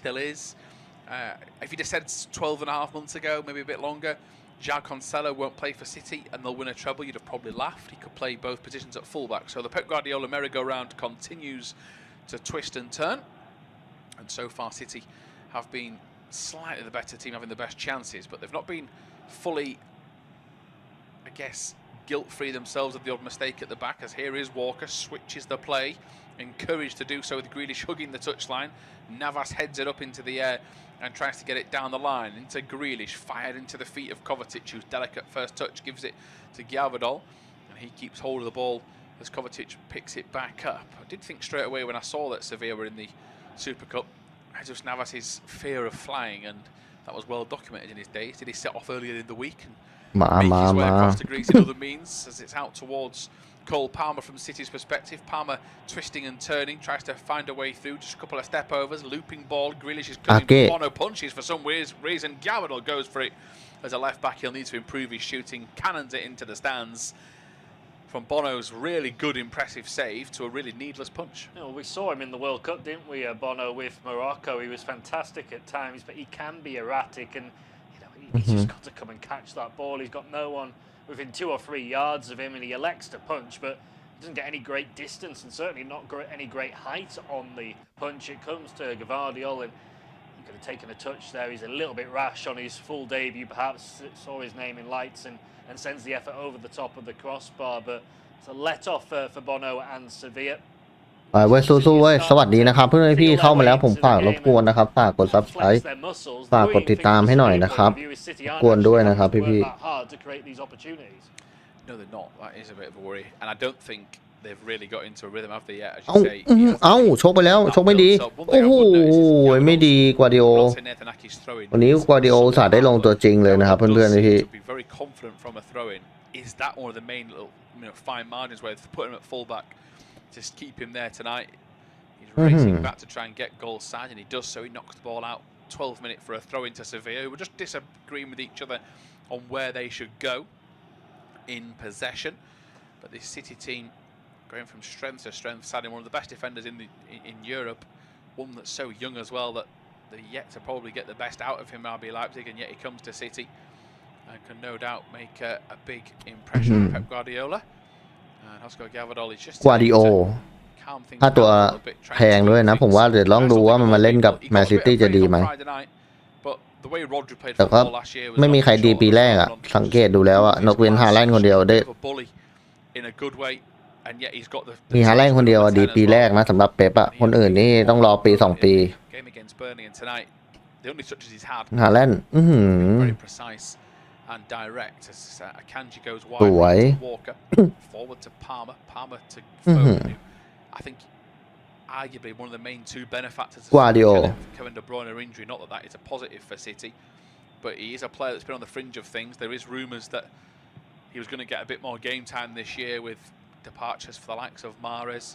still is. If he'd have said 12.5 months ago, maybe a bit longer, João Cancelo won't play for City and they'll win a treble, you'd have probably laughed. He could play both positions at fullback. So the Pep Guardiola merry-go-round continues to twist and turn. And so far City have been slightly the better team, having the best chances, but they've not been fully, I guess, guilt-free themselves of the odd mistake at the back, as here is Walker, switches the play, encouraged to do so with Grealish hugging the touchline. Navas heads it up into the air and tries to get it down the line into Grealish, fired into the feet of Kovacic, whose delicate first touch gives it to Gvardiol, and he keeps hold of the ball as Kovacic picks it back up. I did think straight away when I saw that Sevilla were in the Super Cup, Jesus Navas's fear of flying, and that was well documented in his days. Did he set off earlier in the week and make his way across to Greece in other means, as it's out towards Cole Palmer from City's perspective. Palmer twisting and turning, tries to find a way through, just a couple of step overs, looping ball. Grealish is coming, Bono punches for some reason. Gvardiol goes for it. As a left back, he'll need to improve his shooting, cannons it into the stands. From Bono's really good, impressive save to a really needless punch. You know, we saw him in the World Cup, didn't we, Bono, with Morocco. He was fantastic at times, but he can be erratic, and you know, he's just got to come and catch that ball. He's got no one within 2 or 3 yards of him, and he elects to punch, but he doesn't get any great distance, and certainly not any great height on the punch. It comes to Gvardiol, and he could have taken a touch there. He's a little bit rash on his full debut, perhaps saw his name in lights and sends the effort over the top of the crossbar, but it's a let off for Bono and Sevilla. ไปเว้ยสู้ๆเว้ยสวัสดีนะครับเพื่อนพี่เข้ามาแล้วผมฝากรบกวนนะครับฝากกด Subscribe ฝากกดติดตามให้หน่อยนะครับกวนด้วยนะครับพี่ No, they're not. That is a bit of a worry, and I don't think they've really got into a rhythm, have they yet? As you say, เอ้าชกไปแล้วชกไม่ดีโอ้โหไม่ดีกว่าดิโอวันนี้กว่าดิโอสาดได้ลงตัวจริงเลยนะครับเพื่อนๆพี่ Very confident from a throw-in. Is that one of the main little, fine margins where they put him at full-back? Just keep him there tonight. He's racing back to try and get goal side, and he does so. He knocks the ball out. 12 minutes for a throw into Sevilla, who were just disagreeing with each other on where they should go in possession. But this City team going from strength to strength, sadly one of the best defenders in Europe, one that's so young as well that they're yet to probably get the best out of him, RB Leipzig, and yet he comes to City and can no doubt make a big impression on Pep Guardiola. Oscar Gvardiol is just กวาดิโอค่าตัวแพงด้วยนะผมว่าเดี๋ยวลองดูว่ามันมาเล่นกับแมนซิตี้จะดีไหมแต่ก็ไม่มีใครดีปีแรกอ่ะสังเกตดูแล้วอ่ะนกเว้นฮาแลนด์คนเดียวได้มีฮาแลนด์คนเดียวดีปีแรกนะสำหรับเป๊ปอ่ะคนอื่นนี่ต้องรอปี2 ปีฮาแลนด์and direct as Akanji goes wide to Walker, forward to Palmer to Foden. I think arguably one of the main 2 benefactors of Kevin De Bruyne injury. Not that is a positive for City, but he is a player that's been on the fringe of things. There is rumours that he was going to get a bit more game time this year with departures for the likes of Mahrez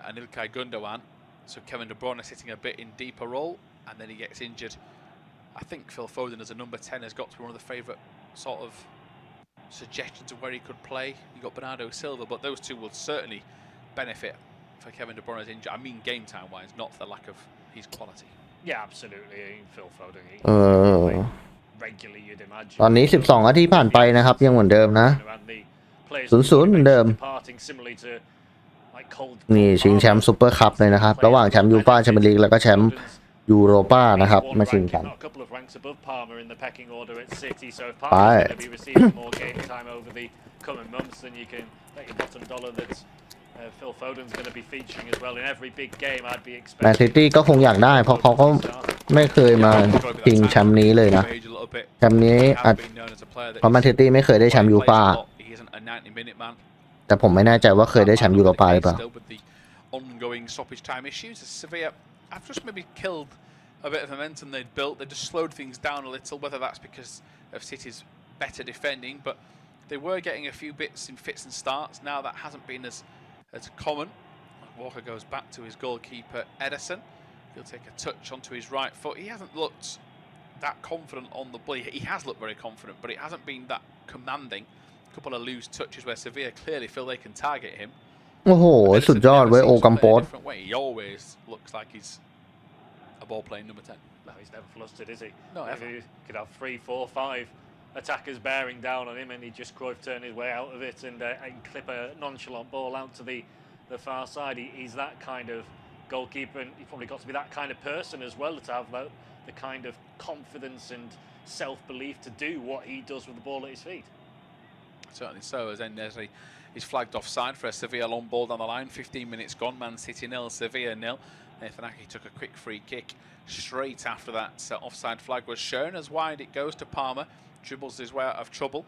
and Ilkay Gundogan. So Kevin De Bruyne sitting a bit in deeper role, and then he gets injured. I think Phil Foden as a number 10 has got to be one of the favourite sort of suggestions of where he could play. You got Bernardo Silva, but those 2 will certainly benefit for Kevin De Bruyne's injury. I mean game time wise, not for the lack of his quality. Yeah, absolutely. Phil Foden. Regularly, you'd imagine. ตอนนี้12 นาทีผ่านไปนะครับยังเหมือนเดิมนะ 0-0 เหมือนเดิมนี่ชิงแชมป์ซุปเปอร์คัพเลยนะครับระหว่างแชมป์ยูฟ่าแชมเปี้ยนลีกแล้วก็แชมป์ยูโรป้านะครับมาชิงกันไปแมนซิตี้ก็คงอยากได้เพราะเขาก็ไม่เคยมาชิงแชมป์นี้เลยนะแชมป์นี้เพราะแมนซิตี้ไม่เคยได้แชมป์ยูฟ่าแต่ผมไม่แน่ใจว่าเคยได้แชมป์ยูโรป้าหรือเปล่าI've just maybe killed a bit of momentum they'd built. They just slowed things down a little, whether that's because of City's better defending, but they were getting a few bits in fits and starts. Now that hasn't been as common. Walker goes back to his goalkeeper, Ederson. He'll take a touch onto his right foot. He hasn't looked that confident on the ball. He has looked very confident, but it hasn't been that commanding. A couple of loose touches where Sevilla clearly feel they can target him. โอ้โหสุดยอดเว้ยโอกัมโปส He always looks like he's a ball playing number 10. No, he's never flustered, is he? No, ever. He could have 3, 4, 5 attackers bearing down on him, and he just Cruyff turn his way out of it and clip a nonchalant ball out to the far side. He's that kind of goalkeeper, and he's probably got to be that kind of person as well to have the kind of confidence and self-belief to do what he does with the ball at his feet. Certainly so, as En-Nesyri is flagged offside for a Sevilla long ball down the line. 15 minutes gone, Man City 0, Sevilla 0. Nathan Ake took a quick free kick straight after that offside flag was shown. As wide it goes to Palmer, dribbles his way out of trouble.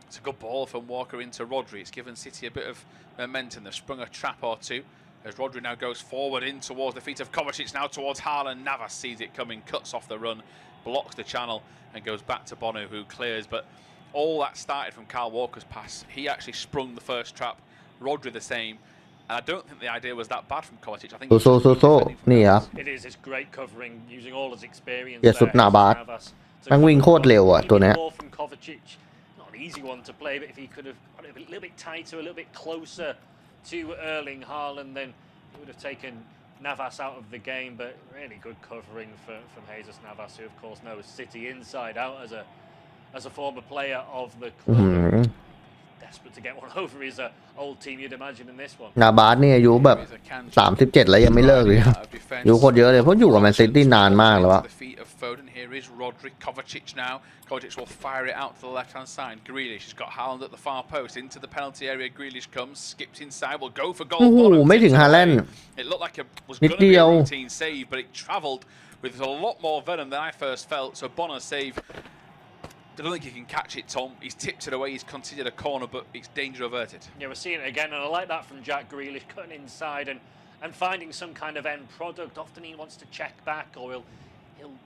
It's a good ball from Walker into Rodri. It's given City a bit of momentum. They've sprung a trap or two as Rodri now goes forward in towards the feet of Kovacic, now towards Haaland. Navas sees it coming, cuts off the run, blocks the channel and goes back to Bono, who clears. But all that started from Kyle Walker's pass. He actually sprung the first trap, Rodri the same. And I don't think the idea was that bad from Kovacic. I thinkนี่ครับ It is. It's great covering, using all his experience. อย่าสุดหน้าบาสทั้งวิ่งโคตรเร็วอ่ะตัวเนี้ย From Kovacic, not an easy one to play, but if he could have got it a little bit tighter, a little bit closer to Erling Haaland, then he would have taken Navas out of the game. But really good covering from Jesus Navas, who of course knows City inside out as a former player of the club. Desperate to get one over his old team, you'd imagine, in this one. นาบาสนี่อายุแบบ37แล้วยังไม่เลิกเลยอายุโคตรเยอะเลยเพราะอยู่กับแมนซิตี้นานมากแล้วอะ Here is Rodri, Kovacic now. Kovacic will fire it out to the left-hand side. Grealish has got Haaland at the far post into the penalty area. Grealish comes, skips inside, will go for goal. โอ้โหไม่ถึงฮาแลนด์ It looked like it was going to be a routine save, but it travelled with a lot more venom than I first felt. So Bono's save, I don't think he can catch it, Tom. He's tipped it away. He's considered a corner, but it's danger averted. Yeah, we're seeing it again, and I like that from Jack Grealish, cutting inside and finding some kind of end product. Often he wants to check back, or he'll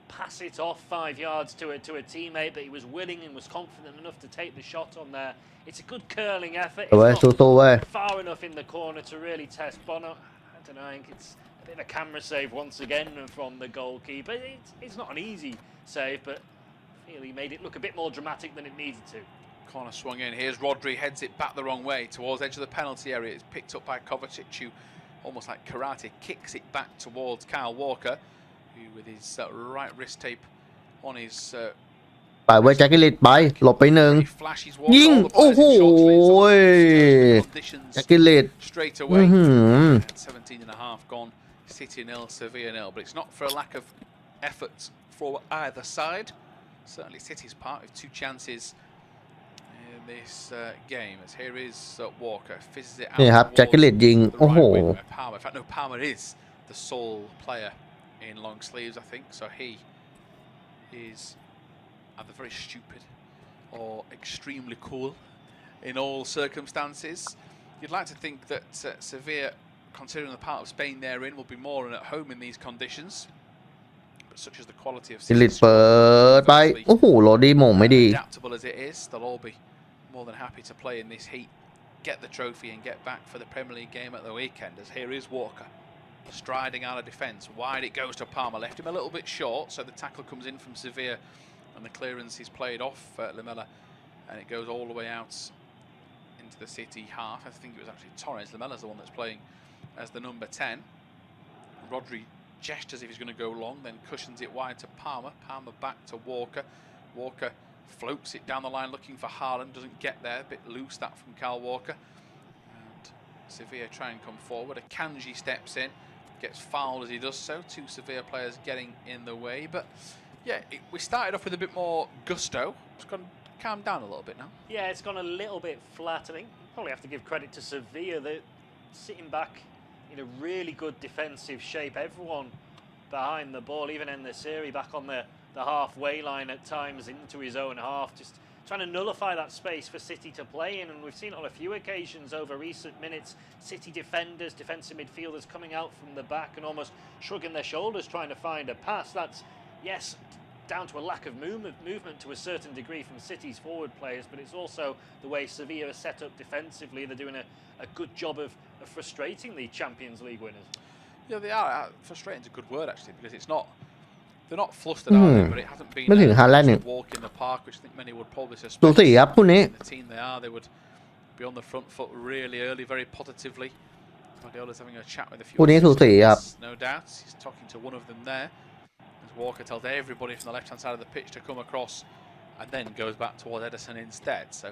pass it off 5 yards to a teammate, but he was willing and was confident enough to take the shot on there. It's a good curling effort. It's not far enough in the corner to really test Bono. I don't know, I think it's a bit of a camera save once again from the goalkeeper. It's not an easy save, but he made it look a bit more dramatic than it needed to. Corner swung in. Here's Rodri, heads it back the wrong way towards edge of the penalty area. It's picked up by Kovacic, who almost like karate kicks it back towards Kyle Walker, who with his right wrist tape on his ไปไว้แจ็คกิลิตไปหลบไปหนึ่งยิงโอ้โหแจ็คกิลิต straight away. 17 and a half gone. City 0, Sevilla 0. But it's not for a lack of effort for either side. Certainly City's part with 2 chances in this game. As here is Walker, fizzes it out. นี่ครับแจ็คกิลิตยิงโอ้โห Palmer. In fact, no, Palmer is the sole player in long sleeves, I think. So he is either very stupid or extremely cool in all circumstances. You'd like to think that Sevilla, considering the part of Spain they're in, will be more at home in these conditions. But such as the quality of กิลิตเปิดไปโอ้โหโรดี้มงไม่ดี adaptable as it is, they'll all be more than happy to play in this heat, get the trophy and get back for the Premier League game at the weekend. As here is Walker, striding out of defence. Wide it goes to Palmer, left him a little bit short, so the tackle comes in from Sevilla and the clearance is played off Lamela, and it goes all the way out into the City half. I think it was actually Torres. Lamela's the one that's playing as the number 10. Rodri gestures if he's going to go long, then cushions it wide to Palmer. Palmer back to Walker. Walker floats it down the line looking for Haaland, doesn't get there, a bit loose that from Kyle Walker. And Sevilla try and come forward. Akanji steps in, gets fouled as he does so. 2 Sevilla players getting in the way, but yeah, we started off with a bit more gusto. It's gone calmed down a little bit now. Yeah, it's gone a little bit flat. I think probably have to give credit to Sevilla. They're sitting back in a really good defensive shape. Everyone behind the ball, even En-Nesyri back on the halfway line at times into his own half, just trying to nullify that space for City to play in. And we've seen on a few occasions over recent minutes, City defenders, defensive midfielders coming out from the back and almost shrugging their shoulders trying to find a pass. That's, yes, down to a lack of movement to a certain degree from City's forward players, but it's also the way Sevilla are set up defensively. They're doing a good job of frustrating the Champions League winners. Yeah, they are. Frustrating is a good word actually, because it's not. They're not flustered, are they? But it hasn't been ไม่ถึงฮาแลนด์ a walk in the park, which I think many would probably ดู suspect. สิครับคู่นี้ The team they are, they would be on the front foot really early, very positively. Guardiola's having a chat with a few คู่นี้สูสีครับ assistants, no doubt. He's talking to one of them there. As Walker tells everybody from the left-hand side of the pitch to come across, and then goes back towards Ederson instead. So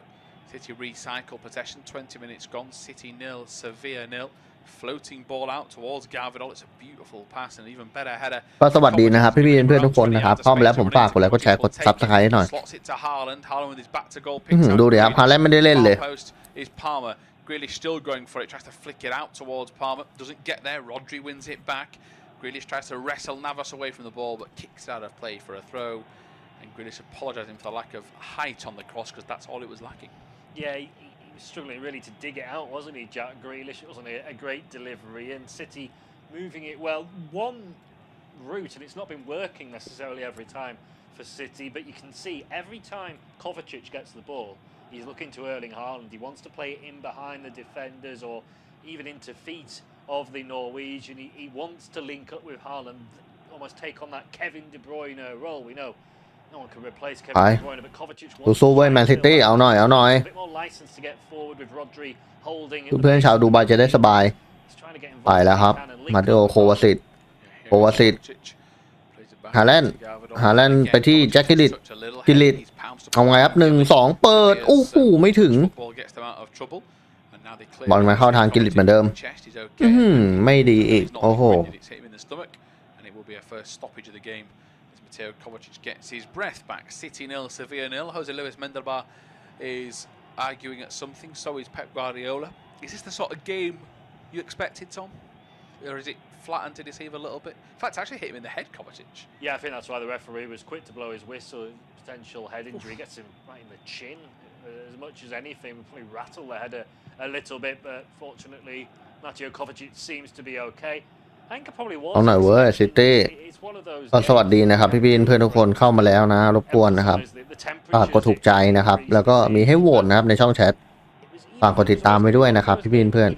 City recycle possession. 20 minutes gone. City 0, Sevilla 0. Floating ball out towards Garvidal. It's a beautiful pass and even better header. ก็สวัสดีนะครับพี่ๆเพื่อนๆทุกคนนะครับเข้ามาแล้วผมฝากกดไลค์กดแชร์กดซับสไครต์ให้หน่อย Slots it to Haaland. Haaland with his back to goal. ดูดิครับฮาแลนด์ไม่ได้เล่นเลย Post is Palmer. Grealish still going for it. Tries to flick it out towards Palmer. Doesn't get there. Rodri wins it back. Grealish tries to wrestle Navas away from the ball, but kicks it out of play for a throw. And Grealish apologising for the lack of height on the cross because that's all it was lacking. Yeah, he was struggling really to dig it out, wasn't he, Jack Grealish? It wasn't a great delivery, and City moving it well. One route, and it's not been working necessarily every time for City, but you can see every time Kovacic gets the ball, he's looking to Erling Haaland. He wants to play it in behind the defenders or even into feet of the Norwegian. He wants to link up with Haaland, almost take on that Kevin De Bruyne role. We know no one can replace Kevin De Bruyne, but Kovacic wants สู้ๆเว้ยแมนซิตี้เอาหน่อย a bit more license to get forward with Rodri holding it. เพื่อนๆชาวดูไบจะได้สบาย He's trying to get ไป involved แล้วครับ if he can and link มาดิโอ up with โควาซิต Here Kovacic. Plays it back ฮาแลนด์ to Garvidal. ฮาแลนด์ไปที่ Again, แจ็คกิลิต touch a little กิลิต head. He's pounced เอาไงครับ1-2 เปิดโอ้โหไม่ถึง Football gets them out of trouble. And now they clear บอลมาเข้าทางกิลิตเหมือนเดิม chest. He's okay. ไม่ดีอีก He's not โอ้โห been winded, it's hit him in the stomach, and it will be a first stoppage of the game as Mateo Kovacic gets his breath back. City 0, Sevilla 0. Jose Luis Mendelbar is arguing at something, so is Pep Guardiola. Is this the sort of game you expected, Tom? Or is it flattened to deceive a little bit? In fact, it actually hit him in the head, Kovacic. Yeah, I think that's why the referee was quick to blow his whistle. Potential head injury gets him right in the chin. As much as anything, probably rattle the head a little bit, but fortunately, Mateo Kovacic seems to be okay. I think it probably was. เอาหน่อยเว้ยซิตี้ It's one of those ก็สวัสดีนะครับพี่ๆเพื่อนๆทุกคนเข้ามาแล้วนะรบกวนนะครับฝากกดถูกใจนะครับแล้วก็มีให้โหวตนะครับในช่องแชทฝากกดติดตามไว้ด้วยนะครับพี่ๆเพื่อน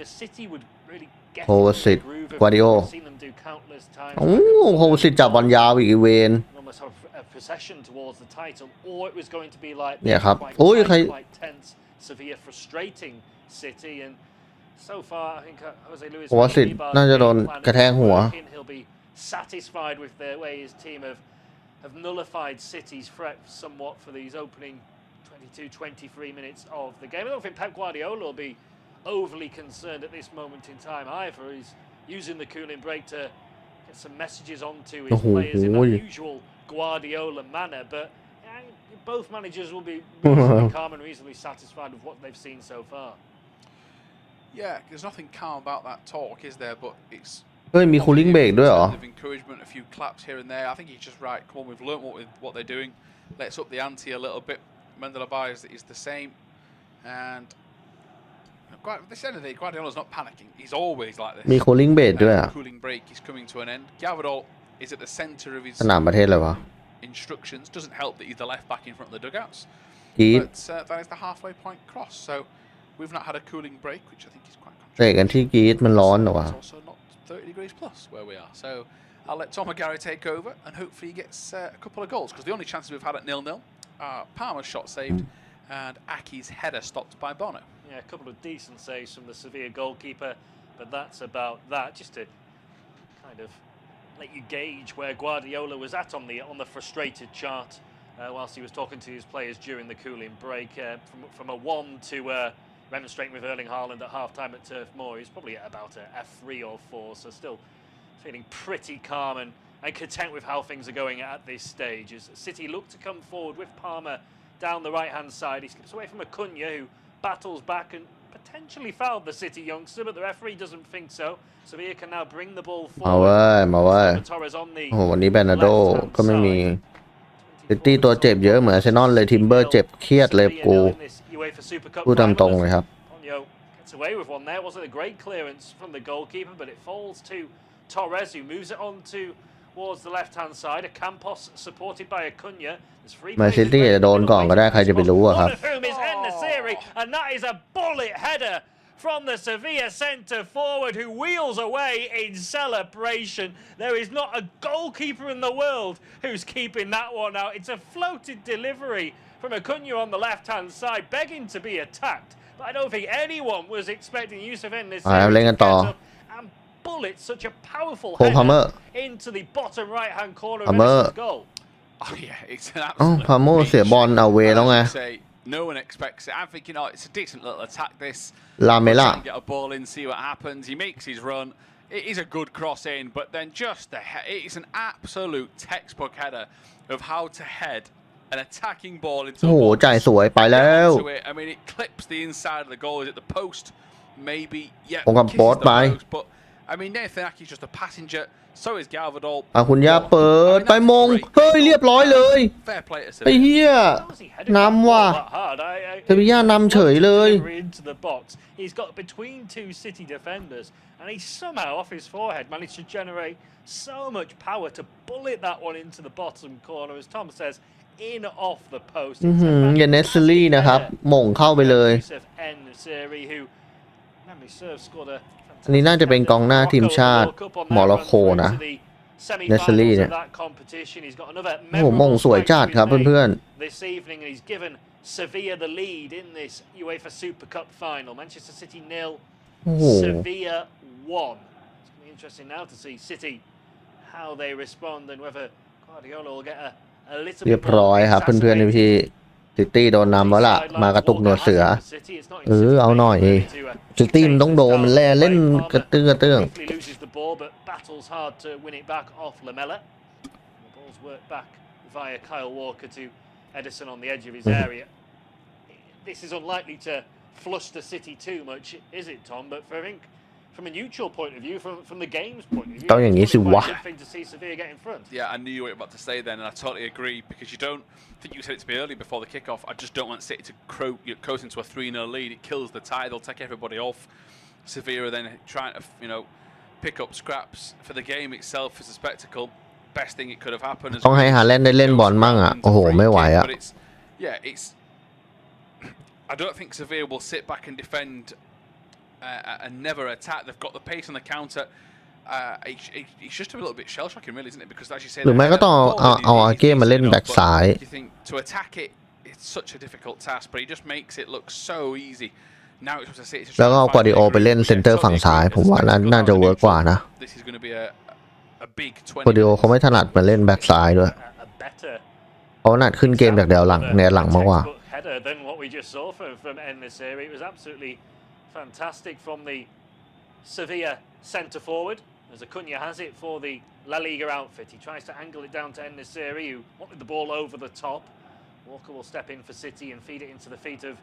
โควัสิตกวาดิโอโอ้โควัสิตจับบอลยาวอีกอีเวน possession towards the title, or it was going to be like เนี่ยครับ quite โอ้ย tight, ใคร quite tense, Sevilla frustrating City, and so far I think Jose Luis โควัสิตน่าจะโดนกระแทกหัว he'll be satisfied with the way his team have nullified City's threat somewhat for these opening 22-23 minutes of the game. I don't think Pep Guardiola will be overly concerned at this moment in time either. He's using the cooling break to get some messages onto his players in that usual Guardiola manner, but both managers will be reasonably calm and reasonably satisfied with what they've seen so far. Yeah, there's nothing calm about that talk, is there? But it's เฮ้ยมีคูลิ่งเบรกด้วยเหรอ of encouragement, a few claps here and there. I think he's just right. Come on, we've learnt what they're doing. Let's up the ante a little bit. Mendelbar is the same, and this end of the day, Guardiola's not panicking. He's always like this. มีคูลิ่งเบรกด้วยอ่ะ Cooling break is coming to an end. Garvidal is at the centre of his สนามประเทศเลยวะ instructions. Doesn't help that he's the left back in front of the dugouts. กีด But that is the halfway point cross. So we've not had a cooling break, which I think is quite เตะกันที่กีดมันร้อนเหรอวะ It's also not 30 degrees plus where we are. So I'll let Tom O'Gara take over, and hopefully he gets a couple of goals, because the only chances we've had at 0-0 are Palmer's shot saved and Aki's header stopped by Bono. Yeah, a couple of decent saves from the Sevilla goalkeeper, but that's about that. Just to kind of let you gauge where Guardiola was at on the frustrated chart whilst he was talking to his players during the cooling break. From a 1 to remonstrating with Erling Haaland at half-time at Turf Moor, he's probably at about a 3 or 4, so still feeling pretty calm and content with how things are going at this stage. As City look to come forward with Palmer down the right-hand side, he skips away from Acuna, who battles back and potentially fouled the City youngster, but the referee doesn't think so. Sevilla can now bring the ball มาเว้ย forward. มาเว้ย Torres on the โอ้โหวันนี้แบรนาโดก็ไม่มีซิตี้ตัวเจ็บเยอะเหมือนอาร์เซนอลเลยทิมเบอร์เจ็บเครียดเลยกู พูดตามตรงเลยครับ Ponyo gets away with one there. Wasn't a great clearance from the goalkeeper, but it falls to Torres, who moves it on towards the left-hand side. A Campos supported by Acuna. แมนซิตี้จะโดนก่อนก็ได้ใครจะไปรู้อะครับ One of whom is En-Nesyri, and that is a bullet header from the Sevilla centre forward, who wheels away in celebration. There is not a goalkeeper in the world who's keeping that one out. It's a floated delivery from Acuna on the left-hand side, begging to be attacked. But I don't think anyone was expecting Yusuf En-Nesyri เล่นกันต่อ bullet, such a powerful Palmer header into the bottom right-hand corner of Palmer Edison's goal. Oh yeah, it's an อ๋อ absolute. พาโมเสียบอลเอาเวแล้วไง Say, no one expects it. I'm thinking, oh, it's a decent little attack. This. ลาเมล่า Try and get a ball in, see what happens. He makes his run. It is a good cross in, but then just it is an absolute textbook header of how to head an attacking ball into โอ้โห a box. จ่ายสวยไปแล้ว Onto it. I mean, it clips the inside of the goal. Is it the post? Maybe. Yeah. ผมกับ kisses โป๊ต the ไป post, but I mean, Nathan Ake's just a passenger. So is Galvadol. อาคุณย่าเปิดไปมงเฮ้ยเรียบร้อยเลย Fair play to ไอ้เหี้ย นำว่ะ เซบีย่านำเฉยเลย into the box. He's got between two City defenders, and he somehow off his forehead managed to generate so much power to bullet that one into the bottom corner, as Tom says, in off the post. เยนเนสซี่นะครับหม่งเข้าไปเลย อันนี้น่าจะเป็นกองหน้าทีมชาติโมร็อกโกนะเนสซี่เนี่ยโอ้โหมงสวยจัดครับเพื่อน Sevilla the lead in this UEFA Super Cup final. Manchester City 0, ๆโอ้โห Sevilla 1. It's going to be interesting now to see City how they respond and whether Guardiola will get a little เรีย bit บร้อยครับเพื่อนๆพี่ซิตี้โดนนำแล้วล่ะมากระตุกหนวดเสือเอาหน่อยซิตี้มันต้องโดนมันแล่เล่นกระเตื้องกระเตื้อง loses the ball but battles hard to win it back off Lamela. The ball's worked back via Kyle Walker to Edison on the edge of his area. This is unlikely to flush the City too much, is it, Tom? But I think from a neutral point of view, from the game's point of view, ต้องอย่างนี้สิวะ it's a good thing to see Sevilla get in front. Yeah, I knew you were about to say then, and I totally agree, because you don't I think you said it to me earlier before the kickoff. I just don't want City to coast into a 3-0 lead. It kills the tie. They'll take everybody off. Sevilla then trying to pick up scraps for the game itself as a spectacle. Best thing it could have happened. ต้องให้ฮาแลนด์ได้เล่นบอลมั่งอ่ะโอ้โหไม่ไหวอ่ะ It's I don't think Sevilla will sit back and defend and never attack. They've got the pace on the counter. It's just a little bit shell shocking, really, isn't it? Because as you say, หรือไม่ก็ต้องเอาอาเก้มาเล่นแบ็กซ้าย you think to attack it, it's such a difficult task, but he just makes it look so easy. Now it's supposed to sit. แล้วก็เอากวาร์ดิโอไปเล่นเซนเตอร์ฝั่งซ้ายผมว่าน่าจะเวิร์กกว่านะ This is going to be a big กวาร์ดิโอเขาไม่ถนัดมาเล่นแบ็กซ้ายด้วยเขาถนัดขึ้นเกมจากแนวหลังมากกว่า Than what we just saw from En-Nesyri. It was absolutely fantastic from the Sevilla centre forward. As Acuna has it for the La Liga outfit. He tries to angle it down to En-Nesyri, who wanted the ball over the top. Walker will step in for City and feed it into the feet of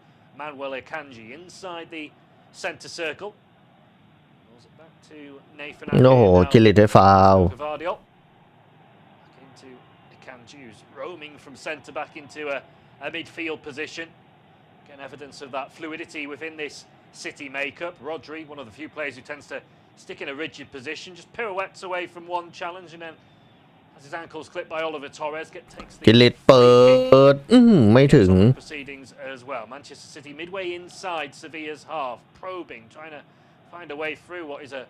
Manuel Akanji inside the centre circle. Rolls it back to Nathan Akanji. โอ้โหกิลิตได้ฟาวล์ Back into Akanji, who's roaming from centre back into a midfield position. Again, evidence of that fluidity within this City makeup. Rodri, one of the few players who tends to stick in a rigid position, just pirouettes away from one challenge and then has his ankles clipped by Oliver Torres. Takes the กิลิตเปิดไม่ถึง proceedings as well. Manchester City midway inside Sevilla's half, probing, trying to find a way through what is a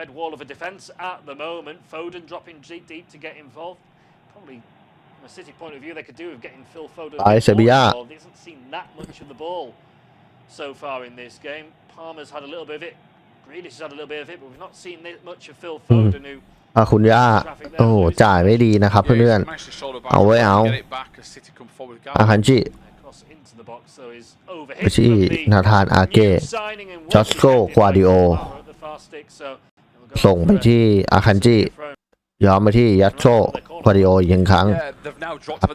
red wall of a defence at the moment. Foden dropping deep to get involved. Probably from a City point of view, they could do with getting Phil Foden involved. He hasn't seen that much of the ball so far in this game. Palmer's had a little bit of it. Grealish has had a little bit of it, but we've not seen much of Phil Foden, who คุณย่าโอ้จ่ายไม่ดีนะครับเพื่อนๆเอาไว้เอาอาคันจิไปที่นาธานอาเก้จัสโกควาดิโอส่งไปที่อาคันจิย้อนไปที่ยัตโซควาดิโออีกครั้ง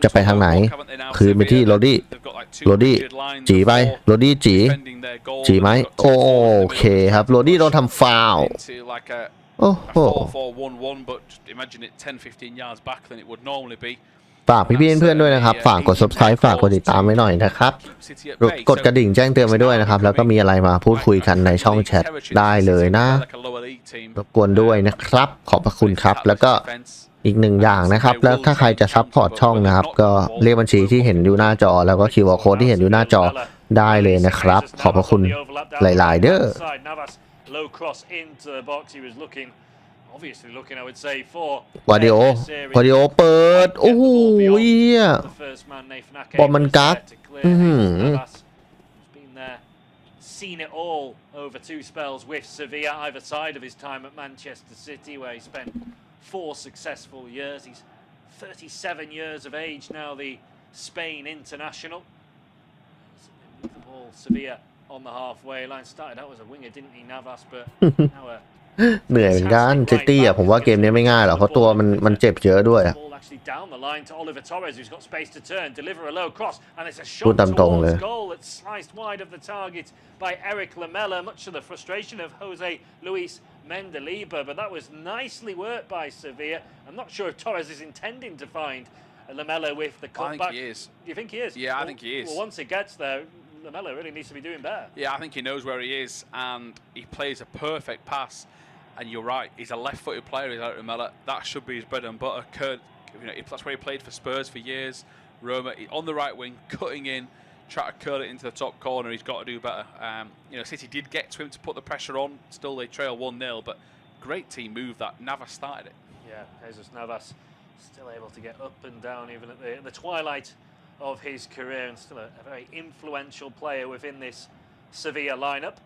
จะไปทางไหนคืนไปที่โรดี้จีไปโรดี้จีไหมโอเคครับโรดี้โดนทำฟาวล์โอ้โหฝากพี่ๆเพื่อนๆด้วยนะครับฝากกด subscribe ฝากกดติดตามไว้หน่อยนะครับกดกระดิ่งแจ้งเตือนไว้ด้วยนะครับแล้วก็มีอะไรมาพูดคุยกันในช่องแชทได้เลยนะรบกวนด้วยนะครับขอบพระคุณครับแล้วก็อีกหนึ่งอย่างนะครับแล้วถ้าใครจะซัพพอร์ตช่องนะครับก็เลขบัญชีที่เห็นอยู่หน้าจอแล้วก็ QR Code ที่เห็นอยู่หน้าจอได้เลยนะครับขอบพระคุณหลายๆเด้อLow cross into the box. He was obviously looking, I would say, for วาดิโอเปิดโอ้โหบอลมันกัก seen it all over 2 spells with Sevilla, either side of his time at Manchester City, where he spent 4 successful years. He's 37 years of age now, the Spain international. The ball, Sevilla on the halfway line. Started out as a winger, didn't he, Navas? But now a เหนื่อยเหมือนกันซิตี้อ่ะผมว่าเกมนี้ไม่ง่ายหรอกเพราะตัวมันเจ็บเยอะด้วยอ่ะ down the line to Oliver Torres, who's got space to turn, deliver a low cross, and it's a พูด shot ตามตรงเลย towards goal that's sliced wide of the target by Eric Lamela, much to the frustration of Jose Luis Mendilibar, but that was nicely worked by Sevilla. I'm not sure if Torres is intending to find Lamela with the cutback. I think he is. You think he is? Yeah, I think he is. Well, once it gets there, Lamela really needs to be doing better. Yeah, I think he knows where he is, and he plays a perfect pass. And you're right, he's a left-footed player, he's Eric Lamela. That should be his bread and butter. That's where he played for Spurs for years. Roma, on the right wing, cutting in, try to curl it into the top corner. He's got to do better. City did get to him to put the pressure on. Still, they trail 1-0, but great team move that. Navas started it. Yeah, Jesus Navas still able to get up and down even at the twilight of his career, and still a very influential player within this Sevilla lineup.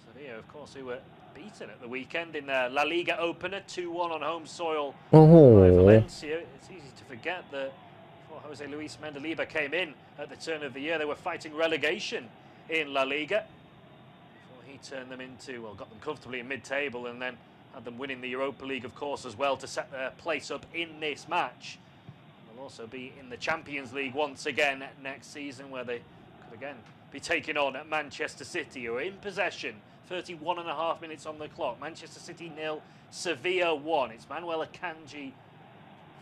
Sevilla, of course, who were beaten at the weekend in their La Liga opener, 2-1 on home soil by Valencia. It's easy to forget that before Jose Luis Mendilibar came in at the turn of the year, they were fighting relegation in La Liga. Before he turned them into, well, got them comfortably in mid-table and then had them winning the Europa League, of course, as well to set their place up in this match. And they'll also be in the Champions League once again next season, where they could again be taken on at Manchester City, who are in possession. 31.5 minutes on the clock. Manchester City 0, Sevilla 1. It's Manuel Akanji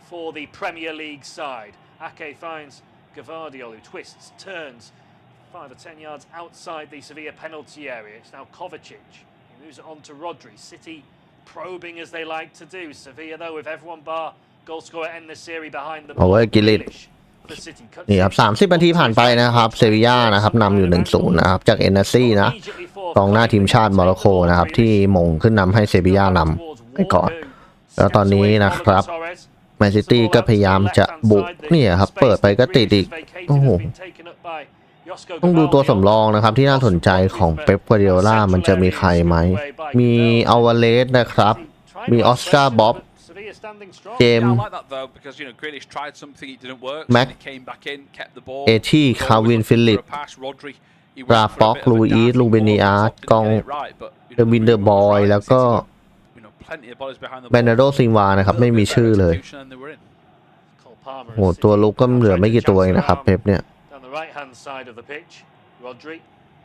for the Premier League side. Ake finds Gavardiol, who twists, turns 5 or 10 yards outside the Sevilla penalty area. It's now Kovacic. He moves it on to Rodri. City probing as they like to do. Sevilla, though, with everyone bar goal scorer En-Nesyri behind them. นี่ครับ30 นาทีผ่านไปนะครับเซบีย่านะครับนำอยู่ 1-0 นะครับจากเอ็นนาซี่นะกองหน้าทีมชาติโมร็อกโกนะครับที่มงขึ้นนำให้เซบีย่านำไปก่อนแล้วตอนนี้นะครับแมนซิตี้ก็พยายามจะบุกนี่ครับเปิดไปก็ติดอีกโอ้โหต้องดูตัวสำรองนะครับที่น่าสนใจของเป๊ป กัวร์ดิโอล่ามันจะมีใครไหมมีอัลวาเลสนะครับมีออสการ์บ๊อบเจมส์แม็กเอชี่คาวินฟิลิปกราฟ็อกลูอีสลูเบนิอาร์ตกองเดวินเดอร์บอยแล้วก็เบนนาโดซินวานะครับไม่มีชื่อเลยโหตัวลุกก็เหลือไม่กี่ตัวเองนะครับเป๊ปเนี่ย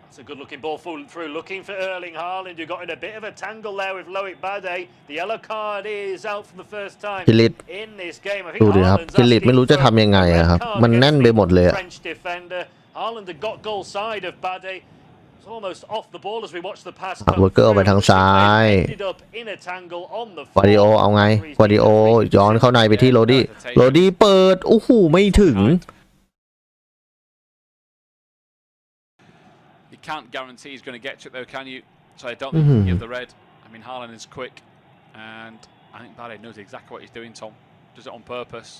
It's a good-looking ball through, looking for Erling Haaland, who got in a bit of a tangle there with Loic Bade. The yellow card is out for the first time in this game. I think ดูดิครับฟิลิปไม่รู้จะทำยังไงครับมันแน่นไปหมดเลย French defender. Haaland had got goal side of Bade. It's almost off the ball as we watch the pass. วอร์เกอร์ไปทางซ้ายควาดิโอเอาไงควาดิโอย้อนเข้าในไปที่โรดี้เปิดโอ้โหไม่ถึงCan't guarantee he's going to get to it though, can you? So I don't think you can give the red. I mean, Haaland is quick, and I think Bade knows exactly what he's doing. Tom does it on purpose,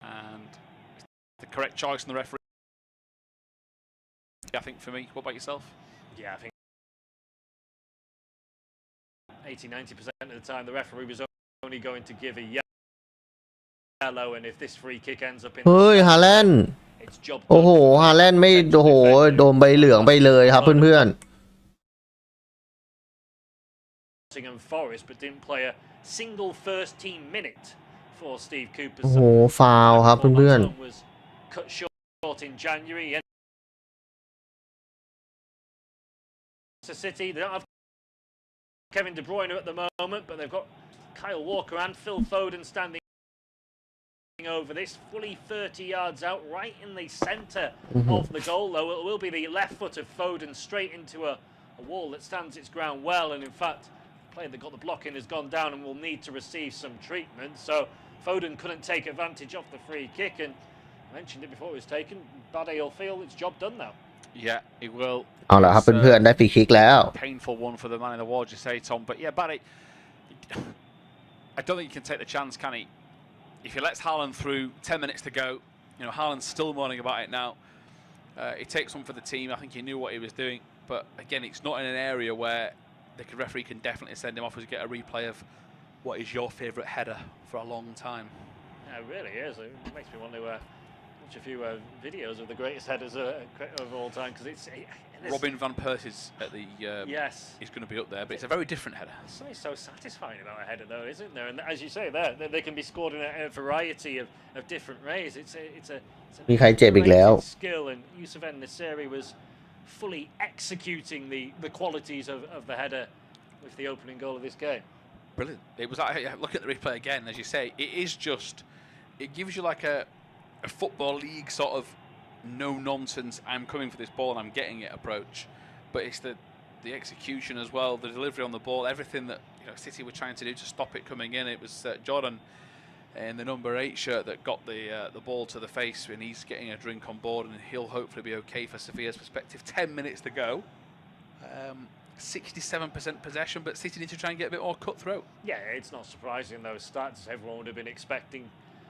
and the correct choice in the referee. I think for me. What about yourself? Yeah, I think 80-90% of the time the referee was only going to give a yellow, and if this free kick ends up in เฮ้ยฮาแลนด์โอ้โหฮาแลนด์ไม่โอ้โหโดนใบเหลืองไปเลยครับเพื่อนๆโอ้โหฟาวครับเพื่อนๆCity, they don't have Kevin De Bruyne at the moment, but they've got Kyle Walker and Phil Foden standing over this, fully 30 yards out, right in the centre of the goal, though. It will be the left foot of Foden straight into a wall that stands its ground well, and in fact, the player that got the block in has gone down and will need to receive some treatment. So Foden couldn't take advantage of the free kick, and I mentioned it before it was taken. Bade will feel its job done now. Yeah, it will. เอาล่ะครับเพื่อนๆได้ฟรีคิกแล้ว Painful one for the man in the wall, you say, Tom. But yeah, Bade, I don't think he can take the chance, can he? If he lets Haaland through, 10 minutes to go, Haaland's still moaning about it now. He takes one for the team. I think he knew what he was doing. but again, it's not in an area where the referee can definitely send him off as get a replay of what is your favourite header for a long time. Yeah, it really is. It makes me want to watch a few videos of the greatest headers of all time, because it's Robin van Persie's at the yes, he's going to be up there, but it's a very different header. There's something so satisfying about a header, though, isn't there? And as you say, they can be scored in a variety of different ways. It's a มีใครเจ็บอีกแล้ว skill, and Youssef En-Nesyri was fully executing the qualities of the header with the opening goal of this game. Brilliant. It was. Look at the replay again. As you say, it is just. It gives you like a football league sort of no nonsense. I'm coming for this ball and I'm getting it approach, but it's the execution as well, the delivery on the ball, everything that City were trying to do to stop it coming in. It was Jordan in the number 8 shirt that got the ball to the face, and he's getting a drink on board, and he'll hopefully be okay for Sevilla's perspective. 10 minutes to go. 67% possession, but City need to try and get a bit more cutthroat. Yeah, it's not surprising those stats. Everyone would have been expecting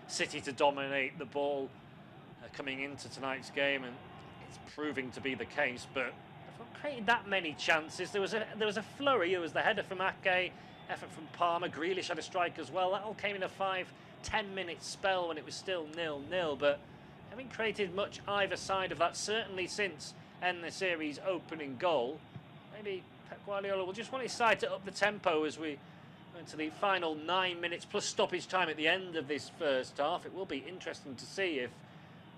City to dominate the ball coming into tonight's game, and it's proving to be the case. But they've not created that many chances. There was a flurry. It was the header from Ake, effort from Palmer. Grealish had a strike as well. That all came in a 5-10 minute spell when it was still 0-0. But haven't created much either side of that. Certainly since En-Nesyri's opening goal. Maybe Pep Guardiola will just want his side to up the tempo as we go into the final 9 minutes plus stoppage time at the end of this first half. It will be interesting to see if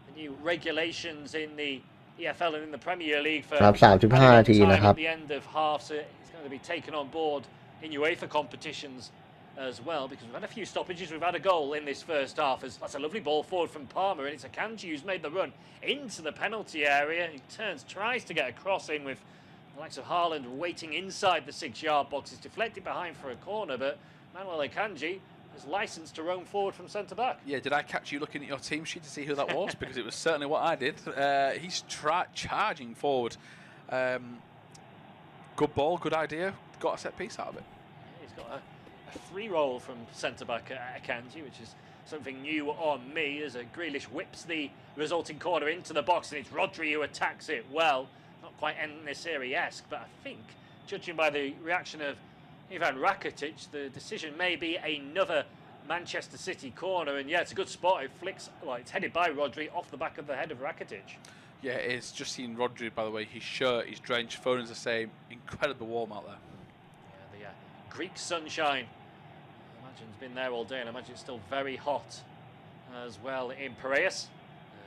the new regulations in the EFL and in the Premier League for 35 นาทีนะครับ at the end of halves is going to be taken on board in UEFA competitions as well, because we've had a few stoppages, we've had a goal in this first half. That's a lovely ball forward from Palmer, and it's Akanji who's made the run into the penalty area. He tries to get a cross in with the likes of Haaland waiting inside the 6-yard box. It's deflected behind for a corner, but Manuel Akanji has licensed to roam forward from centre-back. Yeah, did I catch you looking at your team sheet to see who that was? Because it was certainly what I did. He's charging forward. Good ball, good idea. Got a set piece out of it. He's got a free roll from centre-back Akanji, which is something new on me, as Grealish whips the resulting corner into the box, and it's Rodri who attacks it well. Not quite En-Nesyri-esque, but I think, judging by the reaction of Ivan Rakitic, the decision may be another Manchester City corner. And yeah, it's a good spot. It flicks, well, it's headed by Rodri off the back of the head of Rakitic. Yeah, it is. Just seen Rodri, by the way, his shirt, he's drenched, Foden's the same. Incredibly warm out there. Yeah, the Greek sunshine, I imagine it's been there all day, and I imagine it's still very hot as well in Piraeus,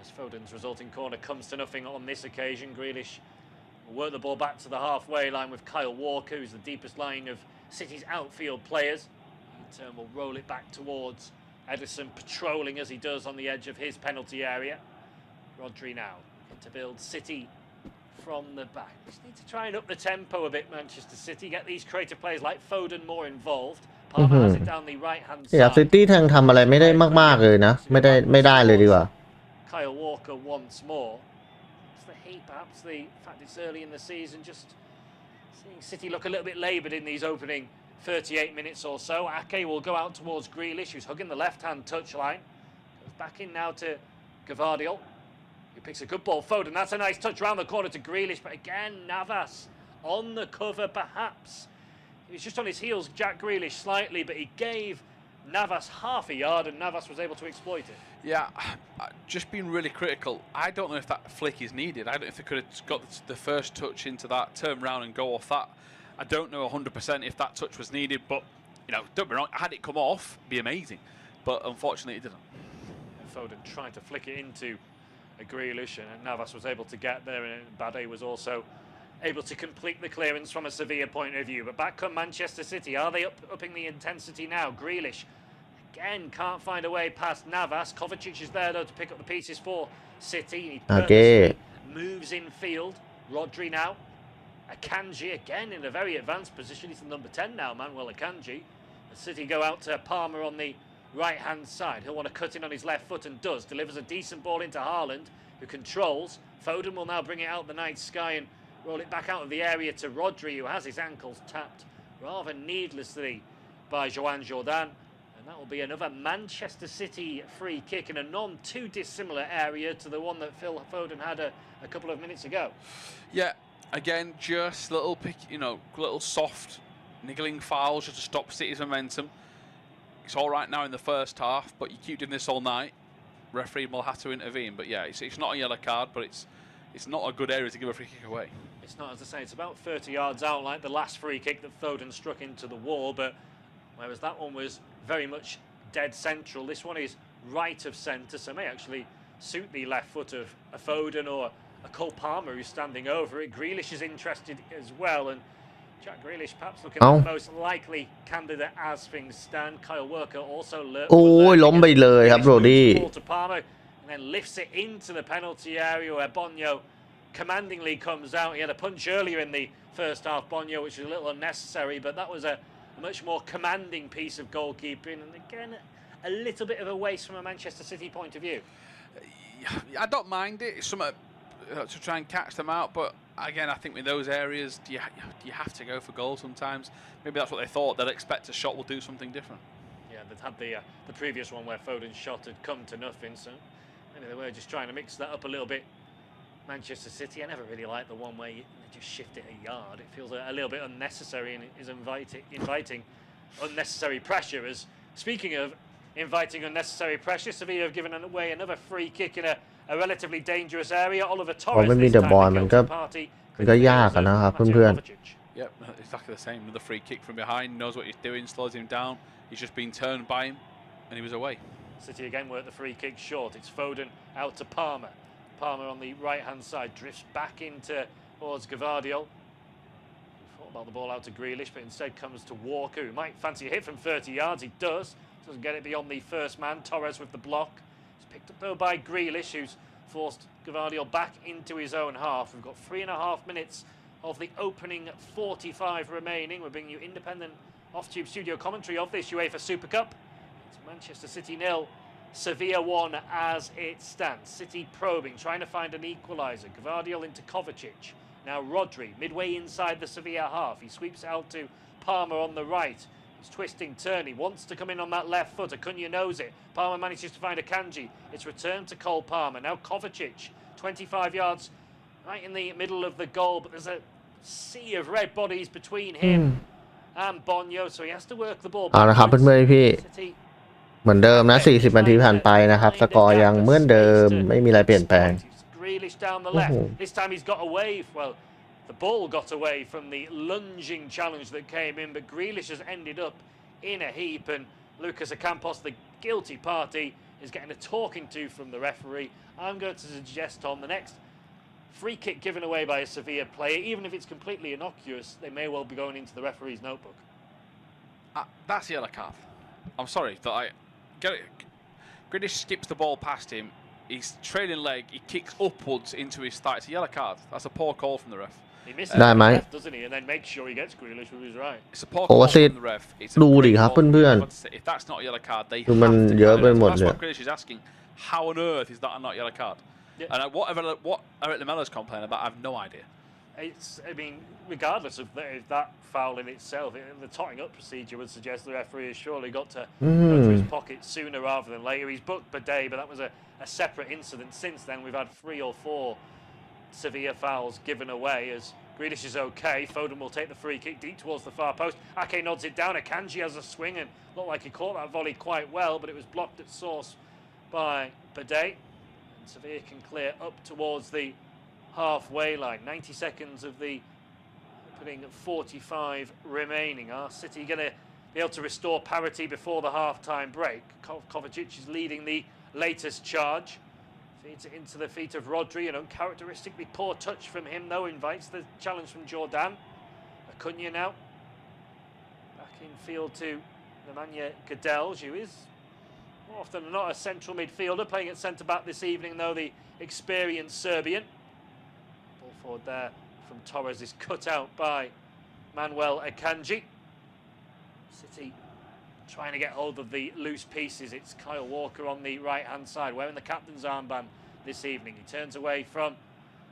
as Foden's resulting corner comes to nothing on this occasion. Grealish will work the ball back to the halfway line with Kyle Walker, who's the deepest line of City's outfield players. In turn, will roll it back towards Ederson, patrolling as he does on the edge of his penalty area. Rodri now to build City from the back. Just need to try and up the tempo a bit, Manchester City. Get these creative players like Foden more involved. Palmer has it down the right-hand side. อยากซิตี้ทางทำอะไรไม่ได้มากๆเลยนะไม่ได้เลยดีกว่า Kyle Walker once more. It's the heat, perhaps the fact it's early in the season, just seeing City look a little bit laboured in these opening 38 minutes or so. Ake will go out towards Grealish, who's hugging the left-hand touchline. Goes back in now to Gvardiol, who picks a good ball. Foden, that's a nice touch round the corner to Grealish, but again, Navas on the cover perhaps. He was just on his heels, Jack Grealish, slightly, but he gave Navas half a yard, and Navas was able to exploit it. Yeah, just being really critical. I don't know if that flick is needed. I don't know if they could have got the first touch into that, turn round and go off that. I don't know 100% if that touch was needed, but, don't be wrong, had it come off, it'd be amazing. But unfortunately, it didn't. Foden tried to flick it into Grealish, and Navas was able to get there, and Bade was also able to complete the clearance from a Sevilla point of view. But back come Manchester City. Are they upping the intensity now? Grealish again can't find a way past Navas. Kovacic is there though to pick up the pieces for City. He purposely moves in field. Rodri now. Akanji again in a very advanced position. He's the number 10 now, Manuel Akanji. The City go out to Palmer on the right-hand side. He'll want to cut in on his left foot and does. Delivers a decent ball into Haaland, who controls. Foden will now bring it out the night sky and roll it back out of the area to Rodri, who has his ankles tapped rather needlessly by Joan Jordan. And that will be another Manchester City free kick in a non-too dissimilar area to the one that Phil Foden had a couple of minutes ago. Yeah, Again, just little little soft niggling fouls just to stop City's momentum. It's all right now in the first half, but you keep doing this all night, referee will have to intervene. But yeah, it's not a yellow card, but it's not a good area to give a free kick away. It's not, as I say, it's about 30 yards out, like the last free kick that Foden struck into the wall, but whereas that one was very much dead central, this one is right of centre, so may actually suit the left foot of a Foden or a Cole Palmer who's standing over it. Grealish is interested as well, and Jack Grealish perhaps looking like the most likely candidate as things stand. Kyle Walker also โอ้ยล้มไปเลยครับโรดี้ to Palmer and then lifts it into the penalty area where Bonyo commandingly comes out. He had a punch earlier in the first half, Bonyo, which was a little unnecessary, but that was a much more commanding piece of goalkeeping, and again a little bit of a waste from a Manchester City point of view. I don't mind it. It's something to try and catch them out, but again, I think in those areas, do you have to go for goal sometimes? Maybe that's what they thought. They'll expect a shot will do something different. Yeah, they'd had the previous one where Foden's shot had come to nothing, so maybe they were just trying to mix that up a little bit. Manchester City, I never really liked the one where they just shift it a yard. It feels a little bit unnecessary and is inviting unnecessary pressure. As speaking of inviting unnecessary pressure, Sevilla have given away another free kick in a relatively dangerous area. Oliver Torres this time, the guilty party. มันก็ยากอะนะครับเพื่อน Yep, exactly the same. Another free kick from behind, knows what he's doing, slows him down. He's just been turned by him, and he was away. City again work the free kick short. It's Foden out to Palmer. Palmer on the right-hand side drifts back into towards Gvardiol. Thought about the ball out to Grealish, but instead comes to Walker, who might fancy a hit from 30 yards. He does. Doesn't get it beyond the first man. Torres with the block. It's picked up though by Grealish, who's forced Gvardiol back into his own half. We've got 3.5 minutes of the opening 45 remaining. We're bringing you independent off-tube studio commentary of this UEFA Super Cup. It's Manchester City 0, Sevilla 1 as it stands. City probing, trying to find an equaliser. Gvardiol into Kovacic. Now Rodri, midway inside the Sevilla half. He sweeps out to Palmer on the right. He's twisting, turning, wants to come in on that left foot. Acuna knows it. Palmer manages to find Akanji. It's returned to Cole Palmer. Now Kovacic, 25 yards, right in the middle of the goal, but there's a sea of red bodies between him and Bonyo, so he has to work the ball ๆเอาละครับเพื่อนๆพี่เหมือนเดิมนะ40 นาทีผ่านไปนะครับสกอร์ยังเหมือนเดิมไม่มีอะไรเปลี่ยนแปลง Grealish down the left. This time he's got away. Well, the ball got away from the lunging challenge that came in, but Grealish has ended up in a heap, and Lucas Ocampos, the guilty party, is getting a talking to from the referee. I'm going to suggest, Tom, the next free kick given away by a Sevilla player, even if it's completely innocuous, they may well be going into the referee's notebook. That's the yellow card. I'm sorry that I get it. Grealish skips the ball past him. His trailing leg, he kicks upwards into his thigh. It's a yellow card. That's a poor call from the ref. He misses the left, doesn't he? And then makes sure he gets Grealish, who is right. It's a poor call from the ref. It's a ดูดิครับเพื่อน If that's not a yellow card, they ๆคือ have มัน to เยอะ card ไป it. หมด That's เลย what Grealish is asking. How on earth is that not a yellow card? Yeah. And what Eric Lamella's complaining about, I have no idea. I mean, regardless of that foul in itself, the totting up procedure would suggest the referee has surely got to go to his pocket sooner rather than later. He's booked Bidet, but that was a separate incident. Since then, we've had 3 or 4 Sevilla fouls given away as Grealish is okay. Foden will take the free kick deep towards the far post. Ake nods it down. Akanji has a swing and looked like he caught that volley quite well, but it was blocked at source by Bidet. And Sevilla can clear up towards the halfway line. 90 seconds of the opening 45 remaining. Are City going to be able to restore parity before the half-time break? Kovacic is leading the latest charge. Feeds it into the feet of Rodri. An uncharacteristically poor touch from him, though, invites the challenge from Jordan. Acuna now. Back in field to Nemanja Gadelj, who is more often than not a central midfielder, playing at centre-back this evening, though, the experienced Serbian. Ball forward there from Torres is cut out by Manuel Akanji. City trying to get hold of the loose pieces. It's Kyle Walker on the right-hand side, wearing the captain's armband this evening. He turns away from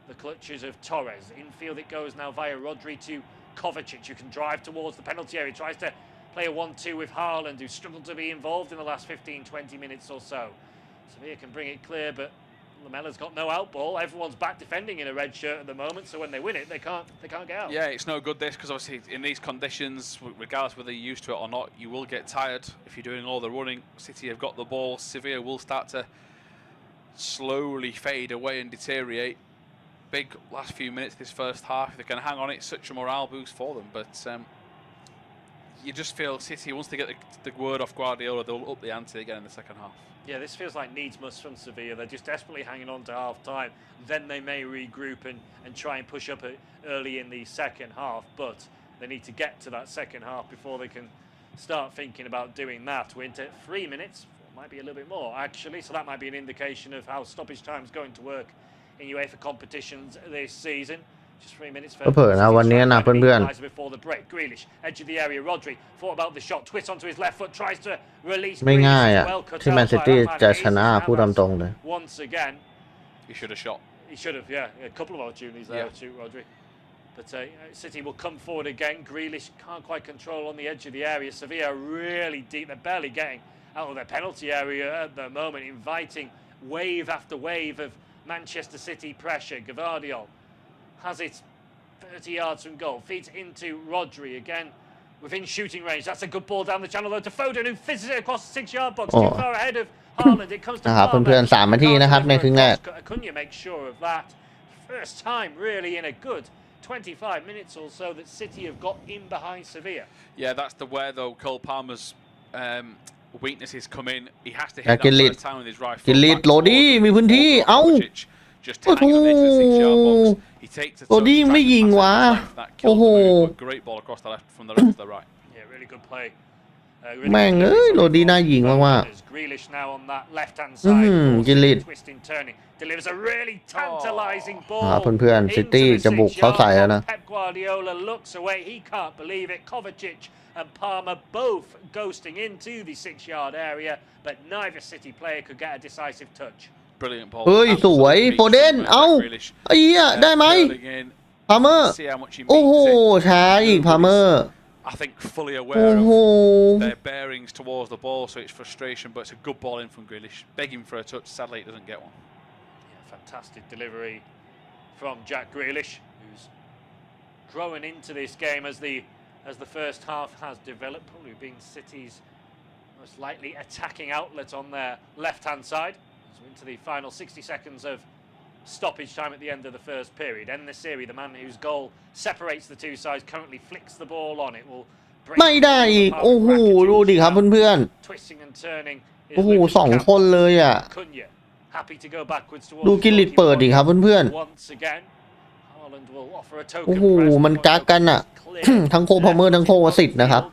the clutches of Torres. Infield it goes now via Rodri to Kovacic, who can drive towards the penalty area. Tries to play a 1-2 with Haaland, who struggled to be involved in the last 15-20 minutes or so. Sevilla can bring it clear, but Lamella's got no out ball. Everyone's back defending in a red shirt at the moment, so when they win it, they can't get out. Yeah, it's no good this because obviously in these conditions, regardless whether you're used to it or not, you will get tired if you're doing all the running. City have got the ball. Sevilla will start to slowly fade away and deteriorate. Big last few minutes this first half. If they can hang on, it's such a morale boost for them. But you just feel City, once they get the word off Guardiola, they'll up the ante again in the second half. Yeah, this feels like needs must from Sevilla. They're just desperately hanging on to half time. Then they may regroup and try and push up early in the second half. But they need to get to that second half before they can start thinking about doing that. We're into 3 minutes. Might be a little bit more actually, so that might be an indication of how stoppage time is going to work in UEFA competitions this season. Just 3 minutes for เผลอๆนะวันนี้นะเพื่อน before the break. Grealish, edge of the area. Rodri thought about the shot, twists onto his left foot, tries to release. ๆไม่ง่ายอ่ะที่แมนซิตี้จะชนะพูดตามตรงเลย Once again, He should have shot. he should have, yeah, a couple of opportunities there to Rodri. But City will come forward again. Grealish can't quite control on the edge of the area. Sevilla are really deep. They're barely getting out of their penalty area at the moment, inviting wave after wave of Manchester City pressure. Gavardiol has it 30 yards from goal, feeds into Rodri again within shooting range. That's a good ball down the channel though to Foden, who fizzes it across the 6-yard box, too far ahead of Haaland. It comes to นะครับเพื่อนๆ3 นาทีนะครับในครึ่งแรก Acuna make sure of that. First time really in a good 25 minutes or so that City have got in behind Sevilla. Yeah, that's the where though Cole Palmer's weaknesses come in. He has to hit that first time with his right foot. กิลลิตโรดี้มีพื้นที่เอ้า Just taking on the edge of the 6-yard box. He takes a โรดี้ไม่ยิงวะโอ้โห Great ball across the left from the left to the right. Yeah, really good play. แม่งเอ้ยโรดี้น่ายิงมาก Grealish now on that left-hand side. กิลลิต Twisting, turning, delivers a really tantalizing ball. เพื่อนๆซิตี้จะบุกเข้าใส่แล้วนะ Pep Guardiola looks away. He can't believe it. Kovacic and Palmer both ghosting into the 6-yard area, but neither City player could get a decisive touch. Brilliant ball. เฮ้ยสวยโฟเดนเอ้าไอ้เหี้ยได้ไหมพาเมอร์โอ้โหช้าอีกพาเมอร์ I think fully aware of their bearings towards the ball, so it's frustration, but it's a good ball in from Grealish. Begging for a touch, sadly he doesn't get one. Yeah, fantastic delivery from Jack Grealish, who's growing into this game as the first half has developed, probably being City's most likely attacking outlet on their left-hand side. As we're into the final 60 seconds of stoppage time at the end of the first period. En-Nesyri, the man whose goal separates the two sides, currently flicks the ball on. It will ไม่ได้อีกโอ้โหดูดิครับเพื่อน twisting and turning. ๆโอ้โห2 คนเลยอ่ะ Acuna, happy to go backwards towards ดูกิลลิตเปิดดิครับเพื่อน once again. Haaland will offer a ๆ token โอ้โห press. มันกักกันอ่ะ ทั้งโคพาเมอร์ทั้งโควาสิตนะครับ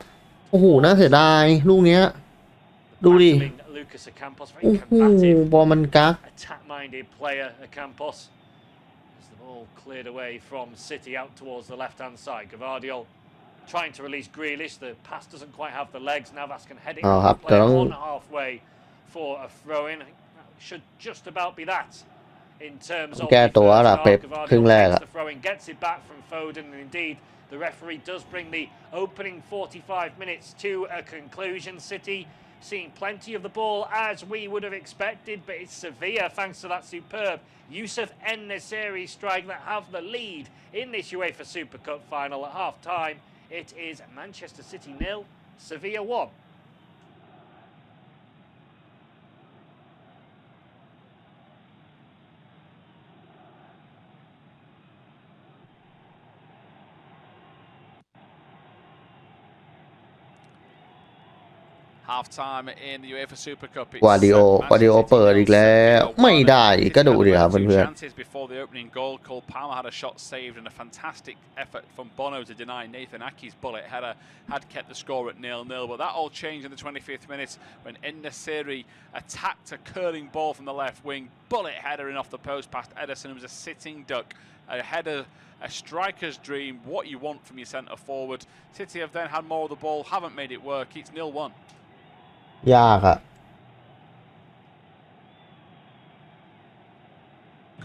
โอ้โหน่าเสียดายลูกเนี้ยดูดิ Lucas Ocampos, โอ้ very โห combative, บอลมันกัก attack-minded player Ocampos. As the ball cleared away from City out towards the left-hand side. Gavardiol trying to release Grealish. The pass doesn't quite have the legs. Navas can head it play on halfway for a throw-in. Should just about be that in terms of แก้ตัวล่ะเป๊ปครึ่งแรก the throw-in, gets it back from Foden, and indeed the referee does bring the opening 45 minutes to a conclusion. City seeing plenty of the ball as we would have expected, but it's Sevilla, thanks to that superb use of En-Nesyri strike, that have the lead in this UEFA Super Cup final at half-time. It is Manchester City 0, Sevilla 1. Half time in the UEFA Super Cup. กวาดิโอเปิดอีกแล้วไม่ได้อีกก็ดูดิครับเพื่อน chances before the opening goal. Cole Palmer had a shot saved and a fantastic effort from Bono to deny Nathan Ake's bullet header had kept the score at 0-0. But that all changed in the 25th minute when En-Nesyri attacked a curling ball from the left wing, bullet header in off the post past Ederson. It was a sitting duck, a header, a striker's dream. What you want from your centre forward. City have then had more of the ball, haven't made it work. It's 0-1. ยากอะ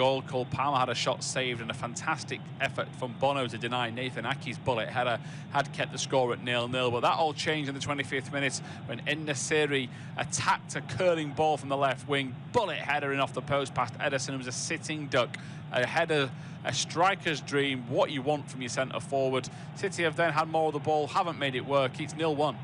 goal. Cole Palmer had a shot saved and a fantastic effort from Bono to deny Nathan Ake's bullet header had kept the score at 0-0. But that all changed in the 25th minute when En-Nesyri attacked a curling ball from the left wing. Bullet header in off the post past Ederson. It was a sitting duck. A header, a striker's dream, what you want from your centre forward. City have then had more of the ball, haven't made it work. It's 0-1.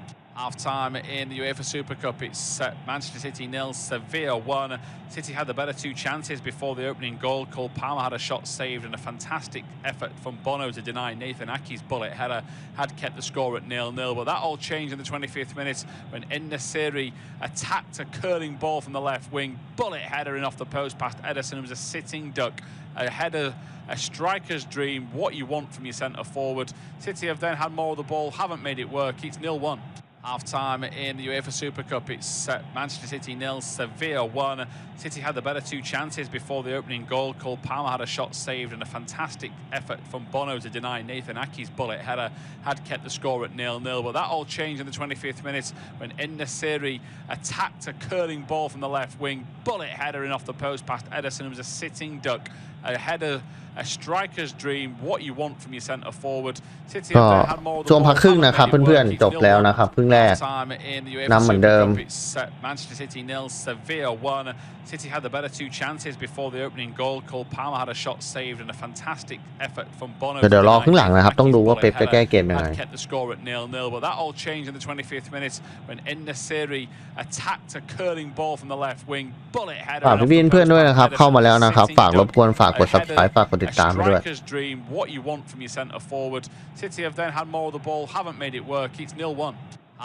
Half-time in the UEFA Super Cup, it's Manchester City 0, Sevilla 1. City had the better two chances before the opening goal. Cole Palmer had a shot saved and a fantastic effort from Bono to deny Nathan Ake's bullet header had kept the score at 0-0. But that all changed in the 25th minute when En-Nesyri attacked a curling ball from the left wing. Bullet header in off the post past Ederson. It was a sitting duck. A header, a striker's dream, what you want from your centre forward. City have then had more of the ball, haven't made it work. It's 0-1. Half-time in the UEFA Super Cup, it's Manchester City 0, Sevilla 1. City had the better two chances before the opening goal. Cole Palmer had a shot saved and a fantastic effort from Bono to deny Nathan Ake's bullet header had kept the score at 0-0. But that all changed in the 25th minute when En-Nesyri attacked a curling ball from the left wing. Bullet header in off the post past Ederson. It was a sitting duck. A header, a striker's dream, what you want from your centre forward. City have then had more of the ช่วง ball, พักครึ่ง haven't นะครับ made it เพื่อน work. ๆ It's จบแล้ว 0-1. นะครับครึ่งแรก Time in the UEFA นำเหมือน Super เดิม Cup, it's Manchester City 0, Sevilla 1. City had the better two chances before the opening goal. Cole Palmer had a shot saved and a fantastic effort from Bono. เดี๋ยวรอครึ่งหลังนะครับต้องดูว่าเป๊ปจะแก้เกมยังไง had kept the score at 0-0. But that all changed in the 25th minute when En-Nesyri attacked a curling ball from the left wing. Bullet header. ฝากพี่ๆเพื่อนๆด้วยนะครับเข้ามาแล้วนะครับฝากรบกวนฝากกด Subscribe ฝากกดติดตามไปด้วย striker's dream, what you want from your centre forward. City have then had more of the ball, haven't made it work. It's 0-1.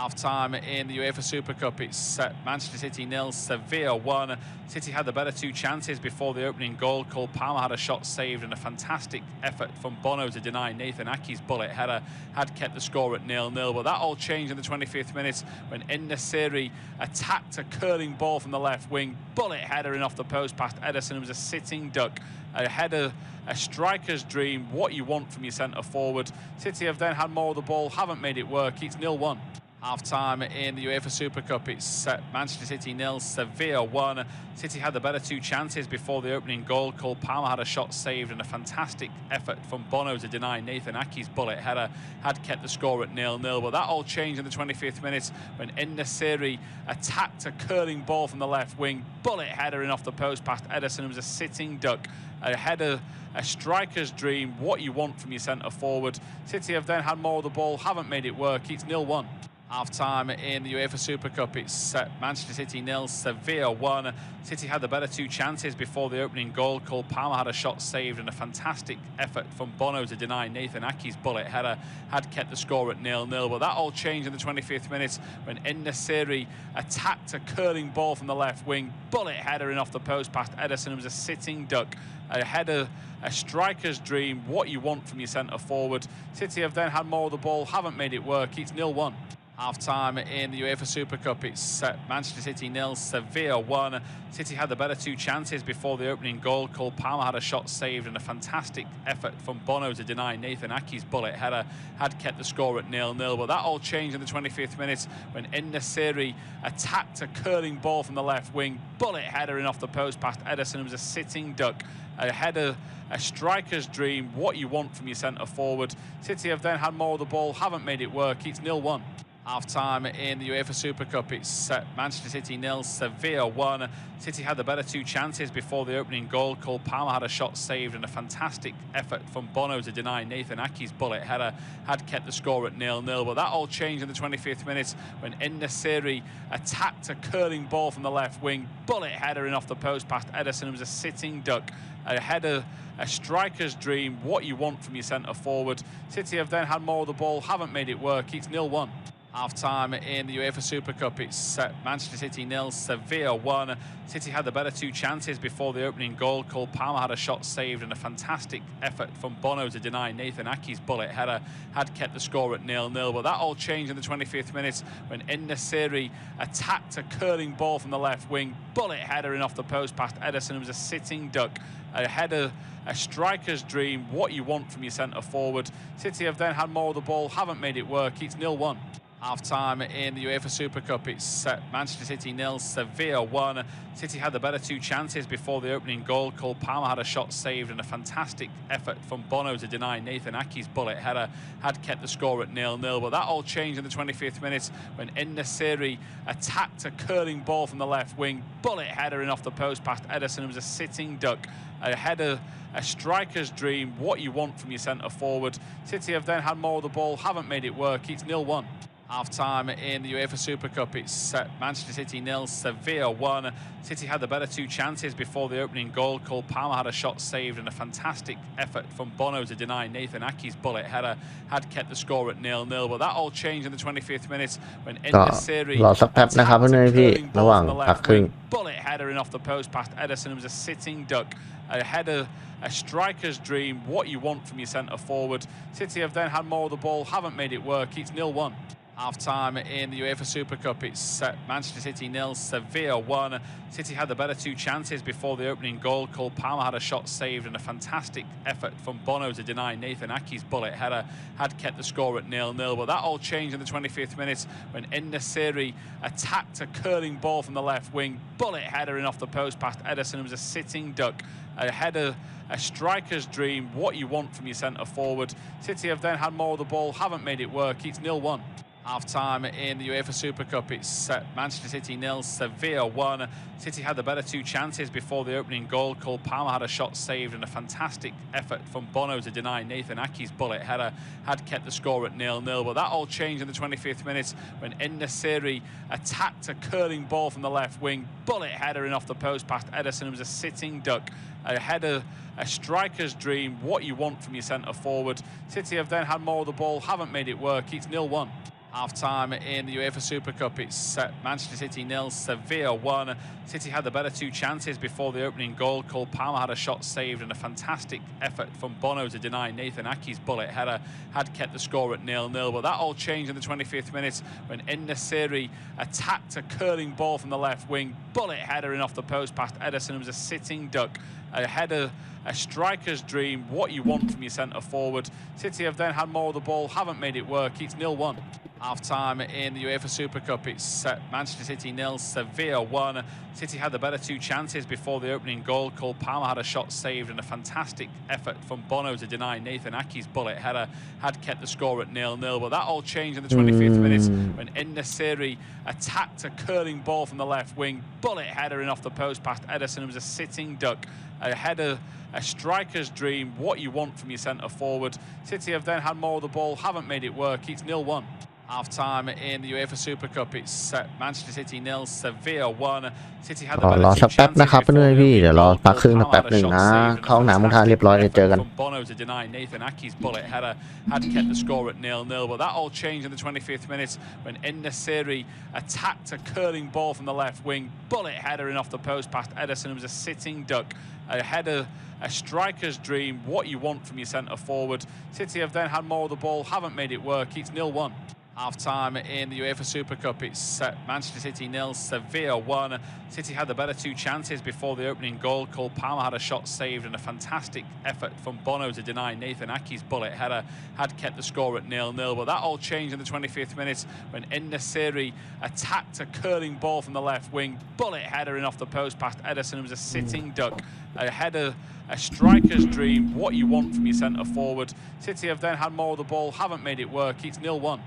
Half-time in the UEFA Super Cup, it's Manchester City 0, Sevilla 1. City had the better two chances before the opening goal. Cole Palmer had a shot saved and a fantastic effort from Bono to deny Nathan Ake's bullet header had kept the score at 0-0. But that all changed in the 25th minute when En-Nesyri attacked a curling ball from the left wing. Bullet header in off the post past Ederson. It was a sitting duck. A header, a striker's dream, what you want from your centre forward. City have then had more of the ball, haven't made it work. It's 0-1. Half-time in the UEFA Super Cup, it's Manchester City 0, Sevilla 1. City had the better two chances before the opening goal. Cole Palmer had a shot saved and a fantastic effort from Bono to deny Nathan Ake's bullet header had kept the score at 0-0. But that all changed in the 25th minute when En-Nesyri attacked a curling ball from the left wing. Bullet header in off the post past Ederson. It was a sitting duck. A header, a striker's dream, what you want from your centre forward. City have then had more of the ball, haven't made it work. It's 0-1. Half-time in the UEFA Super Cup, it's Manchester City 0, Sevilla 1. City had the better two chances before the opening goal. Cole Palmer had a shot saved and a fantastic effort from Bono to deny Nathan Ake's bullet header had kept the score at 0-0. But that all changed in the 25th minute when En-Nesyri attacked a curling ball from the left wing. Bullet header in off the post past Ederson. It was a sitting duck. A header, a striker's dream, what you want from your centre forward. City have then had more of the ball, haven't made it work. It's 0-1. Half-time in the UEFA Super Cup, it's Manchester City 0, Sevilla 1. City had the better two chances before the opening goal. Cole Palmer had a shot saved and a fantastic effort from Bono to deny Nathan Ake's bullet header had kept the score at 0-0. But that all changed in the 25th minute when En-Nesyri attacked a curling ball from the left wing. Bullet header in off the post past Ederson. It was a sitting duck. A header, a striker's dream, what you want from your centre forward. City have then had more of the ball, haven't made it work. It's 0-1. Half-time in the UEFA Super Cup, it's Manchester City 0, Sevilla 1. City had the better two chances before the opening goal. Cole Palmer had a shot saved and a fantastic effort from Bono to deny Nathan Ake's bullet header had kept the score at 0-0. But that all changed in the 25th minute when En-Nesyri attacked a curling ball from the left wing. Bullet header in off the post past Ederson. It was a sitting duck. A header, a striker's dream, what you want from your centre forward. City have then had more of the ball, haven't made it work. It's 0-1. Half-time in the UEFA Super Cup, it's Manchester City 0, Sevilla 1. City had the better two chances before the opening goal. Cole Palmer had a shot saved and a fantastic effort from Bono to deny Nathan Ake's bullet header had kept the score at 0-0. But that all changed in the 25th minute when En-Nesyri attacked a curling ball from the left wing. Bullet header in off the post past Ederson. It was a sitting duck. A header, a striker's dream, what you want from your centre forward. City have then had more of the ball, haven't made it work. It's 0-1. Half-time in the UEFA Super Cup, it's Manchester City 0, Sevilla 1. City had the better two chances before the opening goal. Cole Palmer had a shot saved and a fantastic effort from Bono to deny Nathan Ake's bullet header had kept the score at 0-0. But that all changed in the 25th minute when En-Nesyri attacked a curling ball from the left wing. Bullet header in off the post past Ederson. It was a sitting duck. A header, a striker's dream, what you want from your centre forward. City have then had more of the ball, haven't made it work. It's 0-1. Half-time in the UEFA Super Cup, it's Manchester City 0, Sevilla 1. City had the better two chances before the opening goal. Cole Palmer had a shot saved and a fantastic effort from Bono to deny Nathan Ake's bullet header had kept the score at 0-0. But that all changed in the 25th minute when En-Nesyri รอสักแป๊บนะครับเพื่อนๆพี่ระหว่างพักครึ่ง bullet header in off the post past Ederson. It was a sitting duck. A header, a striker's dream, what you want from your centre forward. City have then had more of the ball, haven't made it work. It's 0-1. Half-time in the UEFA Super Cup, it's Manchester City 0, Sevilla 1. City had the better two chances before the opening goal. Cole Palmer had a shot saved and a fantastic effort from Bono to deny Nathan Ake's bullet header had kept the score at 0-0. But that all changed in the 25th minute when En-Nesyri attacked a curling ball from the left wing. Bullet header in off the post past Ederson. It was a sitting duck. A header, a striker's dream, what you want from your centre forward. City have then had more of the ball, haven't made it work. It's 0-1. Half-time in the UEFA Super Cup, it's Manchester City 0, Sevilla 1. City had the better two chances before the opening goal. Cole Palmer had a shot saved and a fantastic effort from Bono to deny Nathan Ake's bullet header had kept the score at 0-0. But that all changed in the 25th minute when En-Nesyri attacked a curling ball from the left wing. Bullet header in off the post past Ederson. It was a sitting duck. A header, a striker's dream, what you want from your centre forward. City have then had more of the ball, haven't made it work. It's 0-1. Half-time in the UEFA Super Cup, it's Manchester City 0, Sevilla 1. City had the better two chances before the opening goal. Cole Palmer had a shot saved and a fantastic effort from Bono to deny Nathan Ake's bullet header had kept the score at 0-0. But that all changed in the 25th minute when En-Nesyri attacked a curling ball from the left wing. Bullet header in off the post past Ederson. It was a sitting duck. A header, a striker's dream, what you want from your centre forward. City have then had more of the ball, haven't made it work. It's 0-1. Half-time in the UEFA Super Cup, it's Manchester City 0, Sevilla 1. City had the better two chances before the opening goal. Cole Palmer had a shot saved and a fantastic effort from Bono to deny Nathan Ake's bullet header had kept the score at 0-0. But that all changed in the 25th minute when En-Nesyri attacked a curling ball from the left wing. Bullet header in off the post past Ederson. It was a sitting duck. A header, a striker's dream, what you want from your centre forward. City have then had more of the ball, haven't made it work. It's 0-1. Half-time in the UEFA Super Cup, it's Manchester City 0, Sevilla 1. City had the better รอ two สักแป๊บ chances นะครับเพื่อนๆพี่เดี๋ยวรอพักครึ่ง Cole สักแป๊บ Palmer หนึ่ง had a นะ shot saved and เข้าห้องน้ำห้องท่าเรียบร้อยเลยเจอกัน from Bono to deny Nathan Ake's bullet header had kept the score at 0-0. But that all changed in the 25th minute when En-Nesyri attacked a curling ball from the left wing. Bullet header in off the post past Ederson. It was a sitting duck. A header, a striker's dream, what you want from your centre forward. City have then had more of the ball, haven't made it work. It's 0-1. Half-time in the UEFA Super Cup, it's Manchester City 0, Sevilla 1. City had the better two chances before the opening goal. Cole Palmer had a shot saved and a fantastic effort from Bono to deny Nathan Ake's bullet header had kept the score at 0-0. But that all changed in the 25th minute when En-Nesyri attacked a curling ball from the left wing. Bullet header in off the post past Ederson. It was a sitting duck. A header, a striker's dream, what you want from your centre forward. City have then had more of the ball, haven't made it work. It's 0-1.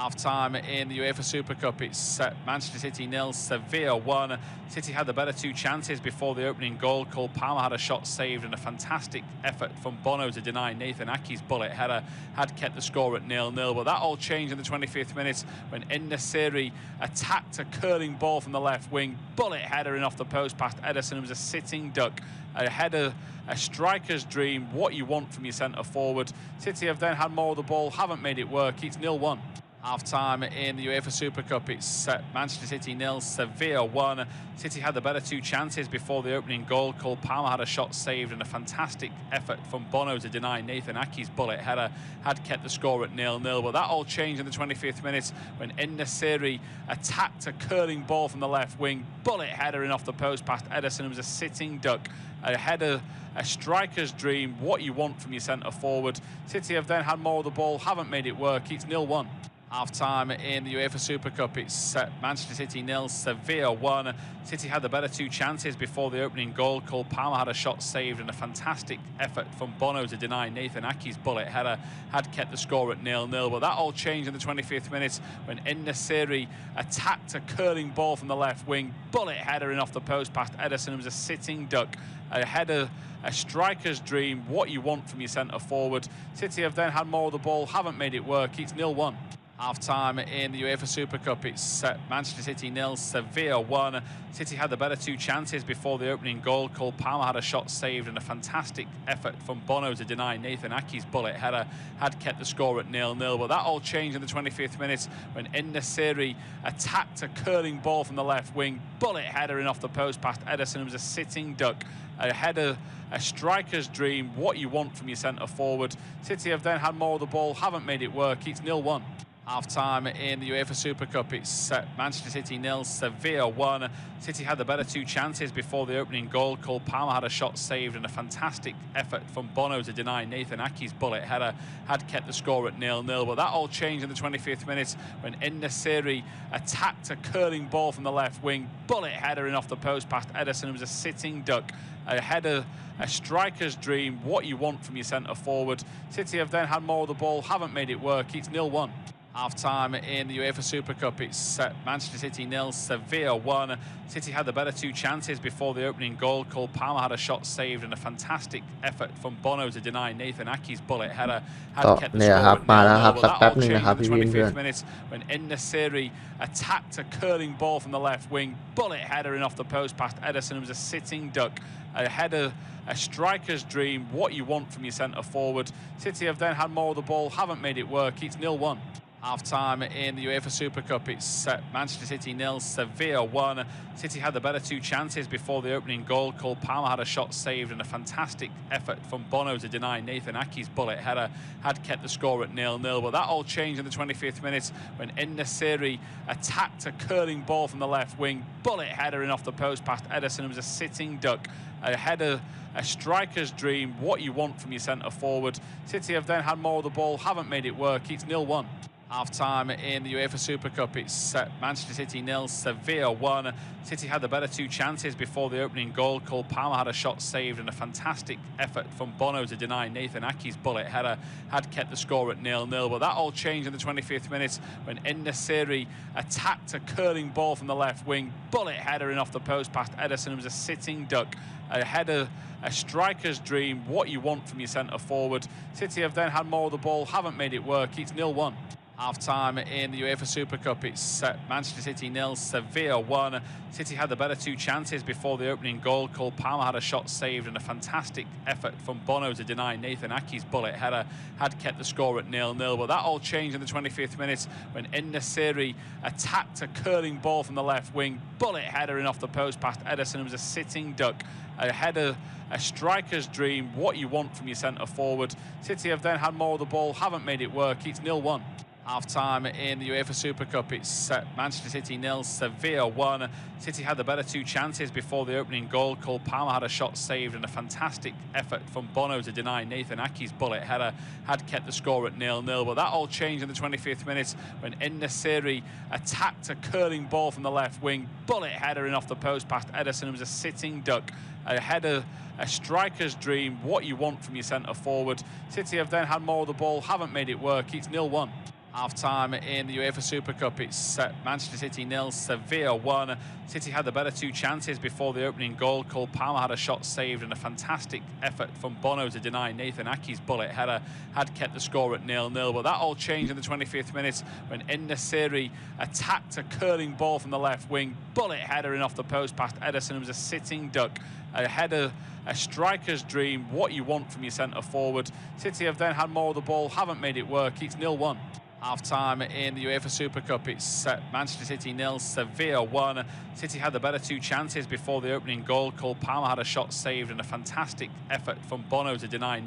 Half-time in the UEFA Super Cup, it's Manchester City 0, Sevilla 1. City had the better two chances before the opening goal. Cole Palmer had a shot saved and a fantastic effort from Bono to deny Nathan Ake's bullet header had kept the score at 0-0. But that all changed in the 25th minute when En-Nesyri attacked a curling ball from the left wing. Bullet header in off the post past Ederson. It was a sitting duck. A header, a striker's dream, what you want from your centre forward. City have then had more of the ball, haven't made it work. It's 0-1. Half-time in the UEFA Super Cup, it's Manchester City 0, Sevilla 1. City had the better two chances before the opening goal. Cole Palmer had a shot saved and a fantastic effort from Bono to deny Nathan Ake's bullet header had kept the score at 0-0. But that all changed in the 25th minute when En-Nesyri attacked a curling ball from the left wing. Bullet header in off the post past Ederson. It was a sitting duck. A header, a striker's dream, what you want from your centre forward. City have then had more of the ball, haven't made it work. It's 0-1. Half-time in the UEFA Super Cup, it's Manchester City 0, Sevilla 1. City had the better two chances before the opening goal. Cole Palmer had a shot saved and a fantastic effort from Bono to deny Nathan Ake's bullet header had kept the score at 0-0. But that all changed in the 25th minute when En-Nesyri attacked a curling ball from the left wing. Bullet header in off the post past Ederson. It was a sitting duck. A header, a striker's dream, what you want from your centre forward. City have then had more of the ball, haven't made it work. It's 0-1. Half-time in the UEFA Super Cup, it's Manchester City 0, Sevilla 1. City had the better two chances before the opening goal. Cole Palmer had a shot saved and a fantastic effort from Bono to deny Nathan Ake's bullet header had kept the score at 0-0. But that all changed in the 25th minute when En-Nesyri attacked a curling ball from the left wing. Bullet header in off the post past Ederson. It was a sitting duck. A header, a striker's dream, what you want from your centre forward. City have then had more of the ball, haven't made it work. It's 0-1. Half-time in the UEFA Super Cup, it's Manchester City 0, Sevilla 1. City had the better two chances before the opening goal. Cole Palmer had a shot saved and a fantastic effort from Bono to deny Nathan Ake's bullet header had kept the score at 0-0. But that all changed in the 25th minute when En-Nesyri attacked a curling ball from the left wing. Bullet header in off the post past Ederson. It was a sitting duck. A header, a striker's dream, what you want from your centre forward. City have then had more of the ball, haven't made it work. It's 0-1. Half-time in the UEFA Super Cup, it's Manchester City 0, Sevilla 1. City had the better two chances before the opening goal. Cole Palmer had a shot saved and a fantastic effort from Bono to deny Nathan Ake's bullet header had kept the score at 0-0. But that all changed in the 25th minute when En-Nesyri attacked a curling ball from the left wing. Bullet header in off the post past Ederson. It was a sitting duck. A header, a striker's dream, what you want from your centre forward. City have then had more of the ball, haven't made it work. It's 0-1. Half-time in the UEFA Super Cup, it's Manchester City 0, Sevilla 1. City had the better two chances before the opening goal. Cole Palmer had a shot saved and a fantastic effort from Bono to deny Nathan Ake's bullet header had kept the score at 0-0. But that all changed in the 25th minute when En-Nesyri attacked a curling ball from the left wing. Bullet header in off the post past Ederson. It was a sitting duck. A header, a striker's dream, what you want from your centre forward. City have then had more of the ball, haven't made it work. It's 0-1. Half-time in the UEFA Super Cup, it's Manchester City 0, Sevilla 1. City had the better two chances before the opening goal. Cole Palmer had a shot saved and a fantastic effort from Bono to deny Nathan Ake's bullet header had kept the score at 0-0. But that all changed in the 25th minute when En-Nesyri attacked a curling ball from the left wing. Bullet header in off the post past Ederson. It was a sitting duck. A header, a striker's dream, what you want from your centre forward. City have then had more of the ball, haven't made it work. It's 0-1. Half-time in the UEFA Super Cup, it's Manchester City 0, Sevilla 1. City had the better two chances before the opening goal. Cole Palmer had a shot saved and a fantastic effort from Bono to deny Nathan Ake's bullet header had kept the score at 0-0. But that all changed in the 25th minute when En-Nesyri attacked a curling ball from the left wing. Bullet header in off the post past Ederson. It was a sitting duck. A header, a striker's dream, what you want from your centre forward. City have then had more of the ball, haven't made it work. It's 0-1. Half-time in the UEFA Super Cup, it's Manchester City 0, Sevilla 1. City had the better two chances before the opening goal. Cole Palmer had a shot saved and a fantastic effort from Bono to deny Nathan Ake's bullet header had kept the score at 0-0. But that all changed in the 25th minute when En-Nesyri attacked a curling ball from the left wing. Bullet header in off the post past Ederson. It was a sitting duck. A header, a striker's dream, what you want from your centre forward. City have then had more of the ball, haven't made it work. It's 0-1. Half-time in the UEFA Super Cup, it's Manchester City 0, Sevilla 1. City had the better two chances before the opening goal. Cole Palmer had a shot saved and a fantastic effort from Bono to deny Nathan Ake's bullet header had kept the score at 0-0. But that all changed in the 25th minute when En-Nesyri attacked a curling ball from the left wing. Bullet header in off the post past Ederson. It was a sitting duck. A header, a striker's dream, what you want from your centre forward. City have then had more of the ball, haven't made it work. It's 0-1. Half-time in the UEFA Super Cup, it's Manchester City 0, Sevilla 1. City had the better two chances before the opening goal. Cole Palmer had a shot saved and a fantastic effort from Bono to deny.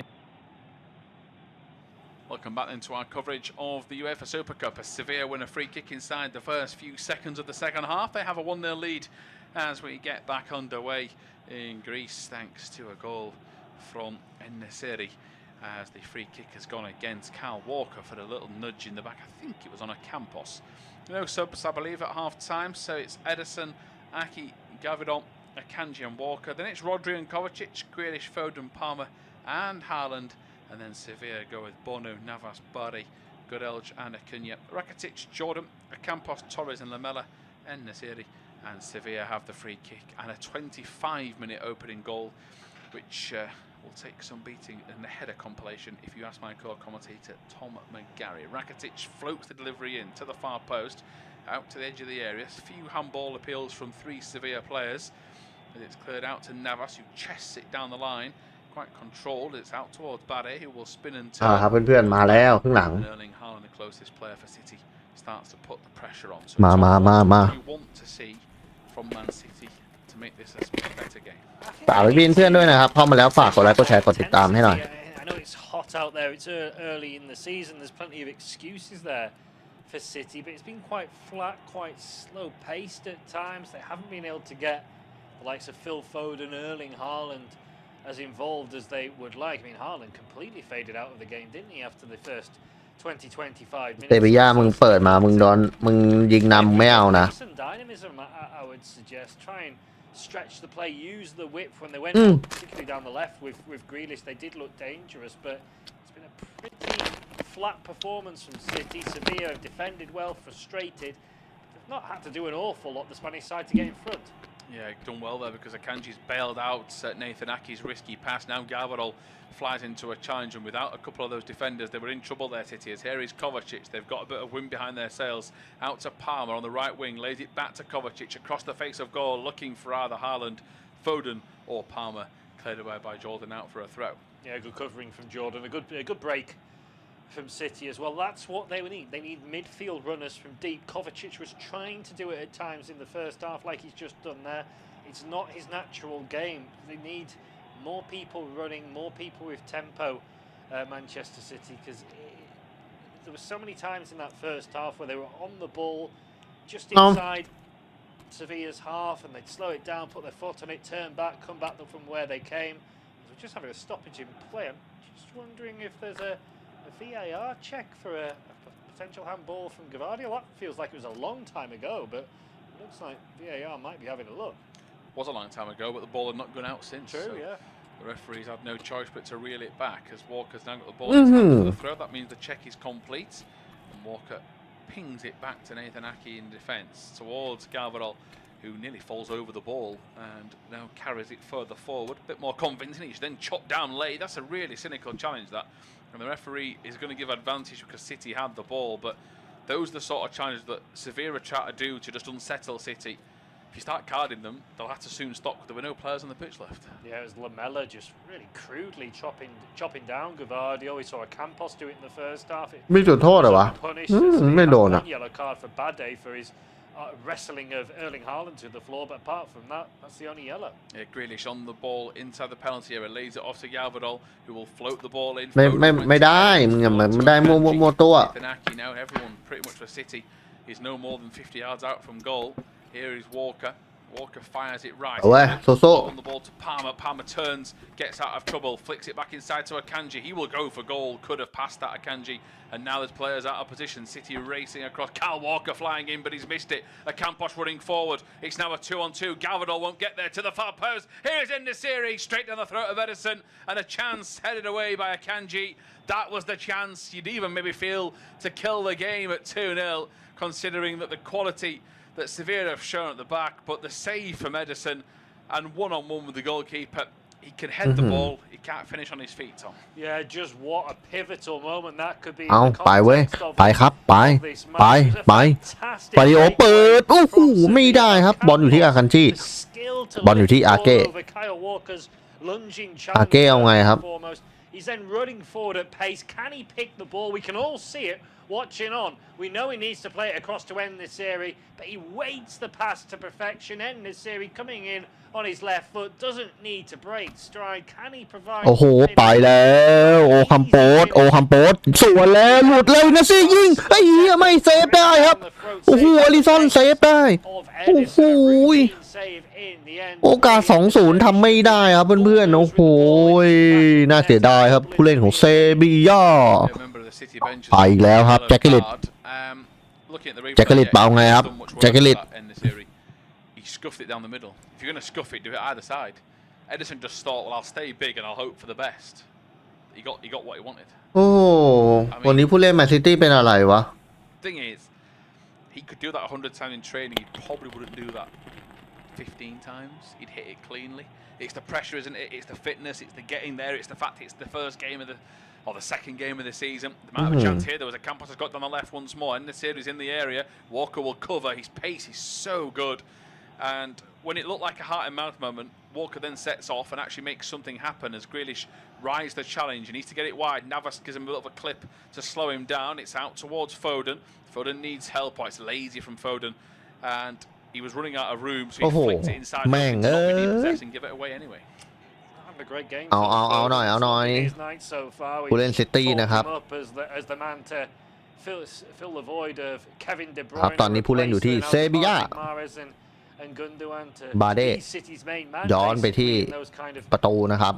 Welcome back into our coverage of the UEFA Super Cup as Sevilla win a free kick inside the first few seconds of the second half. They have a 1-0 lead as we get back underway in Greece thanks to a goal from En-Nesyri. as the free kick has gone against Kyle Walker for a little nudge in the back. I think it was on a Campos. No subs, I believe, at half-time, so it's Ederson, Aki, Gavidon, Akanji and Walker. Then it's Rodri and Kovacic, Grealish, Foden, Palmer and Haaland. And then Sevilla go with Bono, Navas, Bari, Godelj and Acuna. Rakitic, Jordan, Campos, Torres and Lamela and Nasiri. And Sevilla have the free kick and a 25-minute opening goal, which will take some beating in the header compilation, if you ask my co-commentator Tom McGarry. Rakitic floats the delivery in to the far post, out to the edge of the area. Few handball appeals from 3 Sevilla players. And it's cleared out to Navas, who chests it down the line. Quite controlled. It's out towards Bade, who will spin and turn. ครับเพื่อนๆมาแล้วข้างหลัง Erling Haaland, the closest player for City, starts to put the pressure on. So มา you want to see from Man City to make this a better game. ฝากพี่เพื่อนด้วยนะครับเข้ามาแล้วฝากกดไลค์กดแชร์กดติดตามให้หน่อย I know it's hot out there. It's early in the season. There's plenty of excuses there for City, but it's been quite flat, quite slow-paced at times. They haven't been able to get the likes of Phil Foden, Erling Haaland as involved as they would like. I mean, Haaland completely faded out of the game, didn't he, after the first 20-25 minutes? เตบิยามึงเปิดมามึงยิงนำไม่เอานะ Some dynamism, I would suggest. Try and stretch the play, use the width when they went particularly down the left with Grealish. They did look dangerous, but it's been a pretty flat performance from City. Sevilla have defended well, frustrated. They've not had to do an awful lot, the Spanish side, to get in front. Yeah, done well there because Akanji's bailed out Nathan Aki's risky pass. Now Gavarol flies into a challenge, and without a couple of those defenders, they were in trouble there, City. As here is Kovacic. They've got a bit of wind behind their sails. Out to Palmer on the right wing, lays it back to Kovacic across the face of goal, looking for either Haaland, Foden or Palmer. Cleared away by Jordan out for a throw. Yeah, good covering from Jordan. A good break from City as well. That's what they would need. They need midfield runners from deep. Kovacic was trying to do it at times in the first half, like he's just done there. It's not his natural game. They need more people running, more people with tempo, Manchester City, because there were so many times in that first half where they were on the ball just inside Sevilla's half, and they'd slow it down, put their foot on it, turn back, come back from where they came. We're just having a stoppage in play. I'm just wondering if there's a VAR check for a potential handball from Gavardia. That feels like it was a long time ago, but it looks like VAR might be having a look. Was a long time ago, but the ball had not gone out since. True, so yeah. The referees had no choice but to reel it back as Walker's now got the ball in time for the throw. That means the check is complete, and Walker pings it back to Nathan Aki in defence towards Gavarol, who nearly falls over the ball and now carries it further forward. A bit more convincing. He's then chopped down late. That's a really cynical challenge, that. And the referee is going to give advantage because City had the ball, but those are the sort of challenges that Sevilla try to do to just unsettle City. If you start carding them, they'll have to soon stop because there were no players on the pitch left. Yeah, it was Lamela just really crudely chopping down Gavardia. We saw a Campos do it in the first half. มีจุดโทษเหรอวะ ไม่โดนอ่ะ Yellow card for Bade for his wrestling of Erling Haaland to the floor, but apart from that, that's the only yellow. Yeah, Grealish on the ball inside the penalty area, lays it off to Gavarol, who will float the ball in. ไม่ได้มึงไม่ได้มัวตัว Nathan now, everyone pretty much for City is no more than 50 yards out from goal. Here is Walker. Walker fires it right. On the ball to Palmer. Palmer turns, gets out of trouble, flicks it back inside to Akanji. He will go for goal. Could have passed that Akanji. And now there's players out of position. City racing across. Kyle Walker flying in, but he's missed it. Campos running forward. It's now a 2-on-2. Gavidon won't get there to the far post. Here's Nesiri straight down the throat of Ederson, and a chance headed away by Akanji. That was the chance you'd even maybe feel to kill the game at 2-0, considering that the quality that Sevilla have shown at the back, but the save from Ederson and one-on-one with the goalkeeper. He can head the ball. He can't finish on his feet, Tom. Yeah, just what a pivotal moment that could be. เอาไปเว้ยไปครับไปปาริโอเปิดโอ้โหไม่ได้ครับบอลอยู่ที่อาคันจิบอลอยู่ที่อาเก้เอาไงครับ He's then running forward at pace. Can he pick the ball? We can all see it. watching on. We know he needs to play it across to end this series, but he waits the pass to perfection. End this series coming in on his left foot, doesn't need to break stride. Can he provide? โอ้โหไปแล้วโอคัมโปสสวนแล้วหลุดเลยนะสิยิงไอ้เหี้ยไม่เซฟได้ครับโอ้โหอลิสันเซฟได้โอ้โหโอกาส 2-0 ทำไม่ได้ครับเพื่อนๆโอ้โหน่าเสียดายครับผู้เล่นของเซบีย่าไปอีกแล้วครับแจ็คกิลิตเปล่าไงครับแจ็คกิลิต Scuffed it down the middle. If you're going to scuff it, do it either side. Edison just thought, well, I'll stay big and I'll hope for the best. He got what he wanted. โอ้วันนี้ผู้เล่นแมนซิตี้เป็นอะไรวะ Thing is, he could do that 100 times in training. He probably wouldn't do that 15 times. He'd hit it cleanly. It's the pressure, isn't it? It's the fitness. It's the getting there. It's the fact it's the first game of the second game of the season. There might have a chance here. There was a Campos has got down the left once more. And the series in the area. Walker will cover. His pace is so good. And when it looked like a heart and mouth moment, Walker then sets off and actually makes something happen as Grealish rises the challenge. He needs to get it wide. Navas gives him a bit of a clip to slow him down. It's out towards Foden. Foden needs help. Oh, it's lazy from Foden. And he was running out of room, so he flicked it inside. Man, and give it away anyway. เอาหน่อยผู้เล่นซิตี้นะครับครับตอนนี้ผู้เล่นอยู่ที่เซบีย่าบาเด้ย้อนไปที่ประตูนะครับ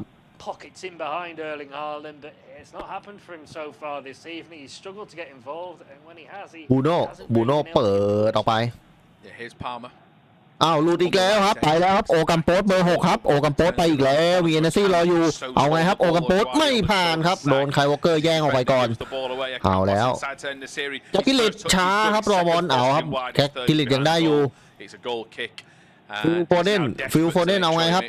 Pockets in behind Erling Haaland, but it's not happened for him so far this evening. He's struggled to get involved, and when he has, he บูโน่เปิดออกไป Here's Palmer. อ้าวหลุดอีกแล้วครับไปแล้วครับโอกัมโปสเบอร์ 6ครับโอกัมโปสไปอีกแล้ววีเอเนซี่รออยู่เอาไงครับโอกัมโปสไม่ผ่านครับโดนไคลวอลเกอร์แย่งออกไปก่อนเอาแล้วแจ็คกิลิตช้าครับรอบอลเอาครับแจ็คกิลิตยังได้อยู่ฟิลโฟเดนเอาไงครับ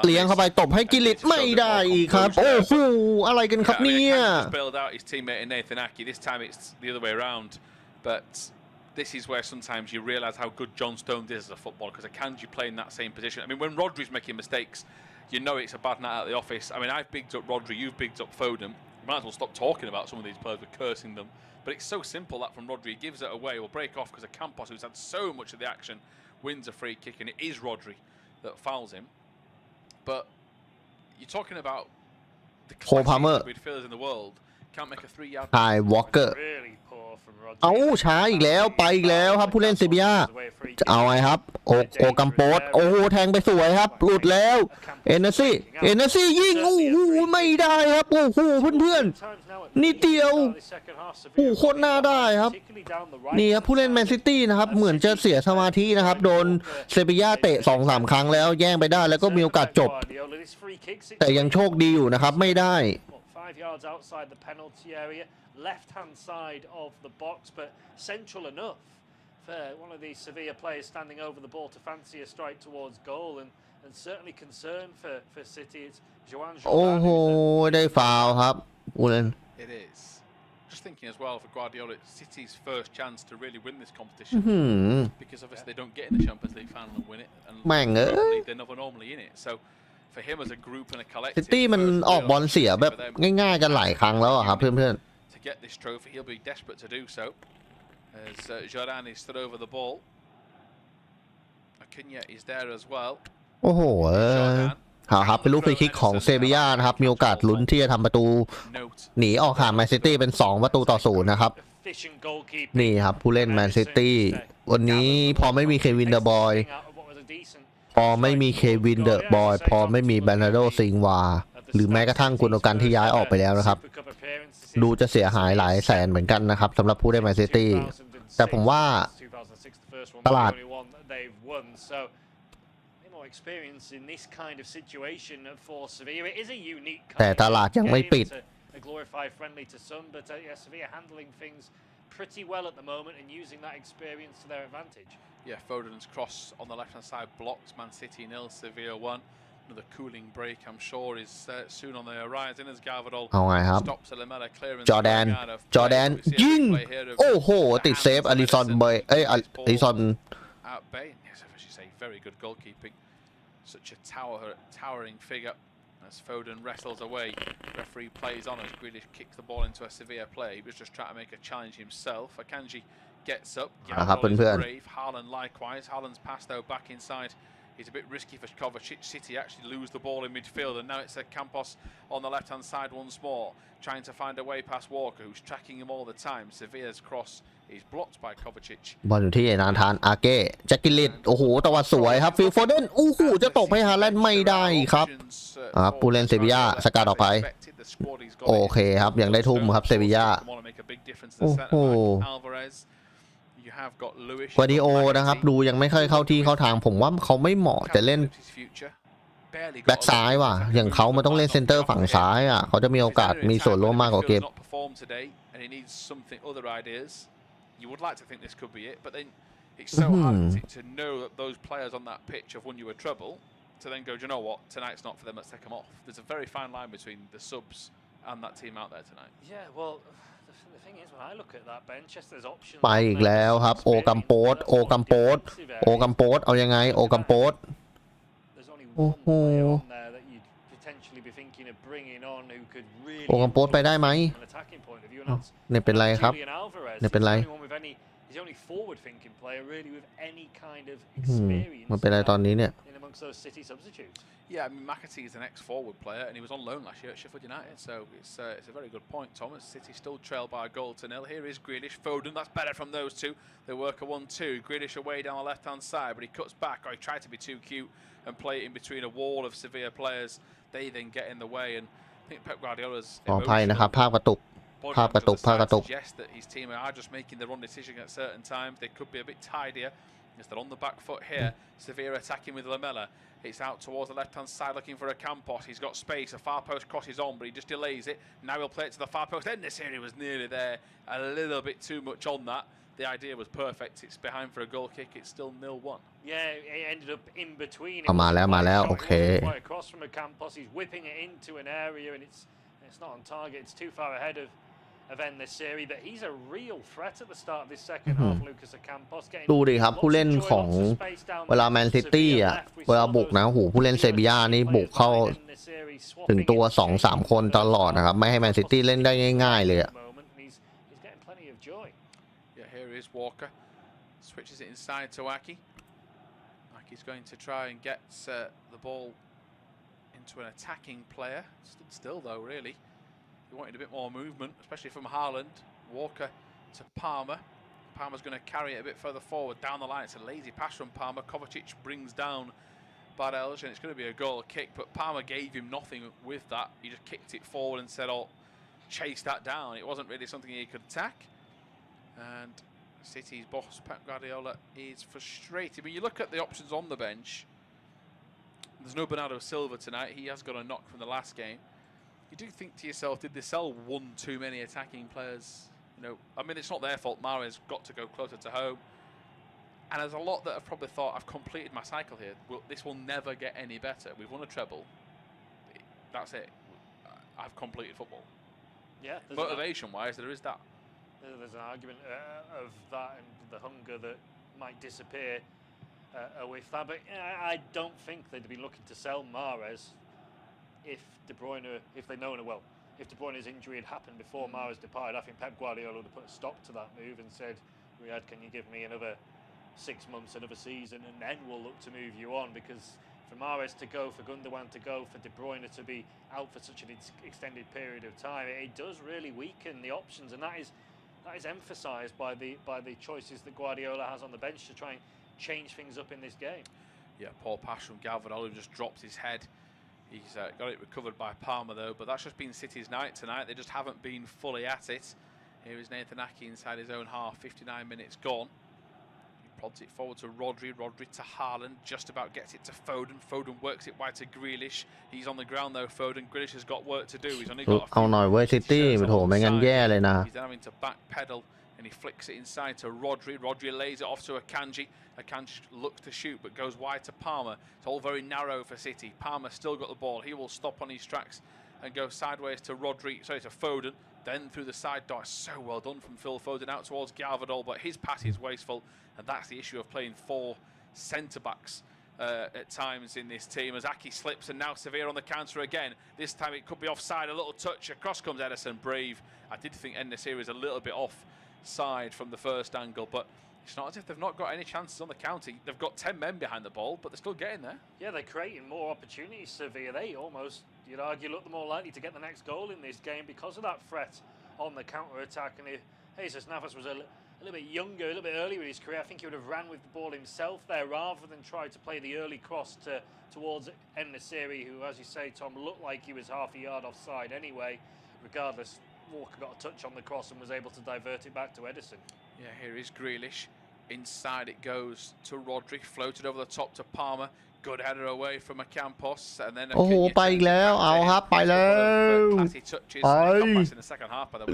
เลี้ยงเข้าไปตบให้กิลิตไม่ได้อีกครับโอ้โหอะไรกันครับเนี่ย This is where sometimes you realise how good John Stones is as a footballer because Akanji play in that same position. I mean, when Rodri's making mistakes, you know it's a bad night at the office. I mean, I've bigged up Rodri, you've bigged up Foden. You might as well stop talking about some of these players, we're cursing them. But it's so simple that from Rodri, he gives it away, will break off because of Campos, who's had so much of the action, wins a free kick, and it is Rodri that fouls him. But you're talking about the classiest midfielders in the world can't make a 3-yard. Hi, Walker. เอาช้าอีกแล้วไปอีกแล้วครับผู้เล่นเซบีย่าเอาไงครับโอกัมโปสโอ้โหแทงไปสวยครับหลุดแล้วเอเนซี่ยิงโอ้โหไม่ได้ครับโอ้โหเพื่อนๆนิดเดียวโอ้โหโคตรน่าได้ครับนี่ครับผู้เล่นแมนซิตี้นะครับเหมือนจะเสียสมาธินะครับโดนเซบีย่าเตะ 2-3 ครั้งแล้วแย่งไปได้แล้วก็มีโอกาสจบแต่ยังโชคดีอยู่นะครับไม่ได้ yards outside the penalty area, left-hand side of the box, but central enough for one of these Sevilla players standing over the ball to fancy a strike towards goal, and certainly concern for City. It's Joan. โอ้โหได้ฟาวล์ครับอุล It is. Just thinking as well for Guardiola, it's City's first chance to really win this competition because obviously they don't get in the Champions League final and win it, and they're never normally in it. So.For him as a group and a collective, ซิตี้มันออกบอลเสียแบบง่ายๆกันหลายครั้งแล้วครับเพื่อนๆ To get this trophy, he'll be desperate to do so. As Jordan is stood over the ball, Acuña is there as well. โอ้โหครับเป็นลูกฟรีคิกของเซบีย่านะครับมีโอกาสลุ้นที่จะทำประตูหนีออกห่างแมนซิตี้เป็น2-0นะครับนี่ครับผู้เล่นแมนซิตี้วันนี้พอไม่มีเควินเดอะบอยพอไม่มีเควินเดอะบอยพอไม่มีแบรนาโดซิงวาหรือแม้กระทั่งกุนโอกันที่ย้ายออกไปแล้วนะครับดูจะเสียหายหลายแสนเหมือนกันนะครับสำหรับผู้เล่นแมนซิตี้แต่ผมว่าตลาดแต่ตลาดยังไม่ปิดpretty well at the moment and using that experience to their advantage. Yeah, Foden's cross on the left-hand side blocks Man City 0, Sevilla 1. Another cooling break, I'm sure, is soon on the horizon as Garvadol stops a Lamella clearance. จอร์แดนยิงโอ้โหติดเซฟอลิซอนเบย์อลิซอน Yes, I should say very good goalkeeping. Such a towering figure. As Foden wrestles away, referee plays on as Grealish kicks the ball into a Sevilla play. He was just trying to make a challenge himself. Akanji gets up. Gabriel is brave. Haaland likewise. Haaland's pass though back inside. It's a bit risky for Kovacic. City actually lose the ball in midfield, and now it's a Campos on the left-hand side once more, trying to find a way past Walker, who's tracking him all the time. Sevilla's cross is blocked by Kovacic. บอลอยู่ที่นาธานอาเก้แจ็คกิลลิตโอ้โหตวัดสวยครับฟิลโฟเดนโอ้โหจะตกให้ฮาแลนด์ไม่ได้ครับผู้เล่นเซบีย่าสกัดออกไปโอเคครับยังได้ทุ่มครับเซบีย่าโอ้โหกวาดิโอนะครับดูยังไม่ค่อยเข้าที่เข้าทางผมว่าเขาไม่เหมาะจะเล่นแบ็กซ้ายว่ะอย่างเขามันต้องเล่นเซนเตอร์ฝั่งซ้ายอ่ะเขาจะมีโอกาสมีส่วนร่วมมากกว่าเกมYou would like to think this could be it, but then it's so hard to know that those players on that pitch have won you a treble to then go, do you know what, tonight's not for them, let's take them off. There's a very fine line between the subs and that team out there tonight. Yeah, well, the thing is, when I look at that bench, there's options. ไปอีกแล้วครับโอกัมโปสโอกัมโปสโอกัมโปสเอายังไงโอกัมโปสโอ้โหโอกัมโปสไปได้ไหมเนี่ยเป็นไรครับเนี่ยเป็นไรมันเป็นไรตอนนี้เนี่ย Yeah, I mean, McAtee is an ex-forward player, and he was on loan last year at Sheffield United, so it's a very good point, Thomas. City still trail by a goal to nil. Here is Grealish, Foden, that's better from those two. They work a 1-2. Grealish away down the left-hand side, but he cuts back, or he tried to be too cute and play it in between a wall of Sevilla players. They then get in the way, and I think Pep Guardiola's ขออภัยนะครับภาพกระตุกsuggest that his team are just making the wrong decision at certain times. They could be a bit tidier. As they're on the back foot here, Sevilla attacking with Lamela. It's out towards the left-hand side looking for a Campos. He's got space. A far post crosses on, but he just delays it. Now he'll play it to the far post. Then this area was nearly there. A little bit too much on that. The idea was perfect. It's behind for a goal kick. It's still 0-1. Yeah, it ended up in between. มาแล้วโอเค Across from a Campos, he's whipping it into an area, and it's not on target. It's too far ahead of end this series, but he's a real threat at the start of this second half. Lucas Campos ดูดิครับผู้เล่นของเวลาแมนซิตี้อ่ะเวลาบุกนะหูผู้เล่นเซบีย่านี่บุกเข้าถึงตัว 2-3 คนตลอดนะครับไม่ให้แมนซิตี้เล่นได้ง่ายๆเลยอ่ะ Yeah, here is Walker. Switches it inside to Aki. Aki's going to try and get the ball into an attacking player. Stood still though, really. He wanted a bit more movement, especially from Haaland. Walker to Palmer. Palmer's going to carry it a bit further forward down the line. It's a lazy pass from Palmer. Kovacic brings down Barelj, and it's going to be a goal kick, but Palmer gave him nothing with that. He just kicked it forward and said, oh, chase that down. It wasn't really something he could attack. And City's boss, Pep Guardiola, is frustrated. When you look at the options on the bench, there's no Bernardo Silva tonight. He has got a knock from the last game. You do think to yourself, did they sell one too many attacking players? You know, I mean, it's not their fault. Mahrez got to go closer to home. And there's a lot that have probably thought, I've completed my cycle here. Well, this will never get any better. We've won a treble. That's it. I've completed football. Yeah. Motivation-wise, there is that. There's an argument of that and the hunger that might disappear with that. But I don't think they'd be looking to sell Mahrez if De Bruyne, if they'd known it well. If De Bruyne's injury had happened before Mahrez departed, I think Pep Guardiola would have put a stop to that move and said, Riyad, can you give me another 6 months, another season, and then we'll look to move you on, because for Mahrez to go, for Gundogan to go, for De Bruyne to be out for such an extended period of time, it does really weaken the options, and that is emphasised by the choices that Guardiola has on the bench to try and change things up in this game. Yeah, poor pass from Galvin who just dropped his head. He's got it recovered by Palmer though, but that's just been City's night tonight. They just haven't been fully at it. Here is Nathan Aki inside his own half, 59 minutes gone. He prods it forward to Rodri to Haaland, just about gets it to Foden. Foden works it wide to Grealish. He's on the ground though, Foden. Grealish has got work to do. He's only got เอาหน่อยเว้ยซิตี้โถไม่งั้นแย่เลยนะ He's then having to backpedal, and he flicks it inside to Rodri. Rodri lays it off to Akanji. Akanji looks to shoot, but goes wide to Palmer. It's all very narrow for City. Palmer still got the ball. He will stop on his tracks and go sideways to to Foden. Then through the side dot. So well done from Phil Foden out towards Galvadol, but his pass is wasteful, and that's the issue of playing 4 centre-backs at times in this team as Aki slips and now Sevilla on the counter again. This time it could be offside, a little touch. Across comes Edison, brave. I did think En-Nesyri is a little bit offside from the first angle, but it's not as if they've not got any chances on the counter. They've got 10 men behind the ball, but they're still getting there. Yeah, they're creating more opportunities, Sevilla. They almost, you'd argue, look the more likely to get the next goal in this game because of that threat on the counter-attack. And if Jesus Navas was a little bit younger, a little bit earlier in his career, I think he would have ran with the ball himself there rather than try to play the early cross towards En-Nesyri, who, as you say, Tom, looked like he was half a yard offside anyway. Regardless, Walker got a touch on the cross and was able to divert it back to Edison. Yeah, here is Grealish. Inside it goes to Rodri, floated over the top to Palmer. Good header away from Campos, and then โอ้โหไปอีกแล้วเอาครับไปแล้วไป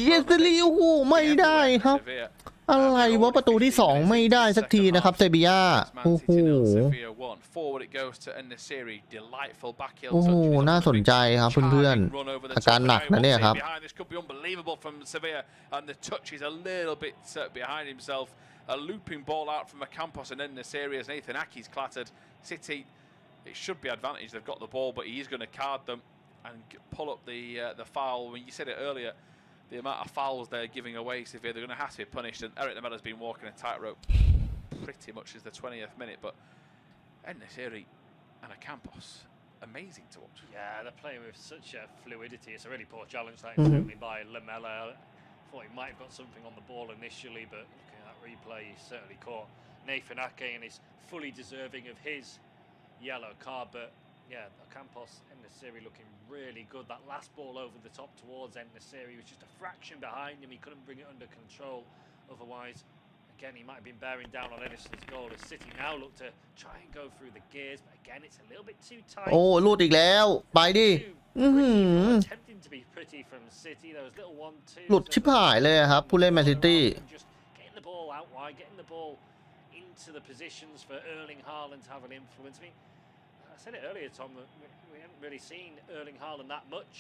เยสลีโอ้โหไม่ได้ครับอะไรวะประตูที่2ไม่ได้สักทีนะครับเซบีย่าโอ้โหโอ้โหน่าสนใจครับเพื่อนๆอาการหนักนะเนี่ยครับA looping ball out from Campos and En-Nesyri as Nathan Aki's clattered. City, it should be advantage. They've got the ball, but he is going to card them and pull up the foul. When you said it earlier, the amount of fouls they're giving away, Sevilla, they're going to have to be punished. And Eric Lamella's been walking a tightrope pretty much since the 20th minute. But En-Nesyri and Campos, amazing to watch. Yeah, they're playing with such a fluidity. It's a really poor challenge, that certainly by Lamella. Thought he might have got something on the ball initially, but looking at that replay, he certainly caught Nathan Ake and is fully deserving of his yellow card. But yeah, Campos, En-Nesyri looking really good. That last ball over the top towards En-Nesyri was just a fraction behind him. He couldn't bring it under control. Otherwise, again, he might have been bearing down on Edison's goal. As City now look to try and go through the gears, but again, it's a little bit too tight. โอ้ลูดอีกแล้วไปดิหลุดชิบหายเลยครับผู้เล่นแมนซิตี้ Getting the ball out wide, getting the ball into the positions for Erling Haaland to have an influence. I mean, I said it earlier, Tom, that we haven't really seen Erling Haaland that much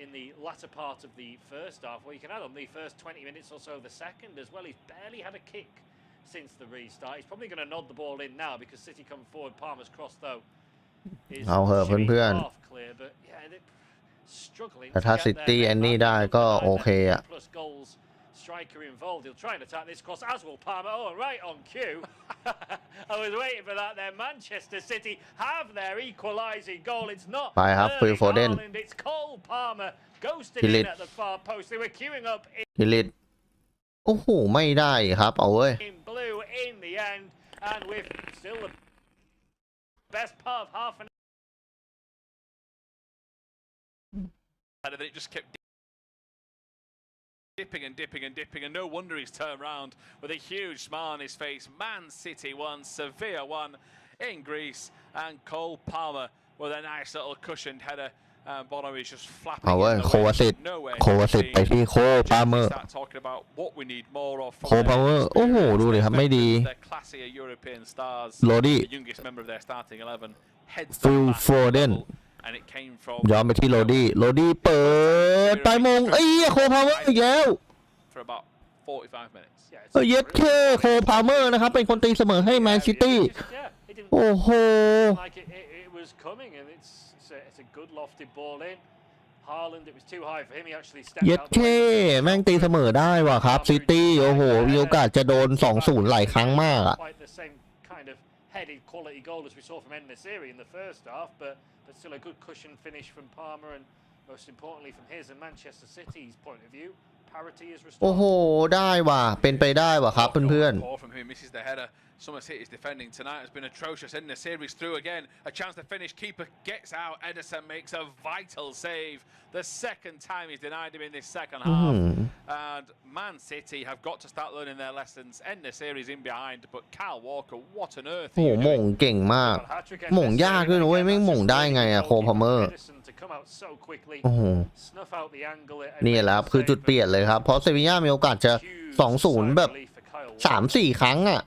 in the latter part of the first half. Well, you can add on the first 20 minutes or so of the second as well. He's barely had a kick since the restart. He's probably going to nod the ball in now because City come forward. Palmer's cross, though, is เอาเหอะเพื่อน half clear, but yeah, struggling ๆแต่ถ้าซิตี้แอนนี่ได้ก็โอเคอะ striker involved. He'll try and attack this cross as will Palmer. Oh, right on cue. I was waiting for that there. Manchester City have their equalising goal. It's not ไปครับฟิลโฟเดน It's Cole Palmer ghosted in at the far post. They were queuing up ฮิลิตโอ้โหไม่ได้ครับเอาเว้ย in blue in the end, and with still the best part of half an and then it just kept dipping and dipping and dipping, and no wonder he's turned around with a huge smile on his face. Man City won, Sevilla won in Greece, and Cole Palmer with a nice little cushioned header. Bono is just flapping เอาเว้ยโควาสิตไปที่โคปาเมอร์โคปาเมอร์โอ้โหดูดิครับไม่ดีโรดี้ฟิลโฟเดนย้อนไปที่โรดี้เปิดไปมงโคพาเมอร์อีกแล้วเย็ดเคโคพาเมอร์นะครับเป็นคนตีเสมอให้แมนซิตี้โอ้โหเย็ดเคแม่งตีเสมอได้ว่ะครับซิตี้โอ้โหมีโอกาสจะโดน 2-0 หลายครั้งมากอะheaded quality goal as we saw from En-Nesyri in the first half, but still a good cushion finish from Palmer, and most importantly from his and Manchester City's point of view, parity is restored. โอ้โหได้ว่ะเป็นไปได้ว่ะครับเพื่อนๆSomerset is defending tonight has been atrocious. En-Nesyri's through again. A chance to finish. Keeper gets out. Edison makes a vital save. The second time he's denied him in this second half. And Man City have got to start learning their lessons. En-Nesyri's in behind, but Kyle Walker, what on earth? โอ้โหหม่งเก่งมากหม่งยากด้วยนะเว้ยไม่หม่งได้ไงอะโคพาเมอร์โอ้โหนี่แหละครับคือจุดเปลี่ยนเลยครับเพราะเซบีย่ามีโอกาสจะ 2-0 แบบ 3-4 ครั้งอะ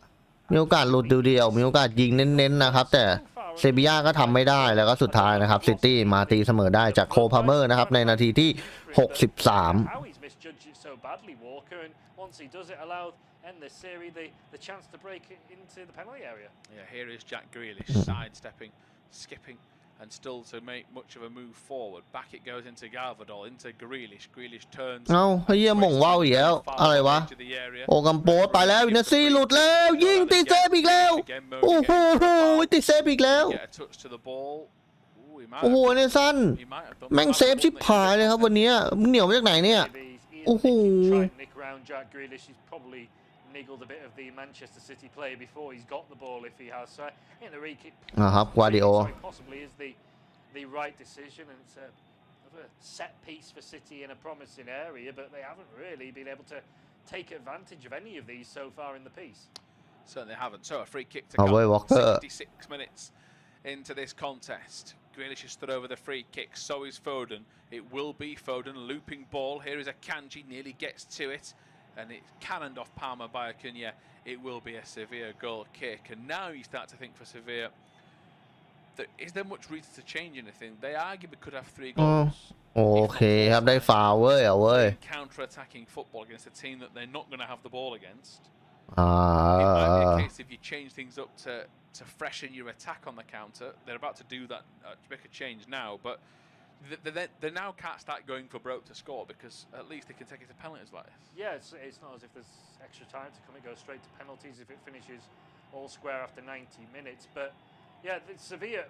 มีโอกาสหลุดเดียวมีโอกาสยิงเน้นๆนะครับแต่เซบีย่าก็ทำไม่ได้แล้วก็สุดท้ายนะครับซิตี้มาตีเสมอได้จากโคพาเมอร์นะครับในนาทีที่ 63 badly, Walker, and once he does it, allowed end this series the chance to break it into the penalty area. Yeah, here is Jack Grealish sidestepping, skipping, and still to make much of a move forward. Back it goes into Galvadol, into Grealish. Grealish turns. เอาเฮียหม่งว่าวอีกแล้วอะไรวะโอกัมโปสไปแล้ววินาซีหลุดแล้วยิงติดเซฟอีกแล้วโอ้โหติดเซฟอีกแล้วโอ้โหเนสันแม่งเซฟชิบหายเลยครับวันนี้มึงเหนียวมาจากไหนเนี่ยโอ้โหniggled a bit of the Manchester City play before he's got the ball if he has. So in the re-kick, ครับกวาดิโอ possibly is the right decision, and it's a set piece for City in a promising area, but they haven't really been able to take advantage of any of these so far in the piece. Certainly haven't. So a free kick to come. 66 minutes into this contest. Grealish has stood over the free kick. So is Foden. It will be Foden. Looping ball. Here is Akanji. Nearly gets to it. And it's cannoned off Palmer by Acuna. It will be a Sevilla goal kick. And now you start to think for Sevilla, is there much reason to change anything? They arguably could have 3 goals. โอเคครับได้ฟาวเว้ยเอาเว้ย Counter-attacking football against a team that they're not going to have the ball against. อ่า It might be a case if you change things up to freshen your attack on the counter. They're about to do that, to make a change now, but they now can't start going for broke to score because at least they can take it to penalties like this. Yeah, it's not as if there's extra time to come. It goes straight to penalties if it finishes all square after 90 minutes. But yeah, Sevilla,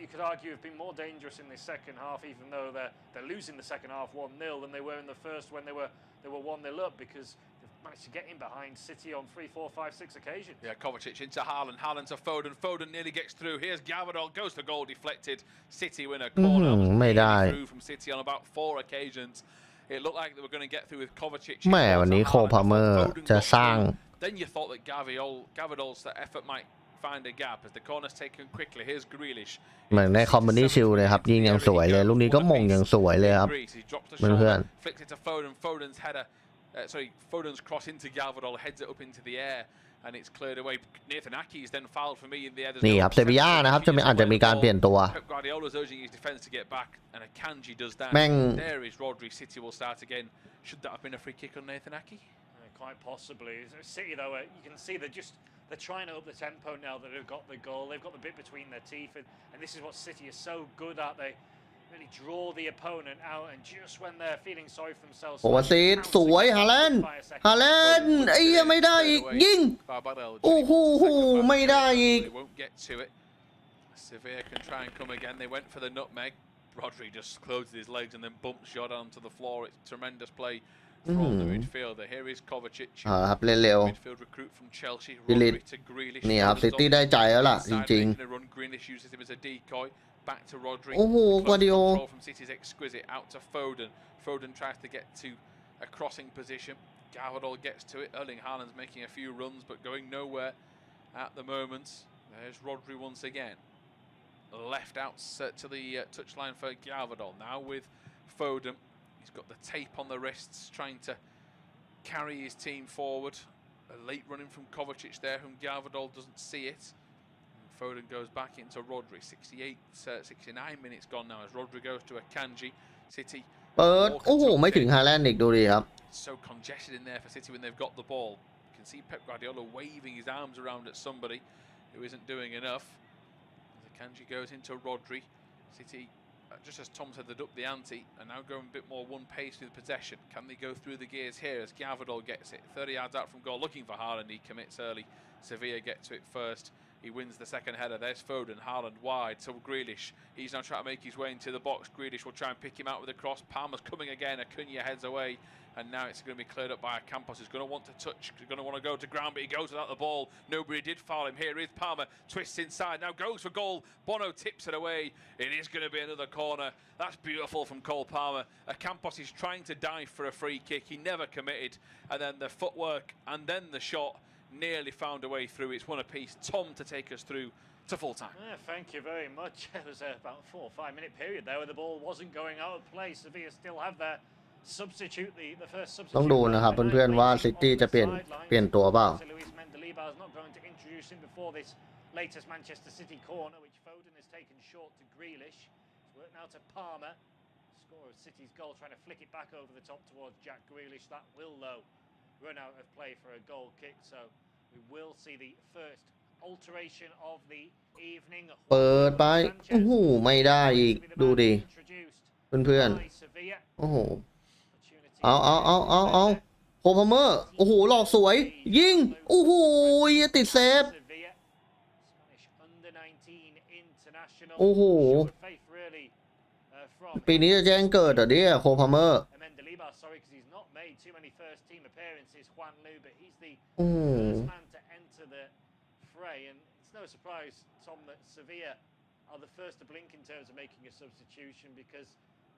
you could argue, have been more dangerous in the second half, even though they're losing the second half 1-0 than they were in the first when they were 1-0 up, because they've managed to get in behind City on 3, 4, 5, 6 occasions. Yeah, Kovacic into Haaland, Haaland to Foden, Foden nearly gets through. Here's Gavadol, goes to goal, deflected. City win a corner. ไม่ได้ Through from City on about 4 occasions. It looked like they were going to get through with Kovacic. แม่วันนี้โคพาเมอร์จะสร้าง Then you thought that Gavadol's effort might find a gap as the corner's taken quickly. Here's Grealish. เหมือนในคอมมูนิชิลเลยครับยิงอย่างสวยเลยลูกนี้ก็มงอย่างสวยเลยครับเพื่อน Flicks it to Foden. Foden's header. Foden's cross into Galvadol, heads it up into the air, and it's cleared away. Nathan Aki's then fouled for me in the air. นี่ครับเซบีย่านะครับอาจจะมีการเปลี่ยนตัว Pep Guardiola's urging his defense to get back, and Akanji does that. แม่ง There is Rodri. City will start again. Should that have been a free kick on Nathan Aki? Quite possibly. City, though, you can see they're trying to up the tempo now that they've got the goal. They've got the bit between their teeth, and this is what City is so good at. They really draw the opponent out, and just when they're feeling sorry for themselves. โอ้ซีดสวยฮาแลนด์ไอ้เหี้ยไม่ได้อีกยิงโอ้โหไม่ได้อีก Won't get to it. Sevilla can try and come again. They went for the nutmeg. Rodri just closes his legs and then bumps shot onto the floor. It's tremendous play from the midfielder. Here is Kovacic. ครับเล่นเร็ว Midfield recruit from Chelsea. Rodri to Grealish. นี่ครับซิตี้ได้ใจแล้วล่ะจริง Grealish uses him as a decoy. Back to Rodri. โอ้โหกวาดิโอ Control from City's exquisite out to Foden. Foden tries to get to a crossing position. Gavadol gets to it. Erling Haaland's making a few runs but going nowhere at the moment. There's Rodri once again. Left out to the touchline for Gavadol. Now with Foden. He's got the tape on the wrists, trying to carry his team forward. A late running from Kovacic there, whom Gavadol doesn't see it. And Foden goes back into Rodri. 69 minutes gone now as Rodri goes to Akanji. City. เปิดโอ้โหไม่ถึงฮาแลนด์อีกดูดิครับ So congested in there for City when they've got the ball. You can see Pep Guardiola waving his arms around at somebody who isn't doing enough. As Akanji goes into Rodri. City, just as Tom said, they'd up the ante and now going a bit more one pace with possession. Can they go through the gears here as Gavadol gets it 30 yards out from goal, looking for Haaland. He commits early. Sevilla get to it first. He wins the second header. There's Foden. Haaland wide. So Grealish. He's now trying to make his way into the box. Grealish will try and pick him out with a cross. Palmer's coming again. Acuna heads away. And now it's going to be cleared up by Campos, who's going to want to touch. He's going to want to go to ground, but he goes without the ball. Nobody did foul him. Here is Palmer. Twists inside. Now goes for goal. Bono tips it away. It is going to be another corner. That's beautiful from Cole Palmer. Campos is trying to dive for a free kick. He never committed. And then the footwork and then the shot nearly found a way through. It's one apiece. Tom to take us through to full time. Yeah, thank you very much. It was about 4 or 5 minute period there where the ball wasn't going out of play. Sevilla still have their substitute, the first substitute. ต้องดูนะครับเพื่อนๆว่าซิตี้จะเปลี่ยนตัวเปล่า Luis Mendilibar is not going to introduce him before this latest Manchester City corner, which Foden has taken short to Grealish. It's worked now to Palmer. Score has City's goal, trying to flick it back over the top towards Jack Grealish. That will, though, run out of play for a goal kick. So we will see the first alteration of the evening. เปิดไปโอ้โหไม่ได้อีกดูดิเพื่อนๆโอ้โหเอาโคพาเมอร์โอ้โหหลอกสวยยิงโอ้โหติดเซฟโอ้โหปีนี้จะแจ้งเกิดเหรอเนี่ยโคพาเมอร์โอ้No surprise, Tom, that Sevilla are the first to blink in terms of making a substitution because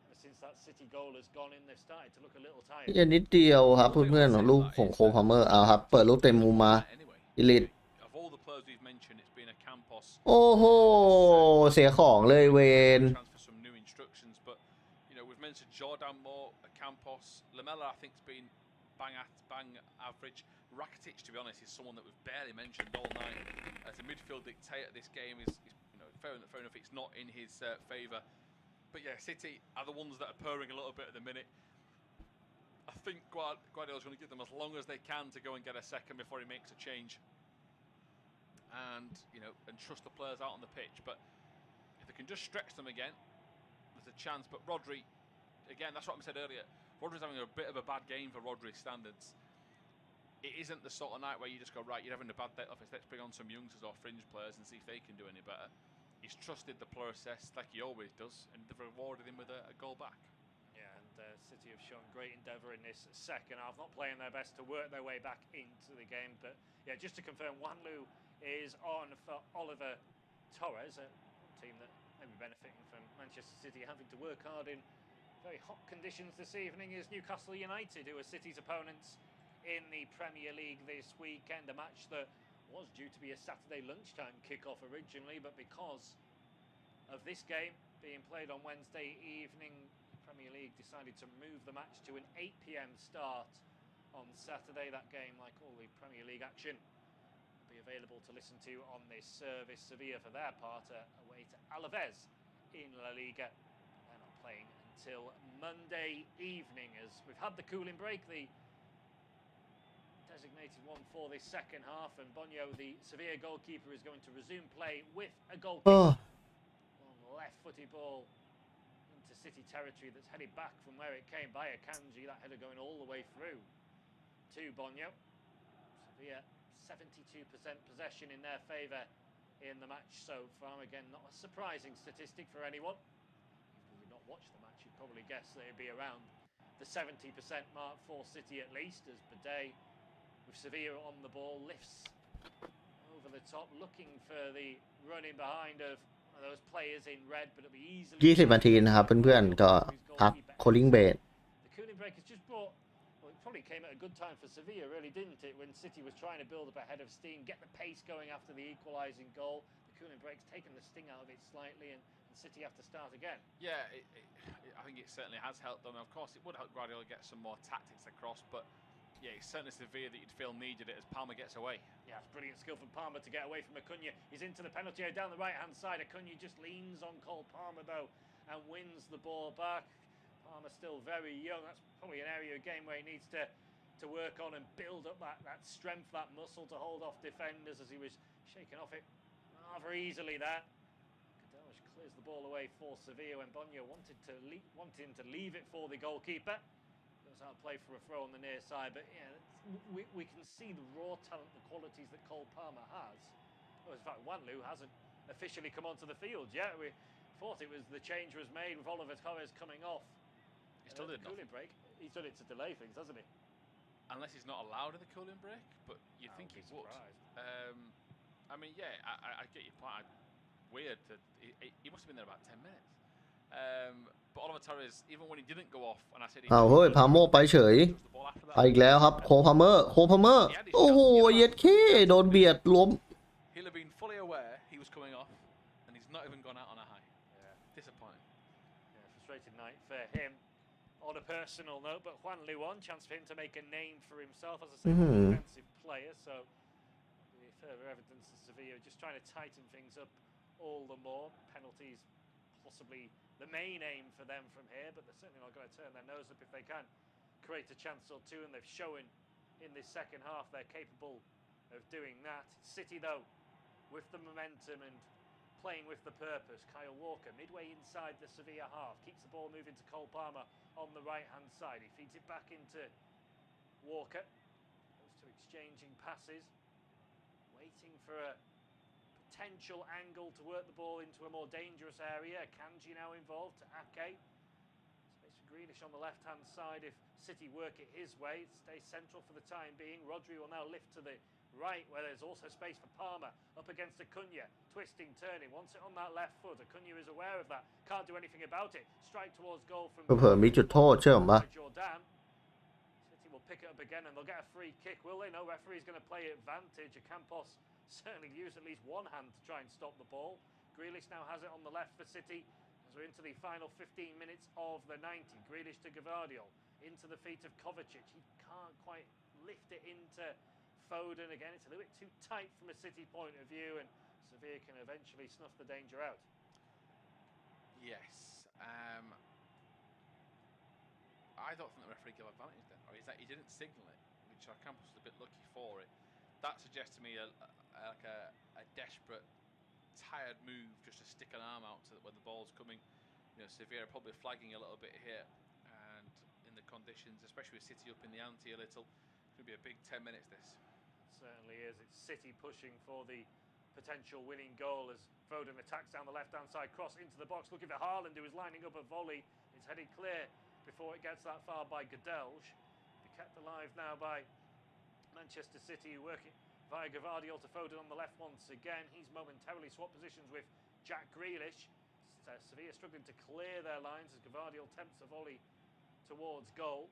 ever since that City goal has gone in, they've started to look a little tired. ยังนิดเดียวครับเพื่อนๆของลูกของโคพาเมอร์เอาครับเปิดลูกเต็มมุมมาอิลิทโอ้โหเสียของเลยเวน bang average. Rakitic, to be honest, is someone that we've barely mentioned all night. As a midfield dictator, this game is fair enough. It's not in his favour, but yeah, City are the ones that are purring a little bit at the minute. I think Guardiola's going to give them as long as they can to go and get a second before he makes a change, and trust the players out on the pitch. But if they can just stretch them again, there's a chance. But Rodri, again, that's what I said earlier. Rodri's having a bit of a bad game for Rodri's standards. It isn't the sort of night where you just go, right, you're having a bad day off, let's bring on some youngsters or fringe players and see if they can do any better. He's trusted the process like he always does, and they've rewarded him with a goal back. Yeah, and City have shown great endeavour in this second half, not playing their best to work their way back into the game. But yeah, just to confirm, Wanlu is on for Oliver Torres, a team that may be benefiting from Manchester City having to work hard in very hot conditions this evening. Is Newcastle United, who are City's opponents in the Premier League this weekend, a match that was due to be a Saturday lunchtime kick-off originally, but because of this game being played on Wednesday evening, the Premier League decided to move the match to an 8 p.m. start on Saturday. That game, like all the Premier League action, will be available to listen to on this service. Sevilla, for their part, away to Alaves in La Liga. They're not playing until Monday evening, as we've had the cooling break, the designated one for this second half, and Bonio, the Sevilla goalkeeper, is going to resume play with a goal kick. Left-footed ball into City territory that's headed back from where it came by Akanji. That header going all the way through to Bonio. Sevilla 72% possession in their favour in the match so far. Again, not a surprising statistic for anyone. If you did not watch the match, you'd probably guess that it'd be around the 70% mark for City at least, as Bidet, with Sevilla on the ball, lifts over the top, looking for the running behind of those players in red, but it'll be easily 20 นาทีนะครับเพื่อนๆก็พักโคลิงเบรก The cooling break has just brought, well, it probably came at a good time for Sevilla, really, didn't it, when City was trying to build up a head of steam, get the pace going after the equalising goal. The cooling break's taken the sting out of it slightly, and City have to start again. Yeah, I think it certainly has helped them. Of course, it would help Guardiola get some more tactics across, but yeah, it's certainly Sevilla that you'd feel needed it as Palmer gets away. Yeah, it's brilliant skill from Palmer to get away from Acuna. He's into the penalty area down the right-hand side. Acuna just leans on Cole Palmer, though, and wins the ball back. Palmer still very young. That's probably an area of game where he needs to work on and build up that strength, that muscle to hold off defenders, as he was shaken off it rather easily there. Kadosh clears the ball away for Sevilla when Bonio wanted him to leave it for the goalkeeper. Out play for a throw on the near side, but yeah, we can see the raw talent, the qualities that Cole Palmer has. Well, in fact, Wanlu hasn't officially come onto the field yet. We thought it was the change was made with Oliver Torres coming off. He still did cooling break. He's done it to delay things, hasn't he? Unless he's not allowed in the cooling break, but you'd think he would. I mean, yeah, I get your point. Weird that he must have been there about 10 minutes. But Oliver Torres, even when he didn't go off, and I said, เฮ้ยพาโมไปเฉยไปอีกแล้วครับโคพาเมอร์โอ้โหเย็ดเข้โดนเบียดล้ม He'll have been fully aware he was coming off, and he's not even gone out on a high. Yeah. Disappointing. Yeah, frustrating night for him. On a personal note, but Juan Luan, chance for him to make a name for himself as a defensive player. So further evidence that Sevilla just trying to tighten things up all the more. Penalties possibly the main aim for them from here, but they're certainly not going to turn their nose up if they can create a chance or two, and they've shown in this second half they're capable of doing that. City, though, with the momentum and playing with the purpose. Kyle Walker, midway inside the Sevilla half, keeps the ball moving to Cole Palmer on the right-hand side. He feeds it back into Walker. Goes to exchanging passes, waiting for a potential angle to work the ball into a more dangerous area. Kanji now involved to Ake. Space for Grealish on the left-hand side if City work it his way. It stays central for the time being. Rodri will now lift to the right, where there's also space for Palmer up against Acuna, twisting, turning, wants it on that left foot. Acuna is aware of that, can't do anything about it. Strike towards goal from เผลอๆมีจุดโทษเชื่อผมปะ Jordan. City will pick it up again and they'll get a free kick, will they? No, referee's going to play advantage. Campos certainly used at least one hand to try and stop the ball. Grealish now has it on the left for City as we're into the final 15 minutes of the 90. Grealish to Gvardiol, into the feet of Kovacic. He can't quite lift it into Foden again. It's a little bit too tight from a City point of view, and Sevilla can eventually snuff the danger out. Yes. I don't think the referee gave advantage then, or is that he didn't signal it, which Campos was a bit lucky for it. That suggests to me like a desperate, tired move just to stick an arm out to when the ball's coming. You know, Sevilla probably flagging a little bit here, and in the conditions, especially with City up in the ante a little, it's going to be a big 10 minutes this. Certainly is. It's City pushing for the potential winning goal as Foden attacks down the left-hand side, cross into the box, looking for Haaland, who is lining up a volley. It's headed clear before it gets that far by Gadelj. Be kept alive now by Manchester City, working via Gvardiol to Foden on the left once again. He's momentarily swapped positions with Jack Grealish. Sevilla struggling to clear their lines as Gvardiol tempts a volley towards goal.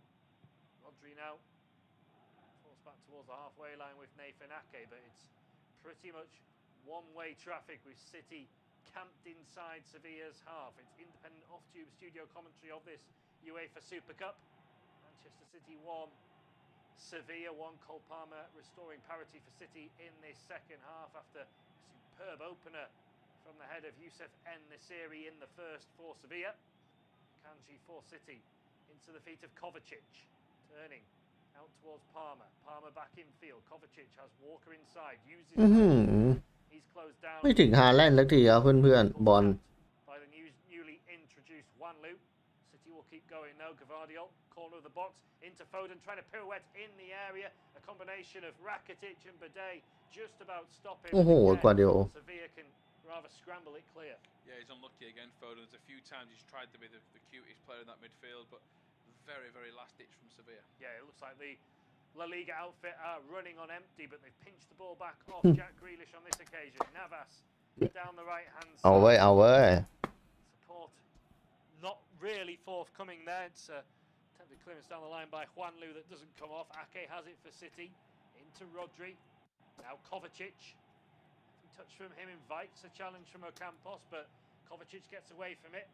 Rodri now back towards the halfway line with Nathan Ake, but it's pretty much one-way traffic with City camped inside Sevilla's half. It's independent off-tube studio commentary of this UEFA Super Cup. Manchester City 1, Sevilla 1. Cole Palmer restoring parity for City in this second half after a superb opener from the head of Youssef En-Nesyri in the first for Sevilla. Kanji for City, into the feet of Kovacic, turning out towards Palmer. Palmer back in field. Kovacic has Walker inside. Uses he's closed down. ไม่ถึงฮาแลนด์สักทีครับเพื่อนๆบอล By the newly introduced Wanlu. City will keep going now. Gvardiol, corner of the box, into Foden, trying to pirouette in the area. A combination of Rakitic and Bidet just about stopping. โอ้โหกว่าเดียว Sevilla can rather scramble it clear. Yeah, he's unlucky again, Foden. There's a few times he's tried to be the cutest player in that midfield, but very, very last ditch from Sevilla. Yeah, it looks like the La Liga outfit are running on empty, but they've pinched the ball back off Jack Grealish on this occasion. Navas down the right-hand side. เอาเว้ย Support not really forthcoming there. It's attempted clearance down the line by Wanlu that doesn't come off. Ake has it for City. Into Rodri. Now Kovacic. Touch from him invites a challenge from Ocampos, but Kovacic gets away from it.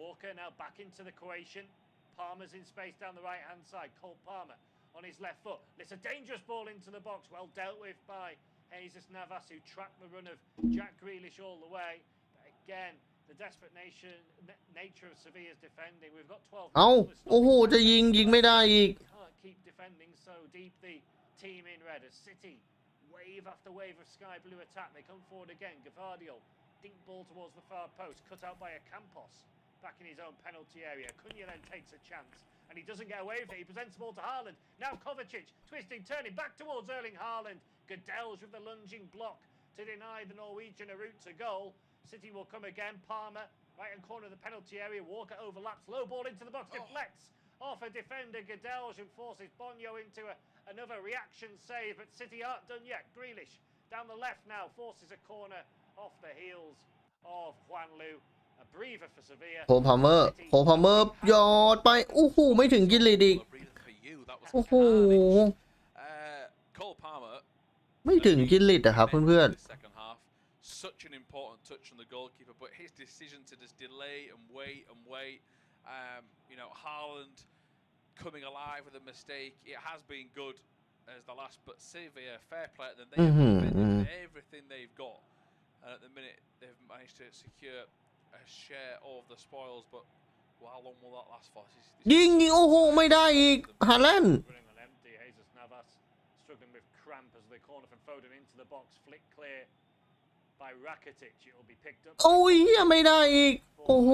Walker now back into the Croatian. Palmer's in space down the right-hand side. Cole Palmer on his left foot. It's a dangerous ball into the box. Well dealt with by Jesus Navas, who tracked the run of Jack Grealish all the way. But again, the desperate nature of Sevilla's defending. We've got 12 เอ้าโอ้โหจะยิงไม่ได้อีก Can't keep defending so deep. The team in red as City wave after wave of sky blue attack. They come forward again. Gvardiol, dink ball towards the far post, cut out by Ocampos. Back in his own penalty area. Cunha then takes a chance, and he doesn't get away with it. He presents the ball to Haaland. Now Kovacic, twisting, turning, back towards Erling Haaland. Gadelj with the lunging block to deny the Norwegian a route to goal. City will come again. Palmer, right-hand corner of the penalty area. Walker overlaps, low ball into the box, deflects off a defender, Gadelj, and forces Bonyo into another reaction save, but City aren't done yet. Grealish, down the left now, forces a corner off the heels of Wanlu. A breather for Sevilla. โคพาเมอร์หยอดไปโอ้โหไม่ถึงกินเลยดิ โอ้โห Cole Palmer ไม่ถึงกินลิดอะครับเพื่อน second half. Such an important touch on the goalkeeper, but his decision to just delay and wait. You know, Haaland coming alive with a mistake. It has been good as the last, but Sevilla, fair play. Then they have defended everything they've got, and at the minute they've managed to secure a share of the spoils, but well, how long will that last for? ยิงโอ้โหไม่ได้อีกฮาแลนด์ struggling with cramp as the corner from Foden into the box, flick clear by Rakitic. It will be picked up. โอ้ยไม่ได้อีกโอ้โห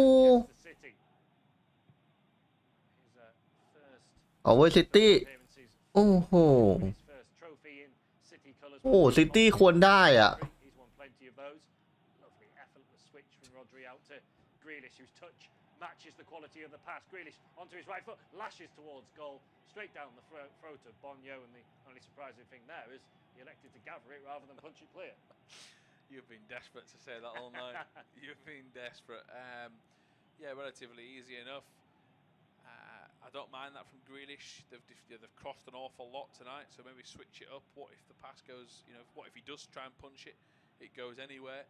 เอาไว้ซิตี้โอ้โหโอ้ซิตี้ควรได้อ่ะ Matches the quality of the pass. Grealish onto his right foot, lashes towards goal, straight down the throat of Bonyo, and the only surprising thing there is he elected to gather it rather than punch it clear. You've been desperate to say that all night. You've been desperate. Yeah, relatively easy enough. I don't mind that from Grealish. They've crossed an awful lot tonight, so maybe switch it up. What if the pass goes, what if he does try and punch it? It goes anywhere.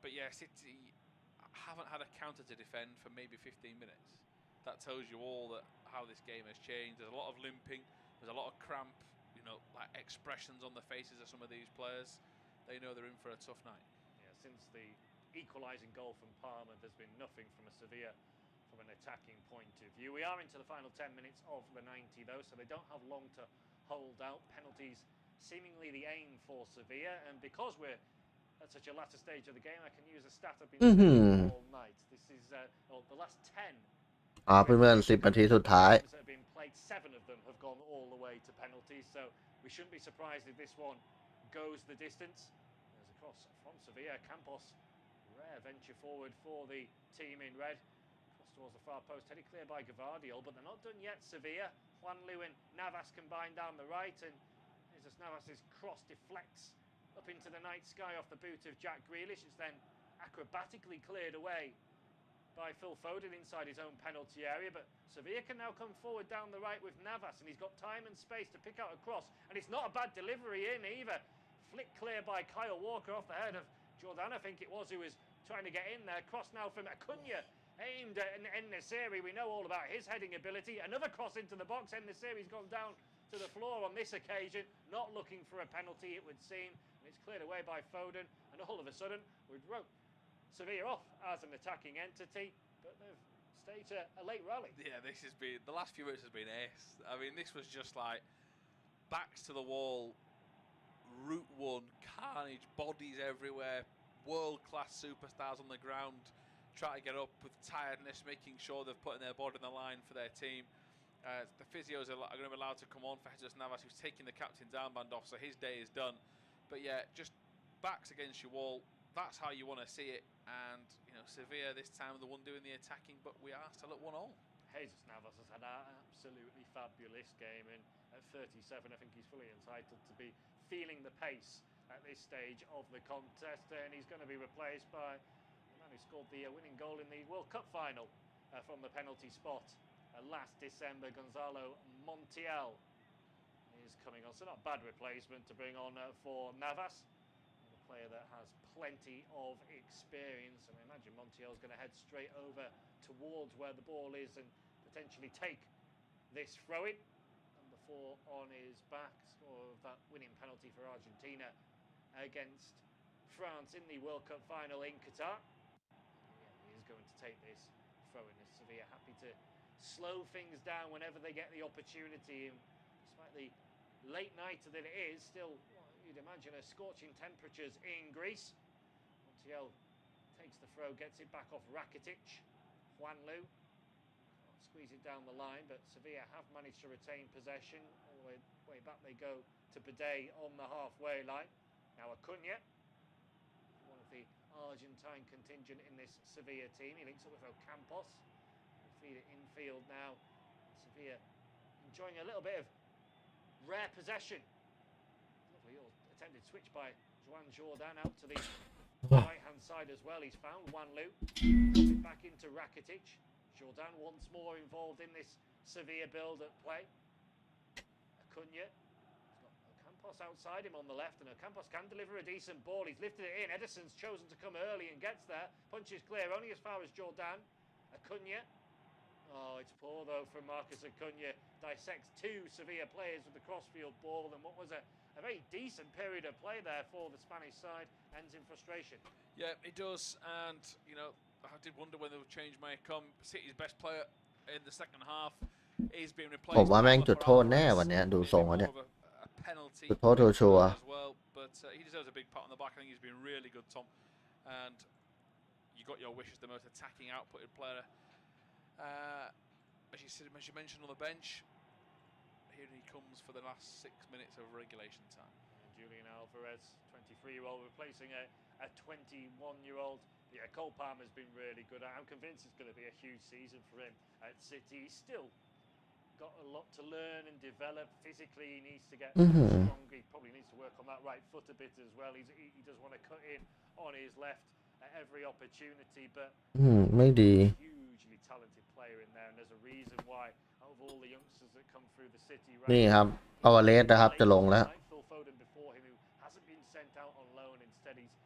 But yeah, City haven't had a counter to defend for maybe 15 minutes. That tells you all that how this game has changed. There's a lot of limping. There's a lot of cramp, like expressions on the faces of some of these players. They know they're in for a tough night. Yeah, since the equalising goal from Parma, there's been nothing from a Sevilla from an attacking point of view. We are into the final 10 minutes of the 90 though, so they don't have long to hold out. Penalties seemingly the aim for Sevilla, and because we're at such a latter stage of the game, I can use a stat I've been saying all night. This is the last 10. เป็นเมื่อ10 นาทีสุดท้าย that have been played, 7 of them have gone all the way to penalties, so we shouldn't be surprised if this one goes the distance. There's a cross from Sevilla. Campos, rare venture forward for the team in red. Cross towards the far post, headed clear by Gvardiol, but they're not done yet. Sevilla, Juanlu and Navas combined down the right, and Jesus Navas's cross deflects up into the night sky off the boot of Jack Grealish. It's then acrobatically cleared away by Phil Foden inside his own penalty area, but Sevilla can now come forward down the right with Navas, and he's got time and space to pick out a cross, and it's not a bad delivery in either. Flick clear by Kyle Walker off the head of Jordan, I think it was, who was trying to get in there. Cross now from Acuna, aimed at En-Nesyri. We know all about his heading ability. Another cross into the box. En-Nesyri's gone down to the floor on this occasion, not looking for a penalty, it would seem, and it's cleared away by Foden, and all of a sudden we'd wrote Sevilla off as an attacking entity, but they've staged a late rally. Yeah, this has been, the last few minutes has been ace. I mean, this was just like backs to the wall, route one, carnage, bodies everywhere, world-class superstars on the ground, try to get up with tiredness, making sure they're putting their body on the line for their team. The physios are going to be allowed to come on for Jesus Navas, who's taking the captain's armband off, so his day is done. But yeah, just backs against your wall. That's how you want to see it. And, Sevilla this time the one doing the attacking, but we are still at 1-1. Jesus Navas has had an absolutely fabulous game, and at 37 I think he's fully entitled to be feeling the pace at this stage of the contest, and he's going to be replaced by the man who scored the winning goal in the World Cup final from the penalty spot last December. Gonzalo Montiel is coming on, so not a bad replacement to bring on for Navas, a player that has plenty of experience, and I imagine Montiel's going to head straight over towards where the ball is and potentially take this throw-in. Number 4 on his back, score of that winning penalty for Argentina against France in the World Cup final in Qatar. Yeah, he is going to take this throw-in, as Sevilla happy to slow things down whenever they get the opportunity, and despite the late night that it is, still you'd imagine scorching temperatures in Greece. Montiel takes the throw, gets it back off Rakitic. Juanlu can't squeeze it down the line, but Sevilla have managed to retain possession. All the way back they go to Bidet on the halfway line. Now Acuna, one of the Argentine contingent in this Sevilla team. He links up with Ocampos. Feed it infield now. Sevilla enjoying a little bit of rare possession. Lovely little attempted switch by Juan Jordan out to the right-hand side as well. He's found Juanlu. Puts it back into Rakitic. Jordan once more involved in this Sevilla build at play. Acuna. He's got Ocampos outside him on the left, and Ocampos can deliver a decent ball. He's lifted it in. Ederson's chosen to come early and gets there. Punches clear only as far as Jordan. Acuna. Oh, it's poor though from Marcus Acuna. Dissects two Sevilla players with the crossfield ball, and what was a very decent period of play there for the Spanish side ends in frustration. Yeah, it does, and you know, I did wonder when they would change may come. City's best player in the second half is being ผม replaced ว่า by แม่ง Alvaro จุดโทษแน่วัน Alvarez. เนี้ยดู Maybe ทรงแล้ว more เนี่ย of a penalty จุดโทษชัวร์ as well, but he deserves a big pat on the back. I think he's been really good, Tom, and you got your wish as the most attacking outputted player. As you mentioned on the bench, here he comes for the last 6 minutes of regulation time. And Julian Alvarez, 23-year-old, replacing a 21-year-old. Yeah, Cole Palmer's been really good. I'm convinced it's going to be a huge season for him at City. He's still got a lot to learn and develop. Physically, he needs to get stronger. He probably needs to work on that right foot a bit as well. He does want to cut in on his left at every opportunity, but ไม่ดี hugely talented player in there, and there's a reason why out of all the youngsters that come through the City นี่ ranks, ครับอวาเลสนะครับจะลงแล้ว like Phil Foden before him, who hasn't been sent out on loan. Instead, he's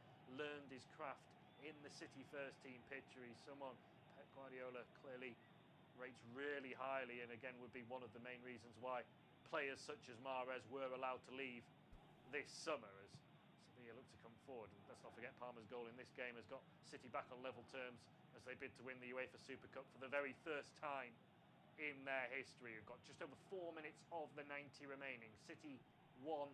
learned his craft in the City first team picture. He's someone Pep Guardiola clearly rates really highly, and again would be one of the main reasons why players such as Mahrez were allowed to leave this summer as Sevilla look to come forward. And let's not forget Palmer's goal in this game has got City back on level terms as they bid to win the UEFA Super Cup for the very first time in their history. We've got just over 4 minutes of the 90 remaining. City 1,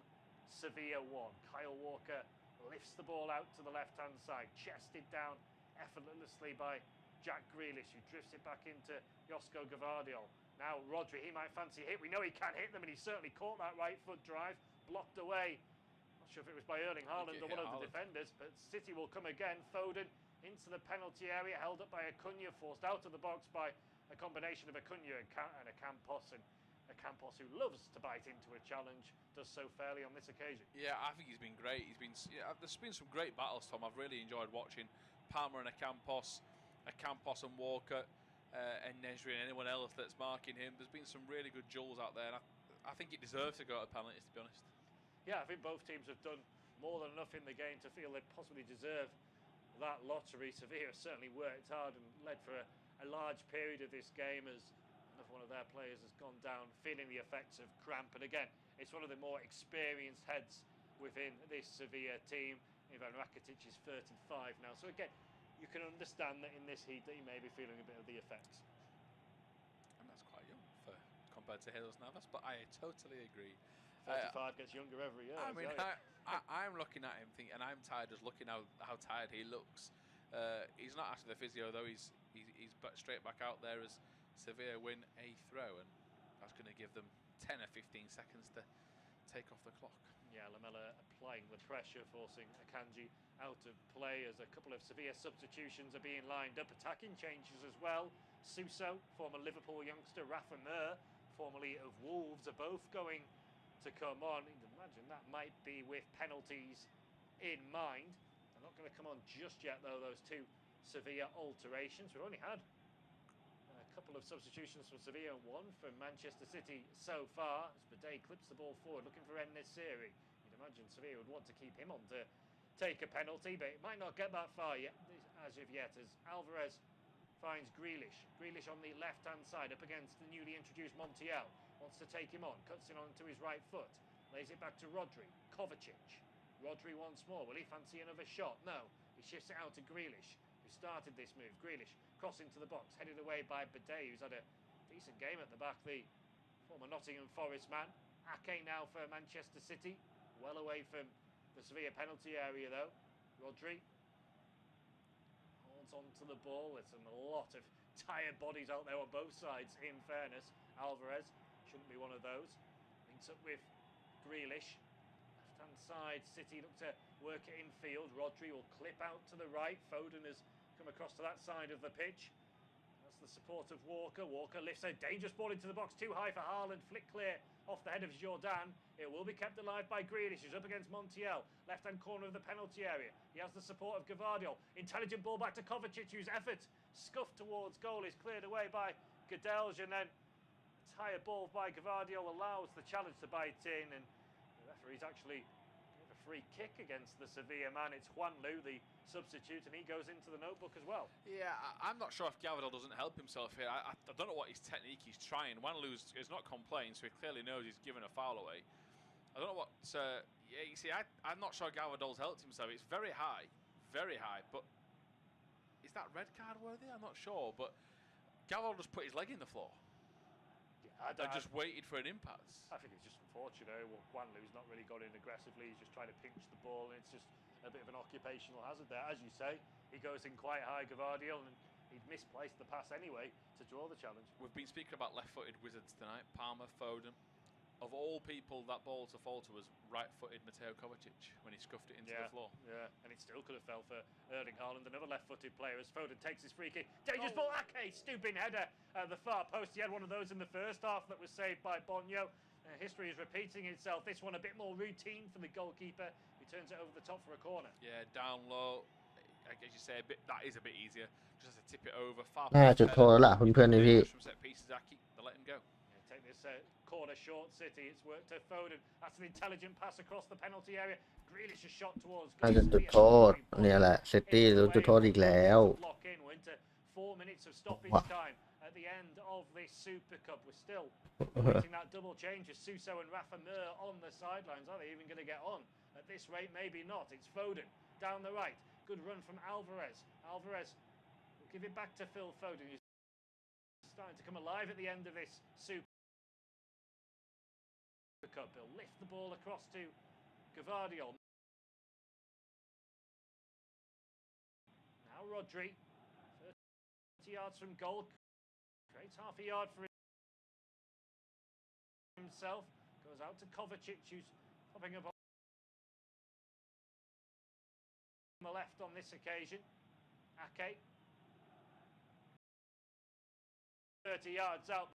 Sevilla 1. Kyle Walker lifts the ball out to the left-hand side, chested down effortlessly by Jack Grealish, who drifts it back into Josko Gvardiol. Now Rodri, he might fancy a hit. We know he can hit them, and he certainly caught that right foot drive, blocked away. Not sure if it was by Erling Haaland or one of the defenders, but City will come again. Foden into the penalty area, held up by Acuna, forced out of the box by a combination of Acuna and Campos, and Campos, who loves to bite into a challenge, does so fairly on this occasion. Yeah, I think he's been great. There's been some great battles, Tom. I've really enjoyed watching Palmer and Campos and Walker, and Nesri and anyone else that's marking him. There's been some really good duels out there, and I think it deserves to go to penalties, to be honest. Yeah, I think both teams have done more than enough in the game to feel they possibly deserve that lottery. Sevilla certainly worked hard and led for a large period of this game as another one of their players has gone down, feeling the effects of cramp. And again, it's one of the more experienced heads within this Sevilla team. Ivan Rakitic is 35 now. So again, you can understand that in this heat that he may be feeling a bit of the effects. And that's quite young compared to Jesus Navas, but I totally agree. 35 gets younger every year. I mean, I'm looking at him thinking, and I'm tired just looking how tired he looks. He's not after the physio though. He's straight back out there as Sevilla win a throw, and that's going to give them 10 or 15 seconds to take off the clock. Yeah, Lamela applying the pressure, forcing Akanji out of play as a couple of Sevilla substitutions are being lined up. Attacking changes as well. Suso, former Liverpool youngster, Rafa Mir, formerly of Wolves, are both going to come on. You'd imagine that might be with penalties in mind. They're not going to come on just yet, though, those two Sevilla alterations. We've only had a couple of substitutions from Sevilla and one from Manchester City so far. As Bidet clips the ball forward, looking for En-Nesyri. You'd imagine Sevilla would want to keep him on to take a penalty, but it might not get that far yet, as of yet, as Alvarez finds Grealish. Grealish on the left-hand side, up against the newly introduced Montiel. Wants to take him on, cuts in onto his right foot, lays it back to Rodri. Kovacic. Rodri once more. Will he fancy another shot? No. He shifts it out to Grealish, who started this move. Grealish crossing to the box, headed away by Bidet, who's had a decent game at the back. The former Nottingham Forest man. Ake now for Manchester City. Well away from the Sevilla penalty area, though. Rodri holds on to the ball. There's a lot of tired bodies out there on both sides, in fairness. Alvarez shouldn't be one of those. Links up with Grealish. Left-hand side, City look to work it infield. Rodri will clip out to the right. Foden has come across to that side of the pitch. That's the support of Walker. Walker lifts a dangerous ball into the box. Too high for Haaland. Flick clear off the head of Jordan. It will be kept alive by Grealish, who's up against Montiel. Left-hand corner of the penalty area. He has the support of Gvardiol. Intelligent ball back to Kovacic, whose effort scuffed towards goal is cleared away by Gadelj, and then a tired ball by Gvardiol allows the challenge to bite in, and the referee's actually gave a free kick against the Sevilla man. It's Juanlu, the substitute, and he goes into the notebook as well. Yeah, I'm not sure if Gavadal doesn't help himself here. I don't know what his technique he's trying. Juanlu is not complaining, so he clearly knows he's given a foul away. I don't know what... yeah, you see, I'm not sure Gavadal's helped himself. It's very high, but is that red card worthy? I'm not sure, but Gavadal just put his leg in the floor. I just waited for an impasse. I think it's just unfortunate. Well, Juanlu's not really got in aggressively. He's just trying to pinch the ball, and it's just a bit of an occupational hazard there. As you say, he goes in quite high, Gvardiol, and he'd misplaced the pass anyway to draw the challenge. We've been speaking about left-footed wizards tonight. Palmer, Foden. Of all people, that ball to fall to was right-footed Mateo Kovacic when he scuffed it into the floor. Yeah, and it still could have fell for Erling Haaland, another left-footed player, as Foden takes his free kick. Dangerous ball, Ake, stooping header at the far post. He had one of those in the first half that was saved by Bonyo. History is repeating itself. This one a bit more routine for the goalkeeper. He turns it over the top for a corner. Yeah, down low. I guess you say that is a bit easier. Just have to tip it over. Far จุดโทษแล้วล่ะเพื่อนๆพี่ from set pieces, Aki. They let him go. Take this corner short, City. It's worked to Foden. That's an intelligent pass across the penalty area. Grealish a shot towards. น่าจะจุดโทษเนี่ยแหละซิตี้รู้จุดโทษอีกแล้ว We're into 4 minutes of stoppage time at the end of this Super Cup. We're still waiting that double change of Suso and Rafa Mir on the sidelines. Are they even going to get on at this rate? Maybe not. It's Foden down the right. Good run from Alvarez. Alvarez will give it back to Phil Foden. He's starting to come alive at the end of this Super Cup. He'll lift the ball across to Gvardiol. Now Rodri, 30 yards from goal, creates half a yard for himself. Goes out to Kovacic, who's popping up on the left on this occasion. Ake, 30 yards out.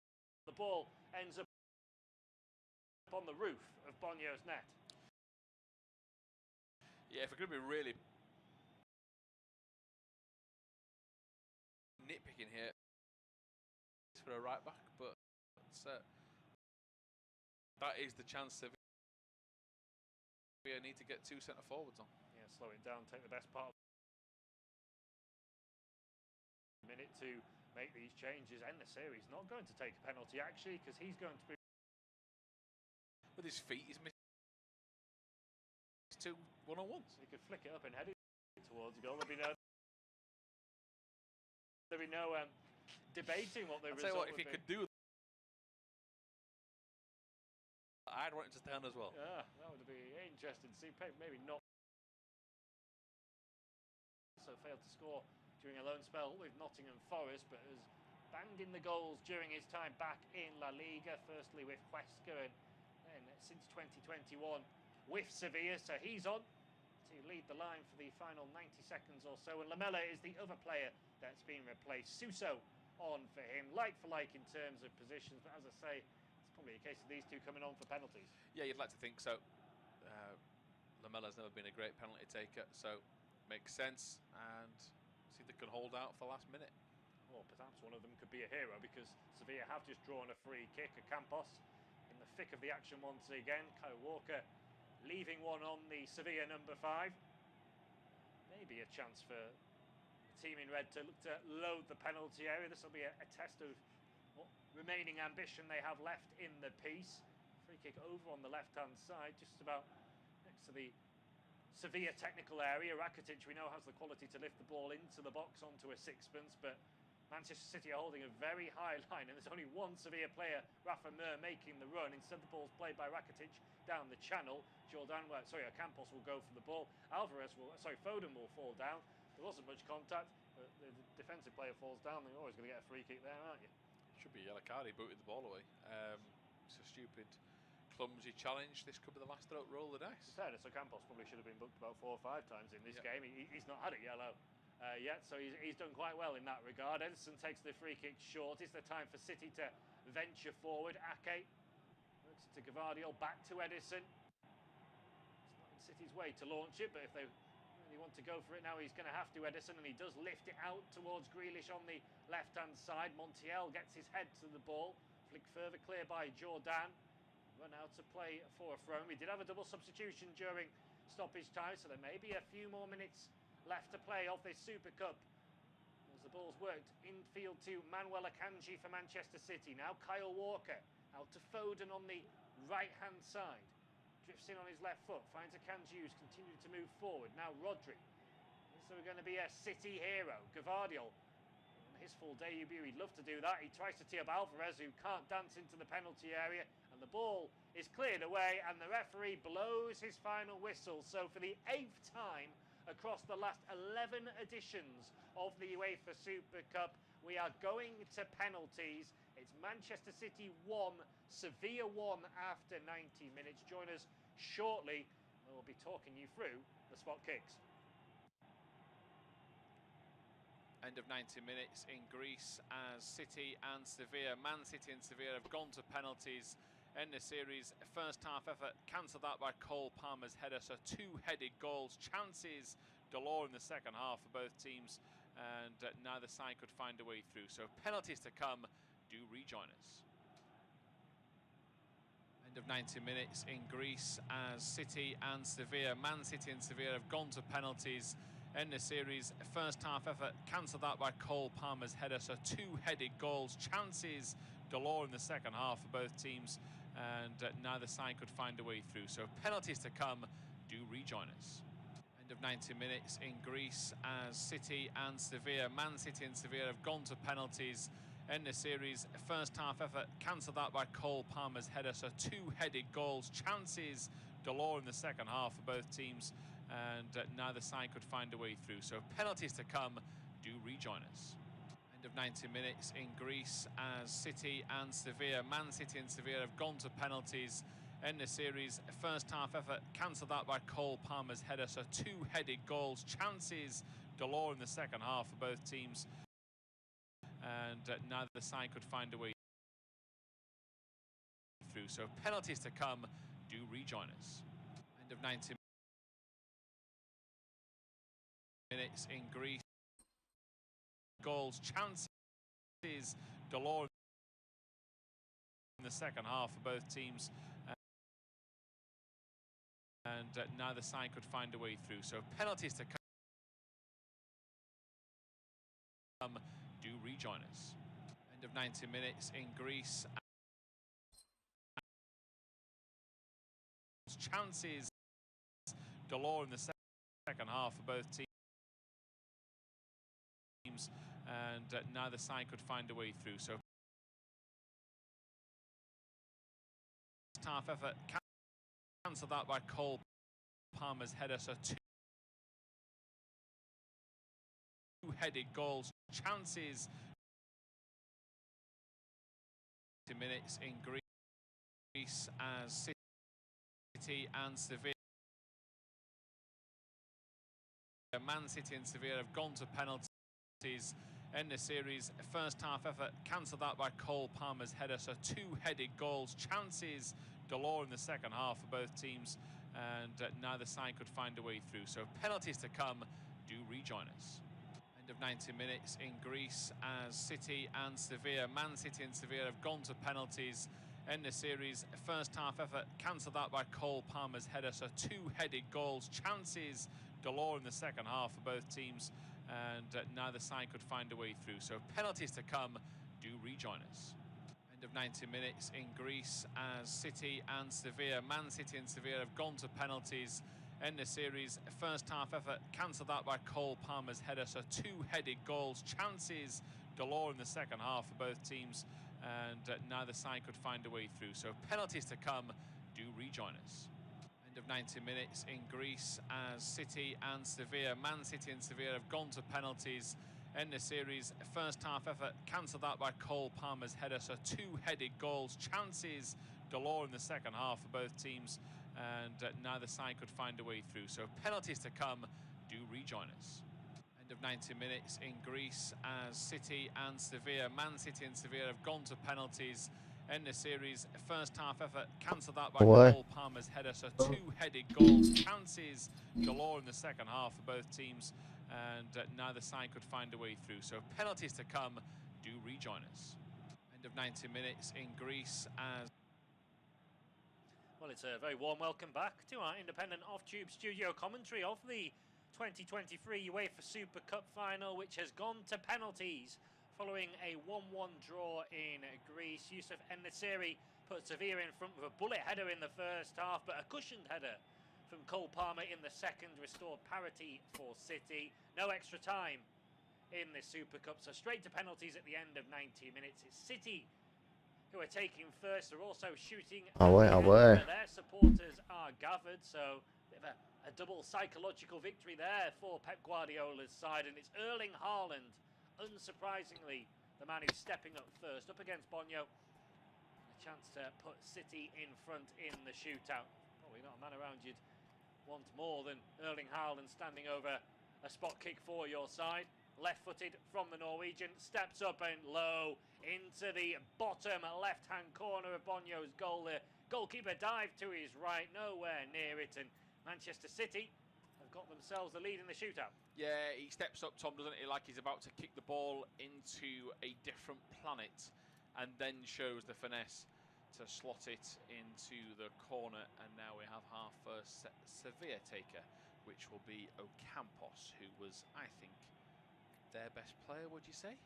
The ball ends up on the roof of Bonyo's net. Yeah, if we're going to be really nitpicking here, it's for a right back, but that is the chance that we need to get 2 centre forwards on. Yeah, slow it down, take the best part of a minute to make these changes, end the series. Not going to take a penalty actually, because he's going to be with his feet, he's missed 2 1-on-1s. He could flick it up and head it towards the goal. There'll be no debating what the result would be. If he could do that, I'd want him to stand as well. Yeah, that would be interesting to see. Maybe not. So failed to score during a loan spell with Nottingham Forest, but has banged in the goals during his time back in La Liga. Firstly with Huesca, and then since 2021 with Sevilla. So he's on to lead the line for the final 90 seconds or so. And Lamela is the other player that's been replaced. Suso on for him, like for like in terms of positions. But as I say, it's probably a case of these two coming on for penalties. Yeah, you'd like to think so. Lamela's never been a great penalty taker, so makes sense. And see if they can hold out for the last minute. Or perhaps one of them could be a hero, because Sevilla have just drawn a free kick. Campos in the thick of the action once again. Kyle Walker leaving one on the Sevilla number 5. Maybe a chance for the team in red to look to load the penalty area. This will be a test of what remaining ambition they have left in the piece. Free kick over on the left-hand side, just about next to the Sevilla technical area. Rakitic, we know, has the quality to lift the ball into the box onto a sixpence, but Manchester City are holding a very high line, and there's only one Sevilla player, Rafa Mir, making the run. Instead, the ball's played by Rakitic down the channel. Campos will go for the ball. Foden will fall down. There wasn't much contact, but the defensive player falls down. They're always going to get a free kick there, aren't you? Should be yellow card. He booted the ball away. It's a stupid, clumsy challenge. This could be the last roll of the dice. In fairness, Campos probably should have been booked about 4 or 5 times in this game. He's not had a yellow yet, so he's done quite well in that regard. Edison takes the free kick short. Is the time for City to venture forward? Ake works it to Gvardiol, back to Edison. It's not in City's way to launch it, but if they really want to go for it now, he's going to have to, Edison, and he does lift it out towards Grealish on the left-hand side. Montiel gets his head to the ball. Flick further clear by Jordan. Run out to play for a throw. We did have a double substitution during stoppage time, so there may be a few more minutes left to play of this Super Cup. As the ball's worked infield to Manuel Akanji for Manchester City. Now Kyle Walker out to Foden on the right-hand side. Drifts in on his left foot, finds Akanji who's continued to move forward. Now Rodri. Is there going to be a City hero? Gavardiol. His full debut, he'd love to do that. He tries to tee up Alvarez, who can't dance into the penalty area, and the ball is cleared away, and the referee blows his final whistle. So for the 8th time across the last 11 editions of the UEFA Super Cup, we are going to penalties. It's Manchester City 1, Sevilla 1 after 90 minutes. Join us shortly, and we'll be talking you through the spot kicks. End of 90 minutes in Greece as City and Sevilla, Man City and Sevilla have gone to penalties in the series. First half effort cancelled out by Cole Palmer's header, so 2 headed goals. Chances galore in the second half for both teams, and neither side could find a way through. So penalties to come. Do rejoin us. End of 90 minutes in Greece as City and Sevilla, Man City and Sevilla have gone to penalties in the series. First half effort cancelled out by Cole Palmer's header, so 2 headed goals. Chances galore in the second half for both teams, and neither side could find a way through. So penalties to come. Do rejoin us. End of 90 minutes in Greece as City and Sevilla, Man City and Sevilla have gone to penalties in the series. First half effort cancelled out by Cole Palmer's header, so 2 headed goals. Chances galore in the second half for both teams, and neither side could find a way through. So penalties to come. Do rejoin us. End of 90 minutes in Greece as City and Sevilla, Man City and Sevilla have gone to penalties in the series. First half effort cancelled out by Cole Palmer's header, so 2 headed goals. Chances galore in the second half for both teams, and neither side could find a way through. So penalties to come. Do rejoin us. End of 90 minutes in Greece. Goals, chances galore in the second half for both teams, and neither side could find a way through. So penalties to come. Do rejoin us. End of 90 minutes in Greece. Chances galore in the second half for both teams, and neither side could find a way through. So half effort cancelled out by Cole Palmer's header, so 2 headed goals. Chances 2 minutes in Greece as City and Sevilla, Man City and Sevilla have gone to penalties in the series. First half effort cancelled out by Cole Palmer's header, so 2 headed goals. Chances galore in the second half for both teams, and neither side could find a way through. So penalties to come. Do rejoin us. End of 90 minutes in Greece as City and Sevilla, Man City and Sevilla have gone to penalties in the series. First half effort cancelled out by Cole Palmer's header, so 2 headed goals. Chances galore in the second half for both teams, and neither side could find a way through. So penalties to come. Do rejoin us. End of 90 minutes in Greece as City and Sevilla, Man City and Sevilla have gone to penalties in the series. First half effort cancelled out by Cole Palmer's header, so 2 headed goals. Chances galore in the second half for both teams, and neither side could find a way through. So penalties to come. Do rejoin us. End of 90 minutes in Greece as City and Sevilla, Man City and Sevilla have gone to penalties in the series. First half effort cancelled out by Cole Palmer's header, so 2 headed goals. Chances galore in the second half for both teams, and neither side could find a way through. So penalties to come. Do rejoin us. End of 90 minutes in Greece as City and Sevilla, Man City and Sevilla have gone to penalties in the series. First half effort cancelled out by Cole Palmer's header, so 2 headed goals. Chances galore in the second half for both teams, and neither side could find a way through. So penalties to come. Do rejoin us. End of 90 minutes in Greece as Well, it's a very warm welcome back to our independent off-tube studio commentary of the 2023 UEFA Super Cup final, which has gone to penalties following a 1-1 draw in Greece. Yusuf En-Nesyri put Sevilla in front with a bullet header in the first half, but a cushioned header from Cole Palmer in the second restored parity for City. No extra time in this Super Cup, so straight to penalties at the end of 90 minutes. It's City who are taking first. They're also shooting where their supporters are gathered, so a bit of a double psychological victory there for Pep Guardiola's side. And it's Erling Haaland, unsurprisingly, the man who's stepping up first, up against Bonyo. A chance to put City in front in the shootout. Probably not a man around you'd want more than Erling Haaland standing over a spot kick for your side. Left-footed from the Norwegian, steps up and low into the bottom left-hand corner of Bonyo's goal. The goalkeeper dived to his right, nowhere near it, and Manchester City have got themselves the lead in the shootout. Yeah, he steps up, Tom, doesn't he, like he's about to kick the ball into a different planet, and then shows the finesse to slot it into the corner. And now we have our first Sevilla taker, which will be Ocampos, who was, I think, their best player, would you say?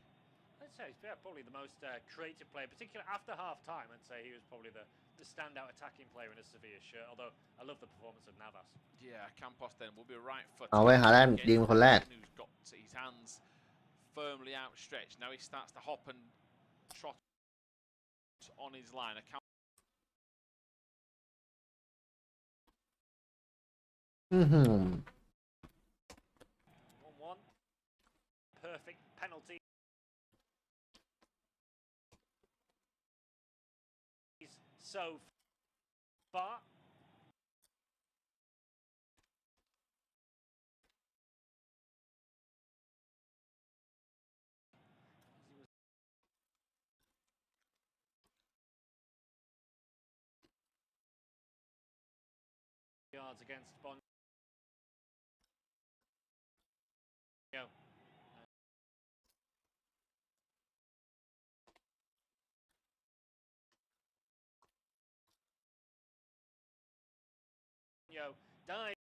I'd say he's probably the most creative player, particularly after half-time. I'd say he was probably the standout attacking player in a Sevilla shirt, although I love the performance of Navas. Yeah, Campos then will be right footed. เอาไว้ฮาแลนด์ยิงคนแรก Who's got his hands firmly outstretched. Now he starts to hop and trot on his line. Mm-hmm. 1-1. Perfect penalty. So far. Yards against Bonyo. Dive.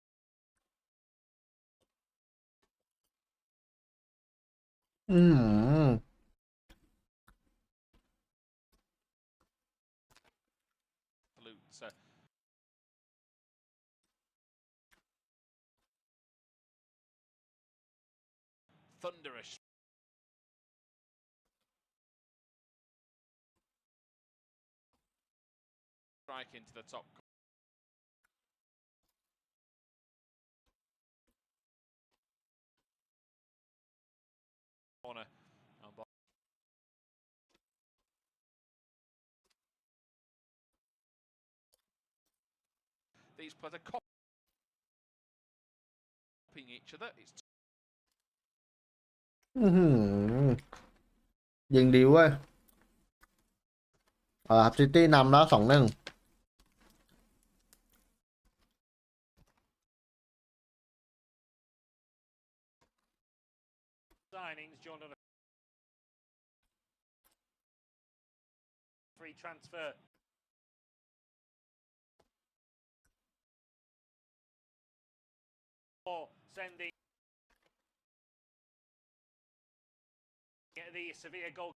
So thunderous strike into the top corner. These players are copying each other. It's ยิงดีเว้ยซิตี้นำแล้ว 2-1 Signings, John, on a free transfer. Or sending the Sevilla goal.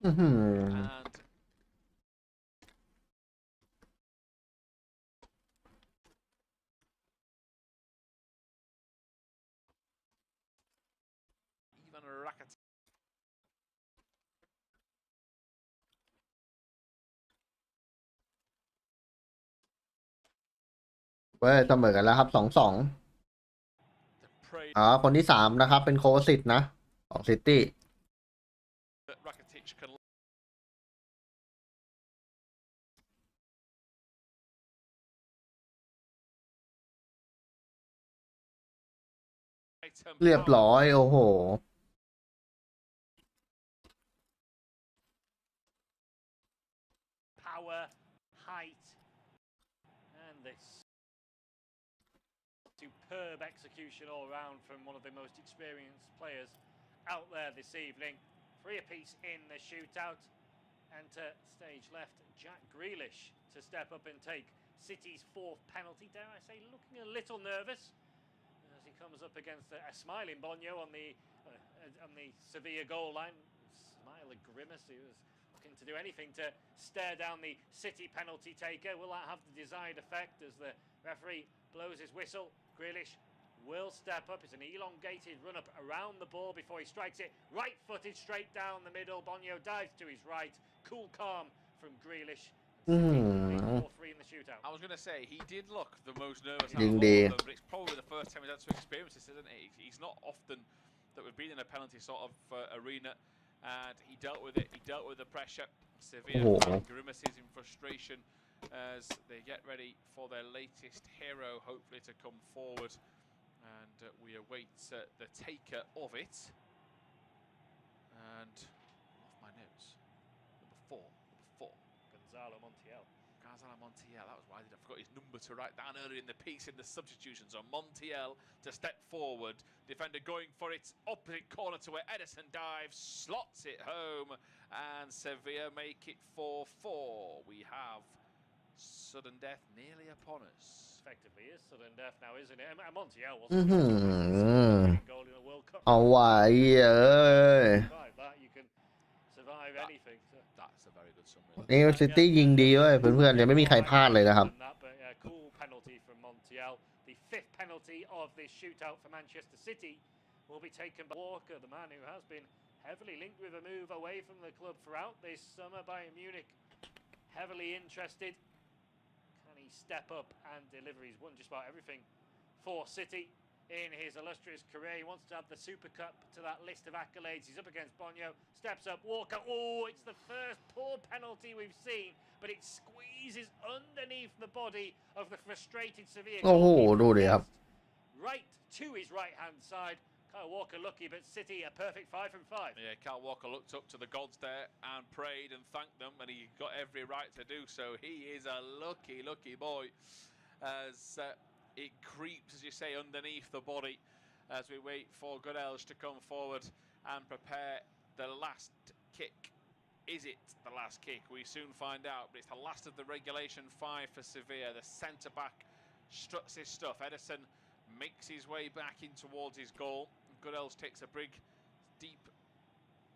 and even Rakitic. เว้ยเสมอกันแล้วครับ 2-2 คนที่ 3 นะครับ เป็นโคสิตนะของซิตี้ Rakitic canเรียบร้อยโอ้โห Power, height, and this superb superb execution all round from one of the most experienced players out there this evening. 3 apiece in the shootout. Enter stage left Jack Grealish to step up and take City's 4th penalty. Dare I say, looking a little nervous as he comes up against a smiling Bonyo on the Sevilla goal line. Smile, a grimace. He was looking to do anything to stare down the City penalty taker. Will that have the desired effect as the referee blows his whistle? Grealish will step up. It's an elongated run-up around the ball before he strikes it. Right-footed straight down the middle. Bonyo dives to his right. Cool calm from Grealish. 4-3 in the shootout. I was going to say, he did look the most nervous out of ยิง all ดี of them, but it's probably the first time he's had to experience this, isn't it? He's not often that we've been in a penalty sort of arena, and he dealt with it. He dealt with the pressure. Sevilla grimaces in frustration as they get ready for their latest hero, hopefully to come forward, and we await the taker of it. And off my notes, number 4. Gonzalo Montiel. That was why I forgot his number to write down earlier in the piece in the substitutions. So Montiel to step forward. Defender going for it. Opposite corner to where Ederson dives. Slots it home. And Sevilla make it 4-4. We have sudden death nearly upon us. Effectively is sudden death now, isn't it? And Montiel wasn't goal in the World Cup. เอาไว้เอ้ย Like that, you can survive anything. So. That's a very good summary. นี่ซิตี้ยิงดีเว้ยเพื่อนๆยังไม่มีใครพลาดเลยนะครับ Cool penalty from Montiel. The 5th penalty of this shootout for Manchester City will be taken by Walker, the man who has been heavily linked with a move away from the club throughout this summer. Bayern Munich heavily interested. Can he step up and deliver? He's won just about everything for City in his illustrious career. He wants to add the Super Cup to that list of accolades. He's up against Bonyo, steps up, Walker. Oh, it's the first poor penalty we've seen, but it squeezes underneath the body of the frustrated Sevilla. โอ้โหดูดิครับ Right to his right-hand side. Kyle Walker lucky, but City a perfect 5 from 5. Yeah, Kyle Walker looked up to the gods there and prayed and thanked them, and he got every right to do so. He is a lucky, lucky boy as it creeps, as you say, underneath the body as we wait for Goodels to come forward and prepare the last kick. Is it the last kick? We soon find out, but it's the last of the regulation 5 for Sevilla. The centre-back struts his stuff. Ederson makes his way back in towards his goal. Goodels takes a big, deep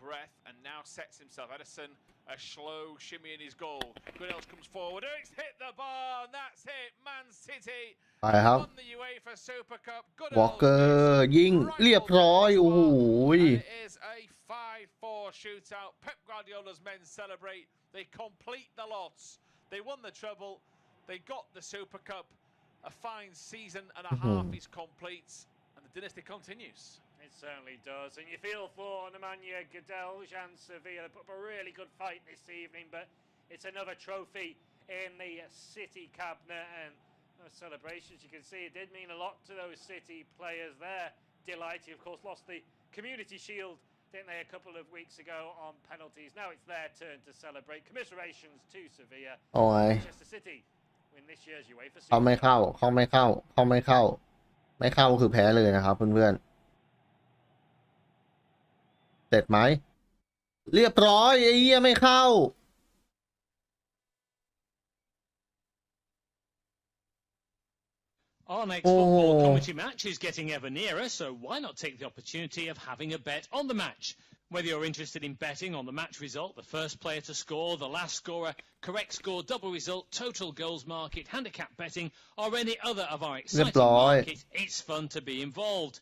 breath and now sets himself. Ederson, a slow shimmy in his goal. Goodels comes forward. Oh, it's hit the bar, and that's it. Man City ไปครับ won the UEFA Super Cup. วอลเกอร์ยิงเรียบร้อยโอ้โห And it is a 5-4 shootout. Pep Guardiola's men celebrate. They complete the lots. They won the treble. They got the Super Cup. A fine season and a half is complete, and the dynasty continues. It certainly does, and you feel for Nemanja Goodels and Sevilla. They put up a really good fight this evening, but it's another trophy in the City cabinet, and those celebrations, you can see it did mean a lot to those City players. They're delighted, of course, lost the Community Shield, didn't they, a couple of weeks ago on penalties. Now it's their turn to celebrate. Commiserations to Sevilla. เอาไว้ Manchester City win this year's UEFA เขา Super ไม่ Cup. เข้าไม่เข้าคือแพ้เลยนะครับเพื่อนๆเสร็จไหมเรียบร้อยไอ้เหี้ยไม่เข้า Our next football commentary match is getting ever nearer, so why not take the opportunity of having a bet on the match? Whether you're interested in betting on the match result, the first player to score, the last scorer, correct score, double result, total goals market, handicap betting, or any other of our exciting markets, it's fun to be involved.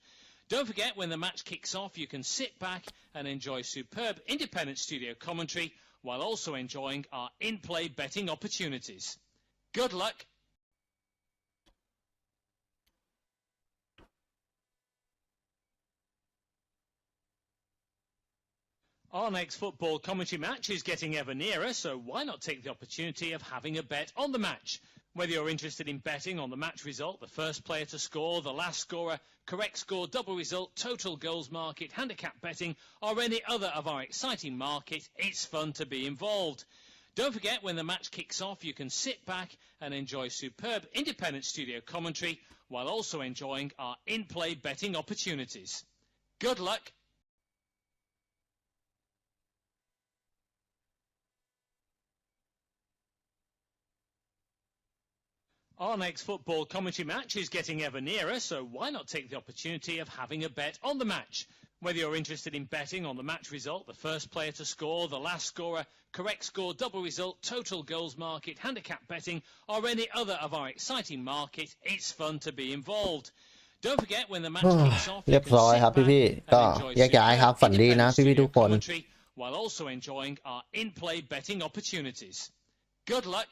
Don't forget, when the match kicks off, you can sit back and enjoy superb independent studio commentary while also enjoying our in-play betting opportunities. Good luck. Our next football commentary match is getting ever nearer, so why not take the opportunity of having a bet on the match? Whether you're interested in betting on the match result, the first player to score, the last scorer, correct score, double result, total goals market, handicap betting, or any other of our exciting markets, it's fun to be involved. Don't forget, when the match kicks off, you can sit back and enjoy superb independent studio commentary while also enjoying our in-play betting opportunities. Good luck. Our next football commentary match is getting ever nearer, so why not take the opportunity of having a bet on the match? Whether you're interested in betting on the match result, the first player to score, the last scorer, correct score, double result, total goals market, handicap betting, or any other of our exciting market, it's fun to be involved. Don't forget, when the match kicks off, เรียบร้อยครับพี่ๆก็แยกย้ายครับฝันดีนะพี่ๆทุกคน while also enjoying our in-play betting opportunities. Good luck.